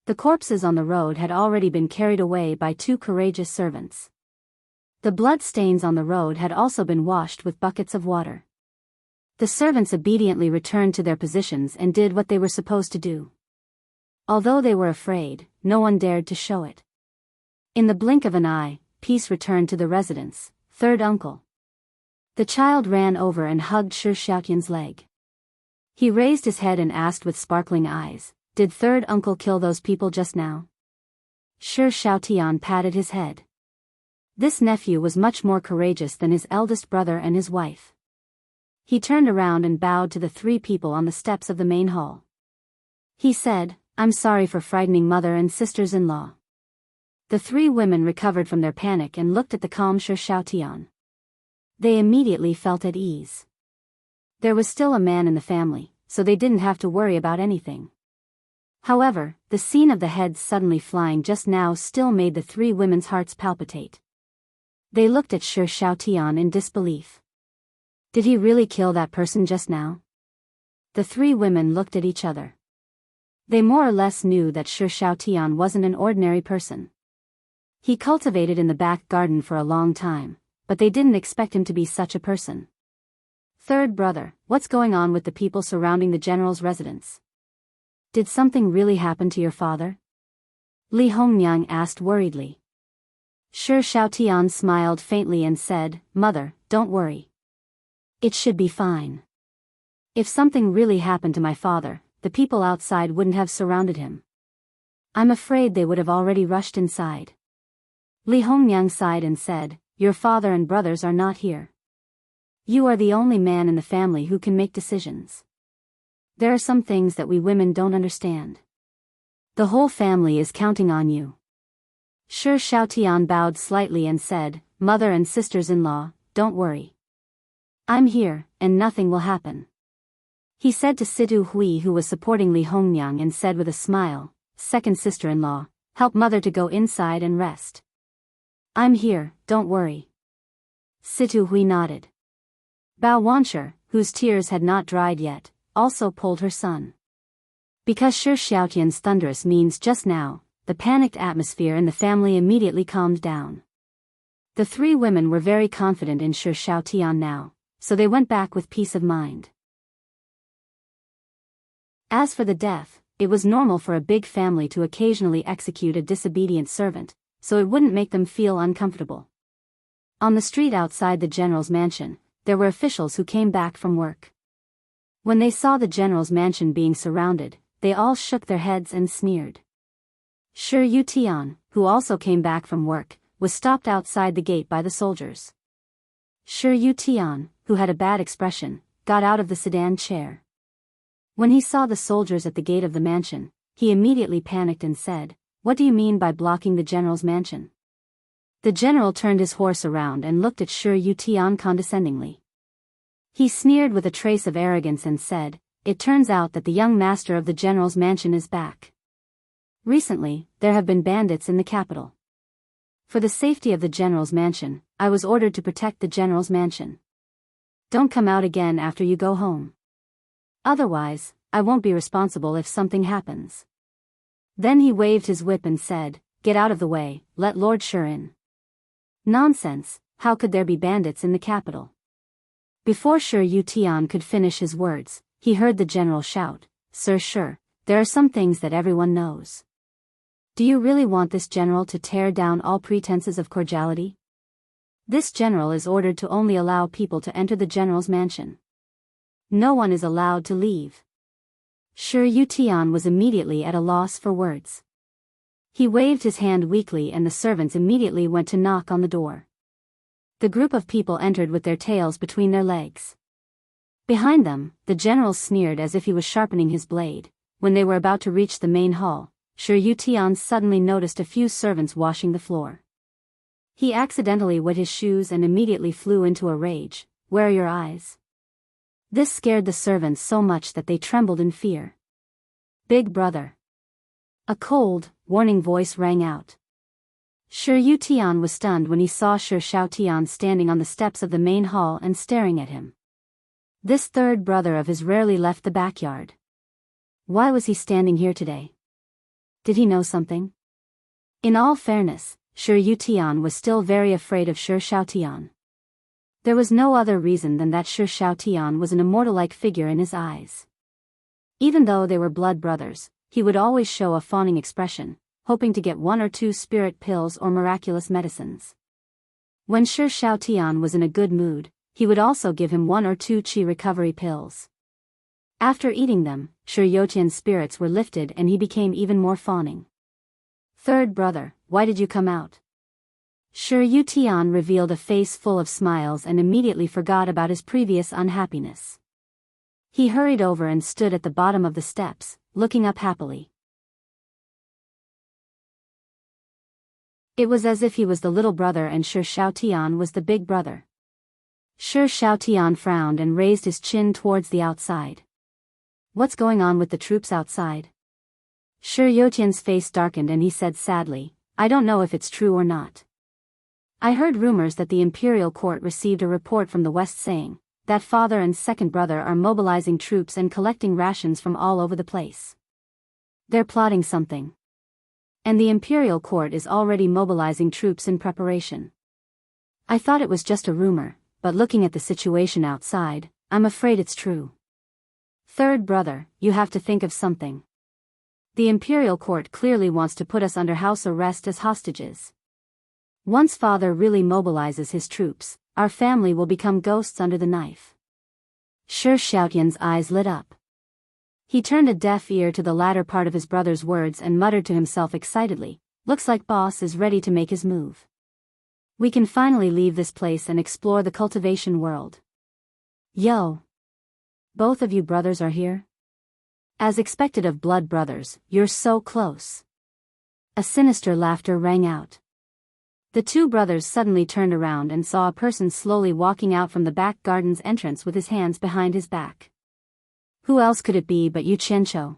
The corpses on the road had already been carried away by 2 courageous servants. The blood stains on the road had also been washed with buckets of water. The servants obediently returned to their positions and did what they were supposed to do. Although they were afraid, no one dared to show it. In the blink of an eye, peace returned to the residence. "Third uncle." The child ran over and hugged Shi Xiaotian's leg. He raised his head and asked with sparkling eyes, "Did third uncle kill those people just now?" Shi Xiaotian patted his head. This nephew was much more courageous than his eldest brother and his wife. He turned around and bowed to the 3 people on the steps of the main hall. He said, "I'm sorry for frightening mother and sisters-in-law." The 3 women recovered from their panic and looked at the calm Shi Xiaotian. They immediately felt at ease. There was still a man in the family, so they didn't have to worry about anything. However, the scene of the heads suddenly flying just now still made the 3 women's hearts palpitate. They looked at Shi Xiaotian in disbelief. Did he really kill that person just now? The 3 women looked at each other. They more or less knew that Shi Xiaotian wasn't an ordinary person. He cultivated in the back garden for a long time, but they didn't expect him to be such a person. "Third brother, what's going on with the people surrounding the general's residence? Did something really happen to your father?" Li Hongmyang asked worriedly. Shi Xiaotian smiled faintly and said, "Mother, don't worry. It should be fine. If something really happened to my father, the people outside wouldn't have surrounded him. I'm afraid they would have already rushed inside." Li Hongmyang sighed and said, "Your father and brothers are not here. You are the only man in the family who can make decisions. There are some things that we women don't understand. The whole family is counting on you. Shi Xiaotian bowed slightly and said, Mother and sisters-in-law, don't worry. I'm here, and nothing will happen. He said to Situ Hui, who was supporting Li Hongyang, and said with a smile, Second sister-in-law, help mother to go inside and rest. I'm here, don't worry. Situ Hui nodded. Bao Wanshi, whose tears had not dried yet, also pulled her son. Because Shi Xiaotian's thunderous means just now, the panicked atmosphere in the family immediately calmed down. The three women were very confident in Shi Xiaotian now, so they went back with peace of mind. As for the death, it was normal for a big family to occasionally execute a disobedient servant, so it wouldn't make them feel uncomfortable. On the street outside the general's mansion, there were officials who came back from work. When they saw the general's mansion being surrounded, they all shook their heads and sneered. Shi Yutian, who also came back from work, was stopped outside the gate by the soldiers. Shi Yutian, who had a bad expression, got out of the sedan chair. When he saw the soldiers at the gate of the mansion, he immediately panicked and said, What do you mean by blocking the general's mansion? The general turned his horse around and looked at Shi Yutian condescendingly. He sneered with a trace of arrogance and said, It turns out that the young master of the general's mansion is back. Recently, there have been bandits in the capital. For the safety of the general's mansion, I was ordered to protect the general's mansion. Don't come out again after you go home. Otherwise, I won't be responsible if something happens. Then he waved his whip and said, Get out of the way, let Lord Shi in. Nonsense, how could there be bandits in the capital? Before Shi Yutian could finish his words, he heard the general shout, Sir Shi, there are some things that everyone knows. Do you really want this general to tear down all pretenses of cordiality? This general is ordered to only allow people to enter the general's mansion. No one is allowed to leave. Shi Yutian was immediately at a loss for words. He waved his hand weakly and the servants immediately went to knock on the door. The group of people entered with their tails between their legs. Behind them, the general sneered as if he was sharpening his blade. When they were about to reach the main hall, Shi Yutian suddenly noticed a few servants washing the floor. He accidentally wet his shoes and immediately flew into a rage. Where are your eyes? This scared the servants so much that they trembled in fear. Big brother. A cold, warning voice rang out. Shi Yutian was stunned when he saw Shi Xiaotian standing on the steps of the main hall and staring at him. This third brother of his rarely left the backyard. Why was he standing here today? Did he know something? In all fairness, Shi Yutian was still very afraid of Shi Xiaotian. There was no other reason than that Shi Xiaotian was an immortal-like figure in his eyes. Even though they were blood brothers, he would always show a fawning expression, hoping to get 1 or 2 spirit pills or miraculous medicines. When Shi Xiaotian was in a good mood, he would also give him 1 or 2 qi recovery pills. After eating them, Shi Yotian's spirits were lifted and he became even more fawning. Third brother, why did you come out? Shi Yutian revealed a face full of smiles and immediately forgot about his previous unhappiness. He hurried over and stood at the bottom of the steps, looking up happily. It was as if he was the little brother and Shi Xiaotian was the big brother. Shi Xiaotian frowned and raised his chin towards the outside. What's going on with the troops outside? Shi Yotian's face darkened and he said sadly, I don't know if it's true or not. I heard rumors that the imperial court received a report from the west saying that father and second brother are mobilizing troops and collecting rations from all over the place. They're plotting something. And the imperial court is already mobilizing troops in preparation. I thought it was just a rumor, but looking at the situation outside, I'm afraid it's true. Third brother, you have to think of something. The imperial court clearly wants to put us under house arrest as hostages. Once father really mobilizes his troops, our family will become ghosts under the knife. Shi Xiaotian's eyes lit up. He turned a deaf ear to the latter part of his brother's words and muttered to himself excitedly, looks like boss is ready to make his move. We can finally leave this place and explore the cultivation world. Yo! Both of you brothers are here? As expected of blood brothers, you're so close. A sinister laughter rang out. The two brothers suddenly turned around and saw a person slowly walking out from the back garden's entrance with his hands behind his back. Who else could it be but Yu Qianqiu?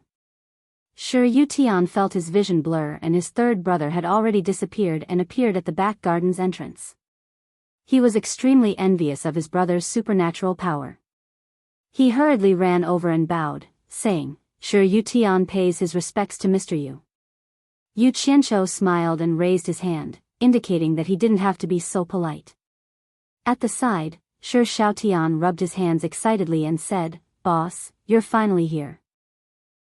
Shi Yutian felt his vision blur, and his third brother had already disappeared and appeared at the back garden's entrance. He was extremely envious of his brother's supernatural power. He hurriedly ran over and bowed, saying, Shi Yutian pays his respects to Mr. Yu. Yu Qianqiu smiled and raised his hand, indicating that he didn't have to be so polite. At the side, Shi Xiaotian rubbed his hands excitedly and said, Boss, you're finally here.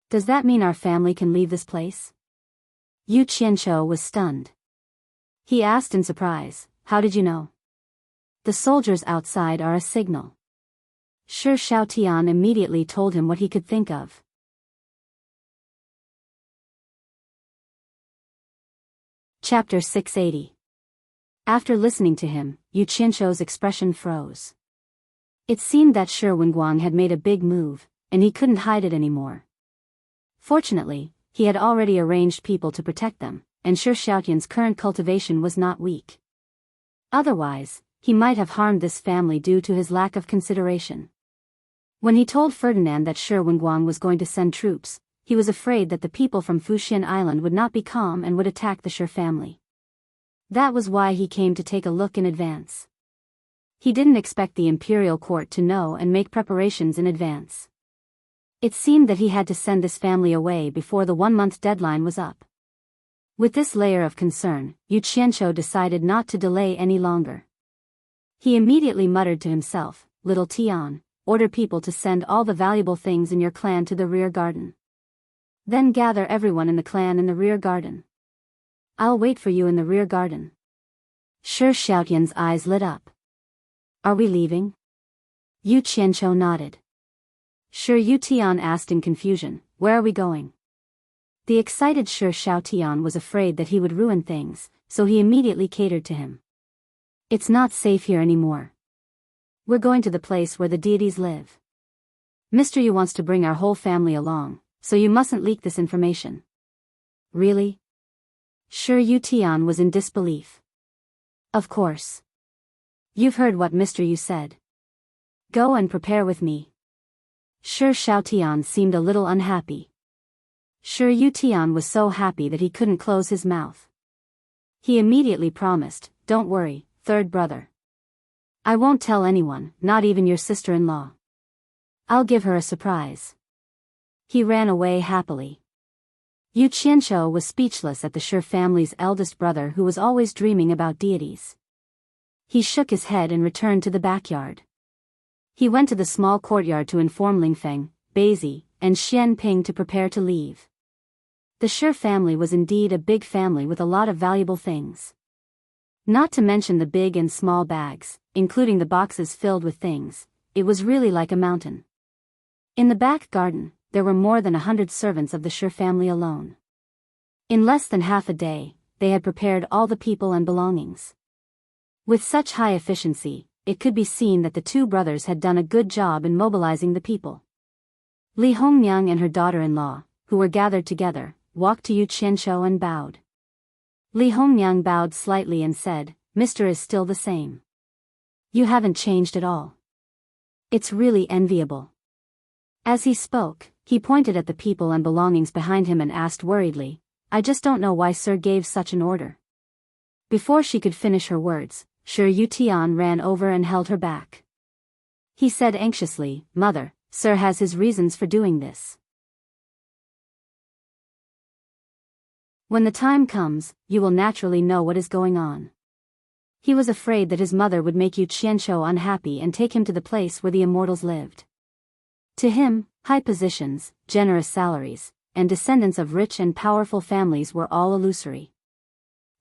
Does that mean our family can leave this place? Yu Qianqiu was stunned. He asked in surprise, How did you know? The soldiers outside are a signal. Shi Xiaotian immediately told him what he could think of. Chapter 680. After listening to him, Yu Qianqiu's expression froze. It seemed that Shi Wenguang had made a big move, and he couldn't hide it anymore. Fortunately, he had already arranged people to protect them, and Shi Xiaotian's current cultivation was not weak. Otherwise, he might have harmed this family due to his lack of consideration. When he told Ferdinand that Shi Wenguang was going to send troops, he was afraid that the people from Fuxian Island would not be calm and would attack the Shi family. That was why he came to take a look in advance. He didn't expect the imperial court to know and make preparations in advance. It seemed that he had to send this family away before the 1-month deadline was up. With this layer of concern, Yu Qianqiu decided not to delay any longer. He immediately muttered to himself, Little Tian, order people to send all the valuable things in your clan to the rear garden. Then gather everyone in the clan in the rear garden. I'll wait for you in the rear garden. Shi Xiaotian's eyes lit up. Are we leaving? Yu Qianqiu nodded. Shi Yutian asked in confusion, Where are we going? The excited Shi Xiaotian was afraid that he would ruin things, so he immediately catered to him. It's not safe here anymore. We're going to the place where the deities live. Mr. Yu wants to bring our whole family along, so you mustn't leak this information. Really? Shi Yutian was in disbelief. Of course. You've heard what Mr. Yu said. Go and prepare with me. Shi Xiaotian seemed a little unhappy. Shi Yutian was so happy that he couldn't close his mouth. He immediately promised, Don't worry, third brother. I won't tell anyone, not even your sister-in-law. I'll give her a surprise. He ran away happily. Yu Qianqiu was speechless at the Shi family's eldest brother who was always dreaming about deities. He shook his head and returned to the backyard. He went to the small courtyard to inform Lingfeng, Beizi, and Xian Ping to prepare to leave. The Shi family was indeed a big family with a lot of valuable things. Not to mention the big and small bags, including the boxes filled with things, it was really like a mountain. In the back garden, there were more than 100 servants of the Shi family alone. In less than half a day, they had prepared all the people and belongings. With such high efficiency, it could be seen that the two brothers had done a good job in mobilizing the people. Li Hongniang and her daughter-in-law, who were gathered together, walked to Yu Qianqiu and bowed. Li Hongniang bowed slightly and said, Mr. is still the same. You haven't changed at all. It's really enviable. As he spoke, he pointed at the people and belongings behind him and asked worriedly, I just don't know why Sir gave such an order. Before she could finish her words, Shi Yutian ran over and held her back. He said anxiously, Mother, Sir has his reasons for doing this. When the time comes, you will naturally know what is going on. He was afraid that his mother would make Yu Qianqiu unhappy and take him to the place where the immortals lived. To him, high positions, generous salaries, and descendants of rich and powerful families were all illusory.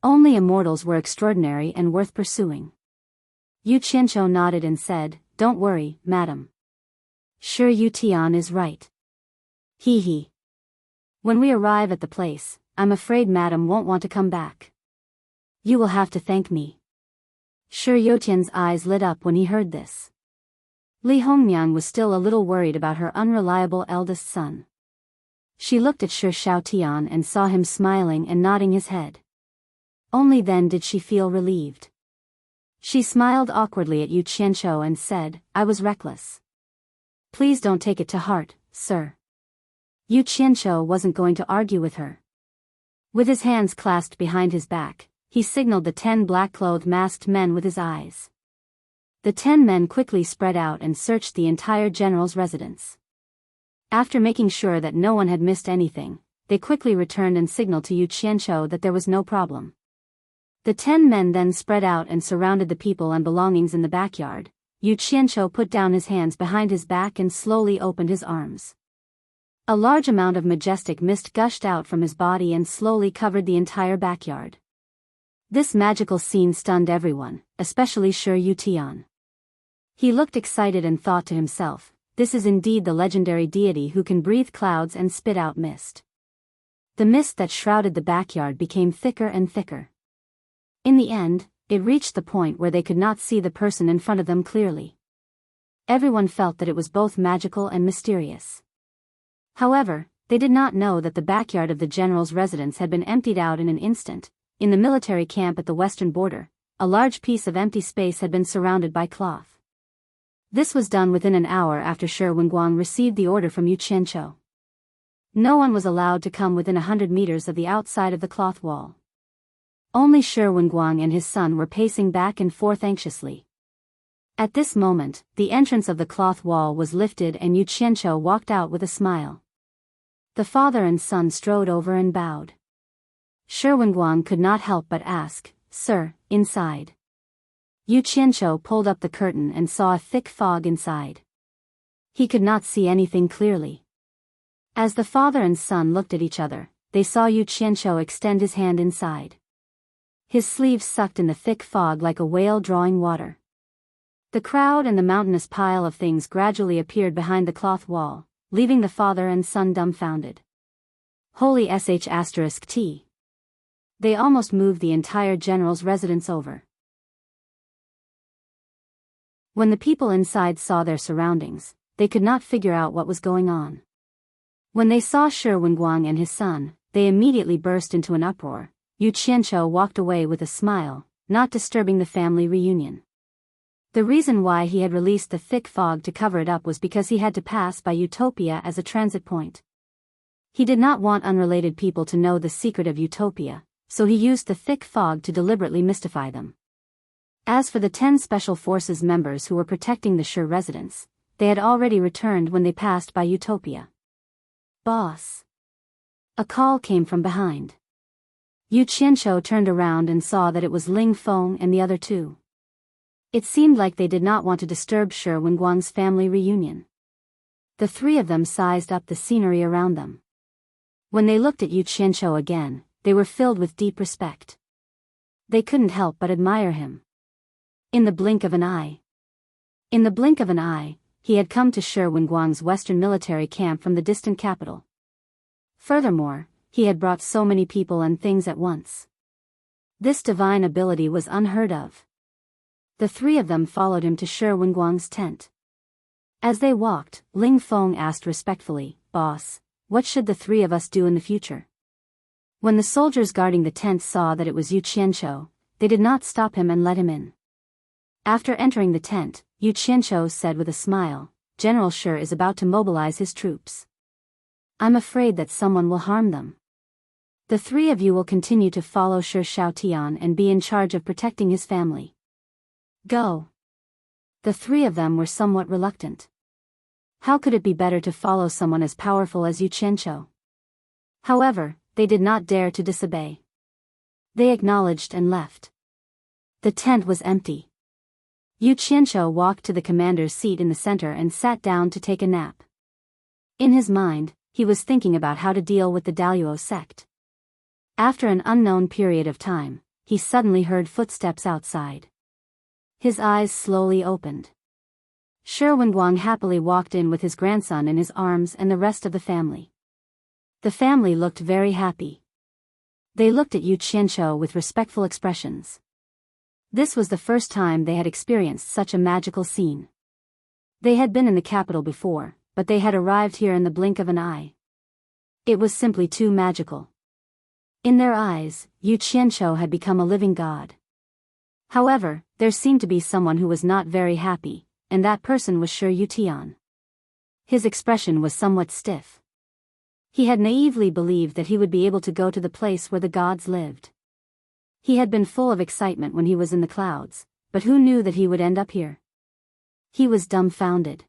Only immortals were extraordinary and worth pursuing. Yu Qianqiu nodded and said, Don't worry, madam. Shi Yutian is right. He. When we arrive at the place, I'm afraid madam won't want to come back. You will have to thank me. Shi Yutian's eyes lit up when he heard this. Li Hongniang was still a little worried about her unreliable eldest son. She looked at Shi Xiaotian and saw him smiling and nodding his head. Only then did she feel relieved. She smiled awkwardly at Yu Qianzhou and said, "I was reckless. Please don't take it to heart, sir." Yu Qianzhou wasn't going to argue with her. With his hands clasped behind his back, he signaled the 10 black-clothed masked men with his eyes. The 10 men quickly spread out and searched the entire general's residence. After making sure that no one had missed anything, they quickly returned and signaled to Yu Qianzhou that there was no problem. The 10 men then spread out and surrounded the people and belongings in the backyard. Yu Qianzhou put down his hands behind his back and slowly opened his arms. A large amount of majestic mist gushed out from his body and slowly covered the entire backyard. This magical scene stunned everyone, especially Shi Yutian. He looked excited and thought to himself, "This is indeed the legendary deity who can breathe clouds and spit out mist." The mist that shrouded the backyard became thicker and thicker. In the end, it reached the point where they could not see the person in front of them clearly. Everyone felt that it was both magical and mysterious. However, they did not know that the backyard of the general's residence had been emptied out in an instant. In the military camp at the western border, a large piece of empty space had been surrounded by cloth. This was done within an hour after Shi Wenguang received the order from Yu Qianzhou. No one was allowed to come within 100 meters of the outside of the cloth wall. Only Shi Wenguang and his son were pacing back and forth anxiously. At this moment, the entrance of the cloth wall was lifted and Yu Qianzhou walked out with a smile. The father and son strode over and bowed. Shi Wenguang could not help but ask, "Sir, inside?" Yu Qianzhou pulled up the curtain and saw a thick fog inside. He could not see anything clearly. As the father and son looked at each other, they saw Yu Qianzhou extend his hand inside. His sleeves sucked in the thick fog like a whale drawing water. The crowd and the mountainous pile of things gradually appeared behind the cloth wall, leaving the father and son dumbfounded. Holy sh*t. They almost moved the entire general's residence over. When the people inside saw their surroundings, they could not figure out what was going on. When they saw Shi Wenguang and his son, they immediately burst into an uproar. Yu Qianzhou walked away with a smile, not disturbing the family reunion. The reason why he had released the thick fog to cover it up was because he had to pass by Utopia as a transit point. He did not want unrelated people to know the secret of Utopia, so he used the thick fog to deliberately mystify them. As for the 10 Special Forces members who were protecting the Shi residence, they had already returned when they passed by Utopia. "Boss!" A call came from behind. Yu Qianzhou turned around and saw that it was Ling Feng and the other two. It seemed like they did not want to disturb Shi Wenguang's family reunion. The three of them sized up the scenery around them. When they looked at Yu Qianzhou again, they were filled with deep respect. They couldn't help but admire him. In the blink of an eye. In the blink of an eye, he had come to Shi Wenguang's western military camp from the distant capital. Furthermore, he had brought so many people and things at once. This divine ability was unheard of. The three of them followed him to Shi Wenguang's tent. As they walked, Ling Feng asked respectfully, "Boss, what should the three of us do in the future?" When the soldiers guarding the tent saw that it was Yu Qianzhou, they did not stop him and let him in. After entering the tent, Yu Qianzhou said with a smile, "General Shi is about to mobilize his troops. I'm afraid that someone will harm them. The three of you will continue to follow Shi Xiaotian and be in charge of protecting his family. Go." The three of them were somewhat reluctant. How could it be better to follow someone as powerful as Yu Qianzhou? However, they did not dare to disobey. They acknowledged and left. The tent was empty. Yu Qianzhou walked to the commander's seat in the center and sat down to take a nap. In his mind, he was thinking about how to deal with the Daluo sect. After an unknown period of time, he suddenly heard footsteps outside. His eyes slowly opened. Shi Wenguang happily walked in with his grandson in his arms and the rest of the family. The family looked very happy. They looked at Yu Qianzhou with respectful expressions. This was the first time they had experienced such a magical scene. They had been in the capital before, but they had arrived here in the blink of an eye. It was simply too magical. In their eyes, Yu Qianqiu had become a living god. However, there seemed to be someone who was not very happy, and that person was Shi Yutian. His expression was somewhat stiff. He had naively believed that he would be able to go to the place where the gods lived. He had been full of excitement when he was in the clouds, but who knew that he would end up here? He was dumbfounded.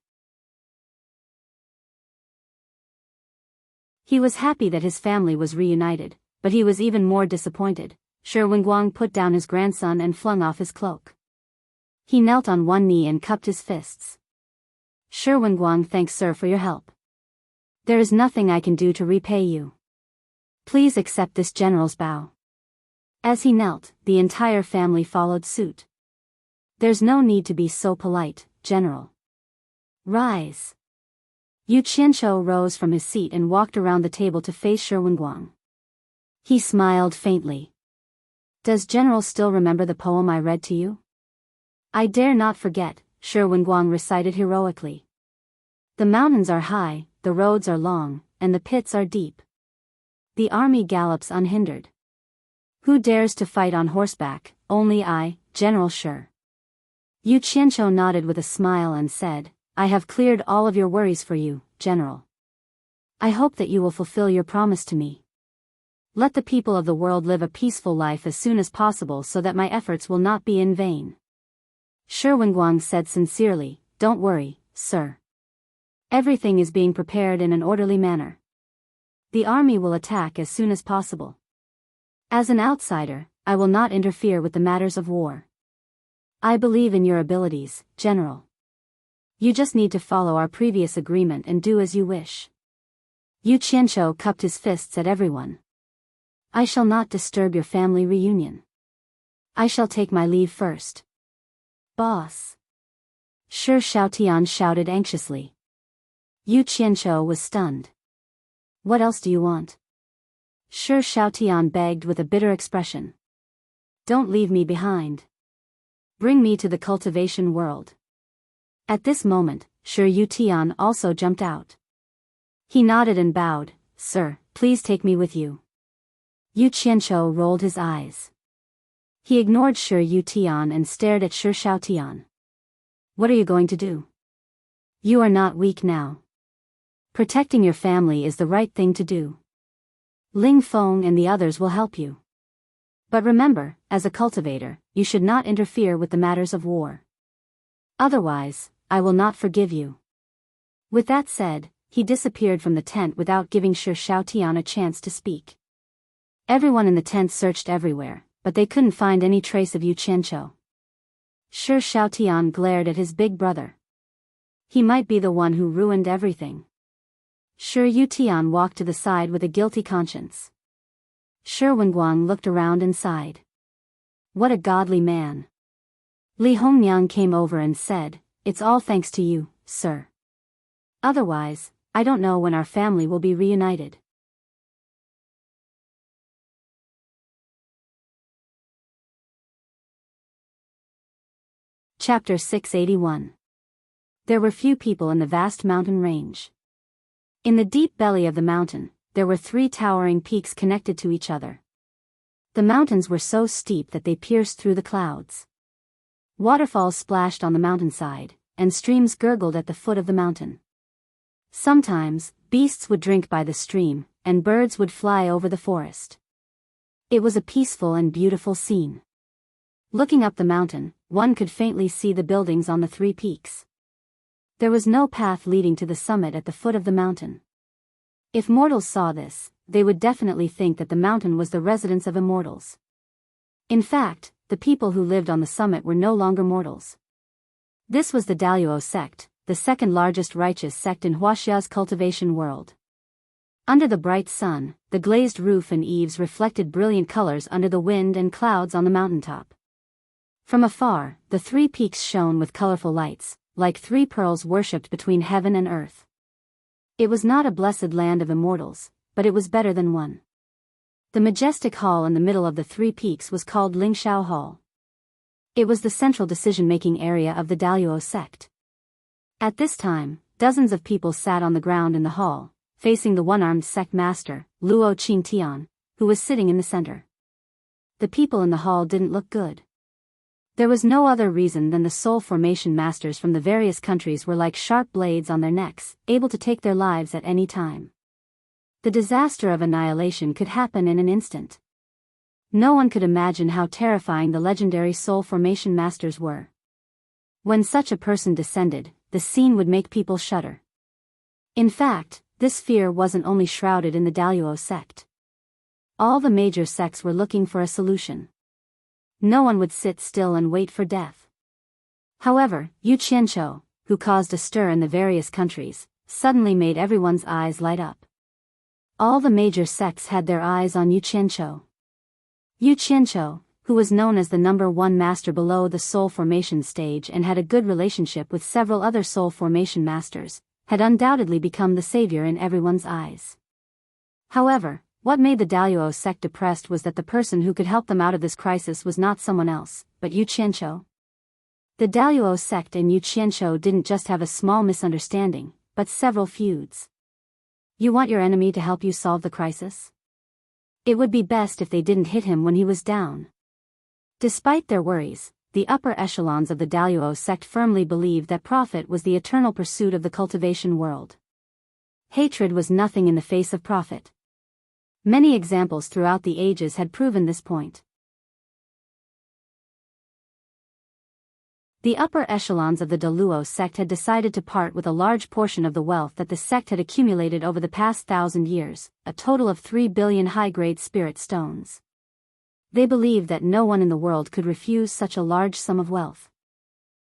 He was happy that his family was reunited, but he was even more disappointed. Shi Wenguang put down his grandson and flung off his cloak. He knelt on one knee and cupped his fists. Shi Wenguang, thanks sir for your help. There is nothing I can do to repay you. Please accept this general's bow. As he knelt, the entire family followed suit. There's no need to be so polite, General. Rise. Yu Qianqiu rose from his seat and walked around the table to face Shi Wenguang. He smiled faintly. Does General still remember the poem I read to you? I dare not forget, Shi Wenguang recited heroically. The mountains are high, the roads are long, and the pits are deep. The army gallops unhindered. Who dares to fight on horseback? Only I, General Shi. Yu Qianqiu nodded with a smile and said, I have cleared all of your worries for you, General. I hope that you will fulfill your promise to me. Let the people of the world live a peaceful life as soon as possible so that my efforts will not be in vain. Shi Wenguang said sincerely, Don't worry, sir. Everything is being prepared in an orderly manner. The army will attack as soon as possible. As an outsider, I will not interfere with the matters of war. I believe in your abilities, General. You just need to follow our previous agreement and do as you wish. Yu Qianqiu cupped his fists at everyone. I shall not disturb your family reunion. I shall take my leave first. Boss. Shi Xiaotian shouted anxiously. Yu Qianqiu was stunned. What else do you want? Shi Xiaotian begged with a bitter expression. Don't leave me behind. Bring me to the cultivation world. At this moment, Shi Yutian also jumped out. He nodded and bowed, Sir, please take me with you. Yu Qianqiu rolled his eyes. He ignored Shi Yutian and stared at Shi Xiaotian. What are you going to do? You are not weak now. Protecting your family is the right thing to do. Ling Feng and the others will help you. But remember, as a cultivator, you should not interfere with the matters of war. Otherwise, I will not forgive you. With that said, he disappeared from the tent without giving Shi Xiaotian a chance to speak. Everyone in the tent searched everywhere, but they couldn't find any trace of Yu Qianqiu. Shi Xiaotian glared at his big brother. He might be the one who ruined everything. Shi Yutian walked to the side with a guilty conscience. Shi Wenguang looked around and sighed. What a godly man. Li Hongniang came over and said, It's all thanks to you, sir. Otherwise, I don't know when our family will be reunited. Chapter 681. There were few people in the vast mountain range. In the deep belly of the mountain, there were 3 towering peaks connected to each other. The mountains were so steep that they pierced through the clouds. Waterfalls splashed on the mountainside, and streams gurgled at the foot of the mountain. Sometimes, beasts would drink by the stream, and birds would fly over the forest. It was a peaceful and beautiful scene. Looking up the mountain, one could faintly see the buildings on the 3 peaks. There was no path leading to the summit at the foot of the mountain. If mortals saw this, they would definitely think that the mountain was the residence of immortals. In fact, the people who lived on the summit were no longer mortals. This was the Daluo sect, the second largest righteous sect in Huaxia's cultivation world. Under the bright sun, the glazed roof and eaves reflected brilliant colors under the wind and clouds on the mountaintop. From afar, the 3 peaks shone with colorful lights, like 3 pearls worshipped between heaven and earth. It was not a blessed land of immortals, but it was better than one. The majestic hall in the middle of the 3 peaks was called Lingshao Hall. It was the central decision-making area of the Daluo sect. At this time, dozens of people sat on the ground in the hall, facing the one-armed sect master, Luo Qingtian, who was sitting in the center. The people in the hall didn't look good. There was no other reason than the soul formation masters from the various countries were like sharp blades on their necks, able to take their lives at any time. The disaster of annihilation could happen in an instant. No one could imagine how terrifying the legendary soul formation masters were. When such a person descended, the scene would make people shudder. In fact, this fear wasn't only shrouded in the Daluo sect. All the major sects were looking for a solution. No one would sit still and wait for death. However, Yu Qianqiu, who caused a stir in the various countries, suddenly made everyone's eyes light up. All the major sects had their eyes on Yu Qianqiu. Yu Qianqiu, who was known as the #1 master below the soul formation stage and had a good relationship with several other soul formation masters, had undoubtedly become the savior in everyone's eyes. However, what made the Daluo sect depressed was that the person who could help them out of this crisis was not someone else, but Yu Qianqiu. The Daluo sect and Yu Qianqiu didn't just have a small misunderstanding, but several feuds. You want your enemy to help you solve the crisis? It would be best if they didn't hit him when he was down. Despite their worries, the upper echelons of the Daluo sect firmly believed that profit was the eternal pursuit of the cultivation world. Hatred was nothing in the face of profit. Many examples throughout the ages had proven this point. The upper echelons of the Daluo sect had decided to part with a large portion of the wealth that the sect had accumulated over the past 1,000 years, a total of 3 billion high-grade spirit stones. They believed that no one in the world could refuse such a large sum of wealth.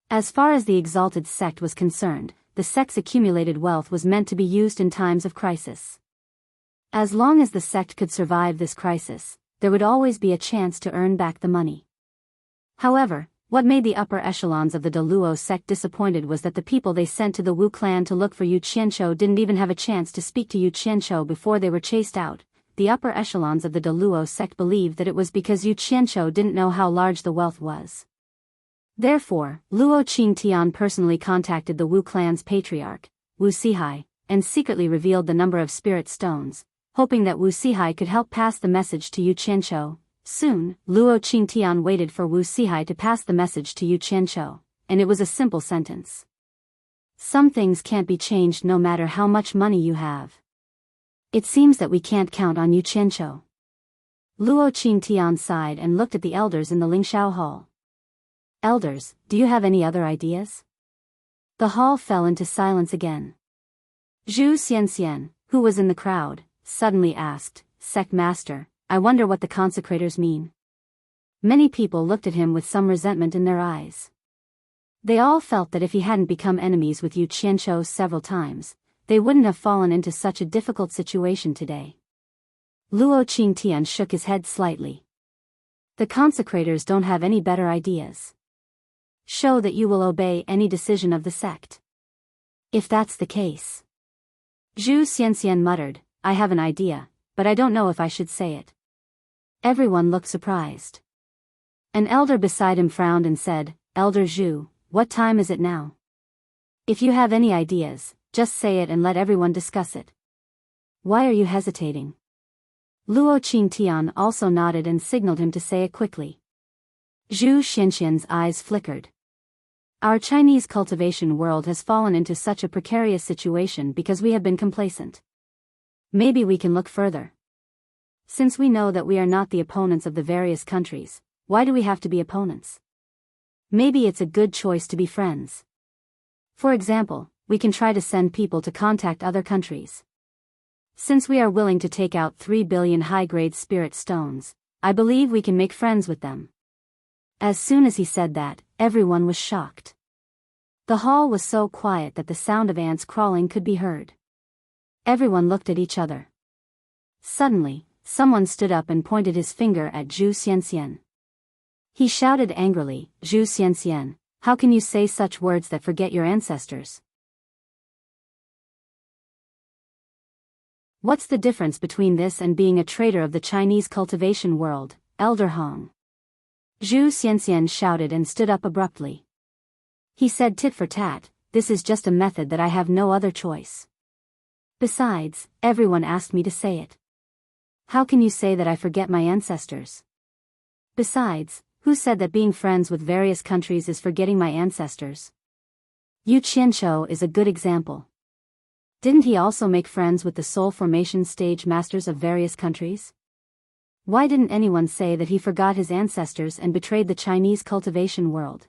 As far as the exalted sect was concerned, the sect's accumulated wealth was meant to be used in times of crisis. As long as the sect could survive this crisis, there would always be a chance to earn back the money. However, what made the upper echelons of the Daluo sect disappointed was that the people they sent to the Wu clan to look for Yu Qianqiu didn't even have a chance to speak to Yu Qianqiu before they were chased out. The upper echelons of the Daluo sect believed that it was because Yu Qianqiu didn't know how large the wealth was. Therefore, Luo Qingtian personally contacted the Wu clan's patriarch, Wu Sihai, and secretly revealed the number of spirit stones, hoping that Wu Sihai could help pass the message to Yu Qianqiu. Soon, Luo Qingtian waited for Wu Sihai to pass the message to Yu Qianqiu, and it was a simple sentence. Some things can't be changed no matter how much money you have. It seems that we can't count on Yu Qianqiu. Luo Qingtian sighed and looked at the elders in the Lingxiao hall. Elders, do you have any other ideas? The hall fell into silence again. Zhu Xianxian, who was in the crowd, suddenly asked, "Sect Master, I wonder what the consecrators mean." Many people looked at him with some resentment in their eyes. They all felt that if he hadn't become enemies with Yu Qianqiu several times, they wouldn't have fallen into such a difficult situation today. Luo Qingtian shook his head slightly. The consecrators don't have any better ideas. Show that you will obey any decision of the sect. If that's the case. Zhu Xianxian muttered, "I have an idea, but I don't know if I should say it." Everyone looked surprised. An elder beside him frowned and said, "Elder Zhu, what time is it now? If you have any ideas, just say it and let everyone discuss it. Why are you hesitating?" Luo Qingtian also nodded and signaled him to say it quickly. Zhu Xianxian's eyes flickered. Our Chinese cultivation world has fallen into such a precarious situation because we have been complacent. Maybe we can look further. Since we know that we are not the opponents of the various countries, why do we have to be opponents? Maybe it's a good choice to be friends. For example, we can try to send people to contact other countries. Since we are willing to take out 3 billion high-grade spirit stones, I believe we can make friends with them. As soon as he said that, everyone was shocked. The hall was so quiet that the sound of ants crawling could be heard. Everyone looked at each other. Suddenly, someone stood up and pointed his finger at Zhu Xianxian. He shouted angrily, "Zhu Xianxian, how can you say such words that forget your ancestors? What's the difference between this and being a traitor of the Chinese cultivation world, Elder Hong?" Zhu Xianxian shouted and stood up abruptly. He said tit for tat, "This is just a method that I have no other choice." Besides, everyone asked me to say it. How can you say that I forget my ancestors? Besides, who said that being friends with various countries is forgetting my ancestors? Yu Qianqiu is a good example. Didn't he also make friends with the soul formation stage masters of various countries? Why didn't anyone say that he forgot his ancestors and betrayed the Chinese cultivation world?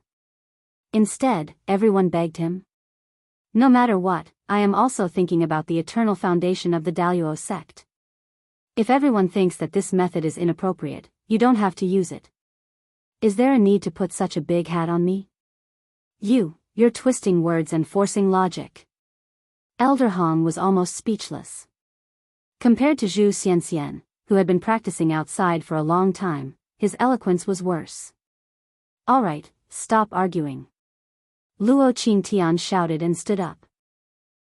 Instead, everyone begged him. No matter what, I am also thinking about the eternal foundation of the Daluo sect. If everyone thinks that this method is inappropriate, you don't have to use it. Is there a need to put such a big hat on me? You're twisting words and forcing logic. Elder Hong was almost speechless. Compared to Zhu Xianxian, who had been practicing outside for a long time, his eloquence was worse. All right, stop arguing. Luo Qingtian shouted and stood up.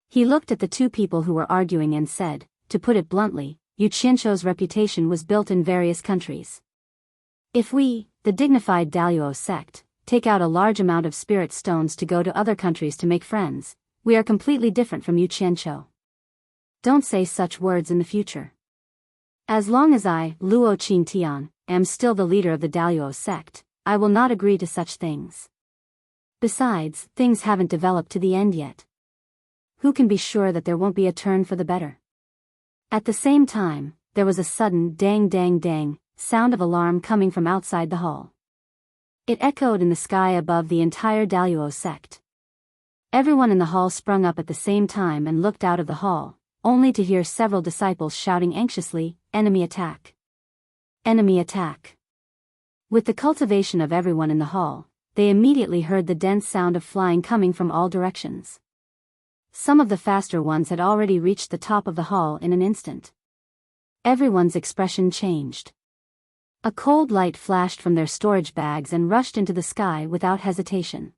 He looked at the two people who were arguing and said, to put it bluntly, Yu Qianqiu's reputation was built in various countries. If we, the dignified Daluo sect, take out a large amount of spirit stones to go to other countries to make friends, we are completely different from Yu Qianqiu. Don't say such words in the future. As long as I, Luo Qingtian, am still the leader of the Daluo sect, I will not agree to such things. Besides, things haven't developed to the end yet. Who can be sure that there won't be a turn for the better? At the same time, there was a sudden dang dang dang sound of alarm coming from outside the hall. It echoed in the sky above the entire Daluo sect. Everyone in the hall sprung up at the same time and looked out of the hall, only to hear several disciples shouting anxiously, "Enemy attack! Enemy attack!" With the cultivation of everyone in the hall, they immediately heard the dense sound of flying coming from all directions. Some of the faster ones had already reached the top of the hall in an instant. Everyone's expression changed. A cold light flashed from their storage bags and rushed into the sky without hesitation.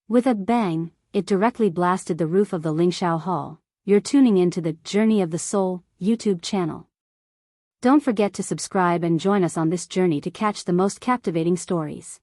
With a bang, it directly blasted the roof of the Lingshao Hall. You're tuning into the Journey of the Soul YouTube channel. Don't forget to subscribe and join us on this journey to catch the most captivating stories.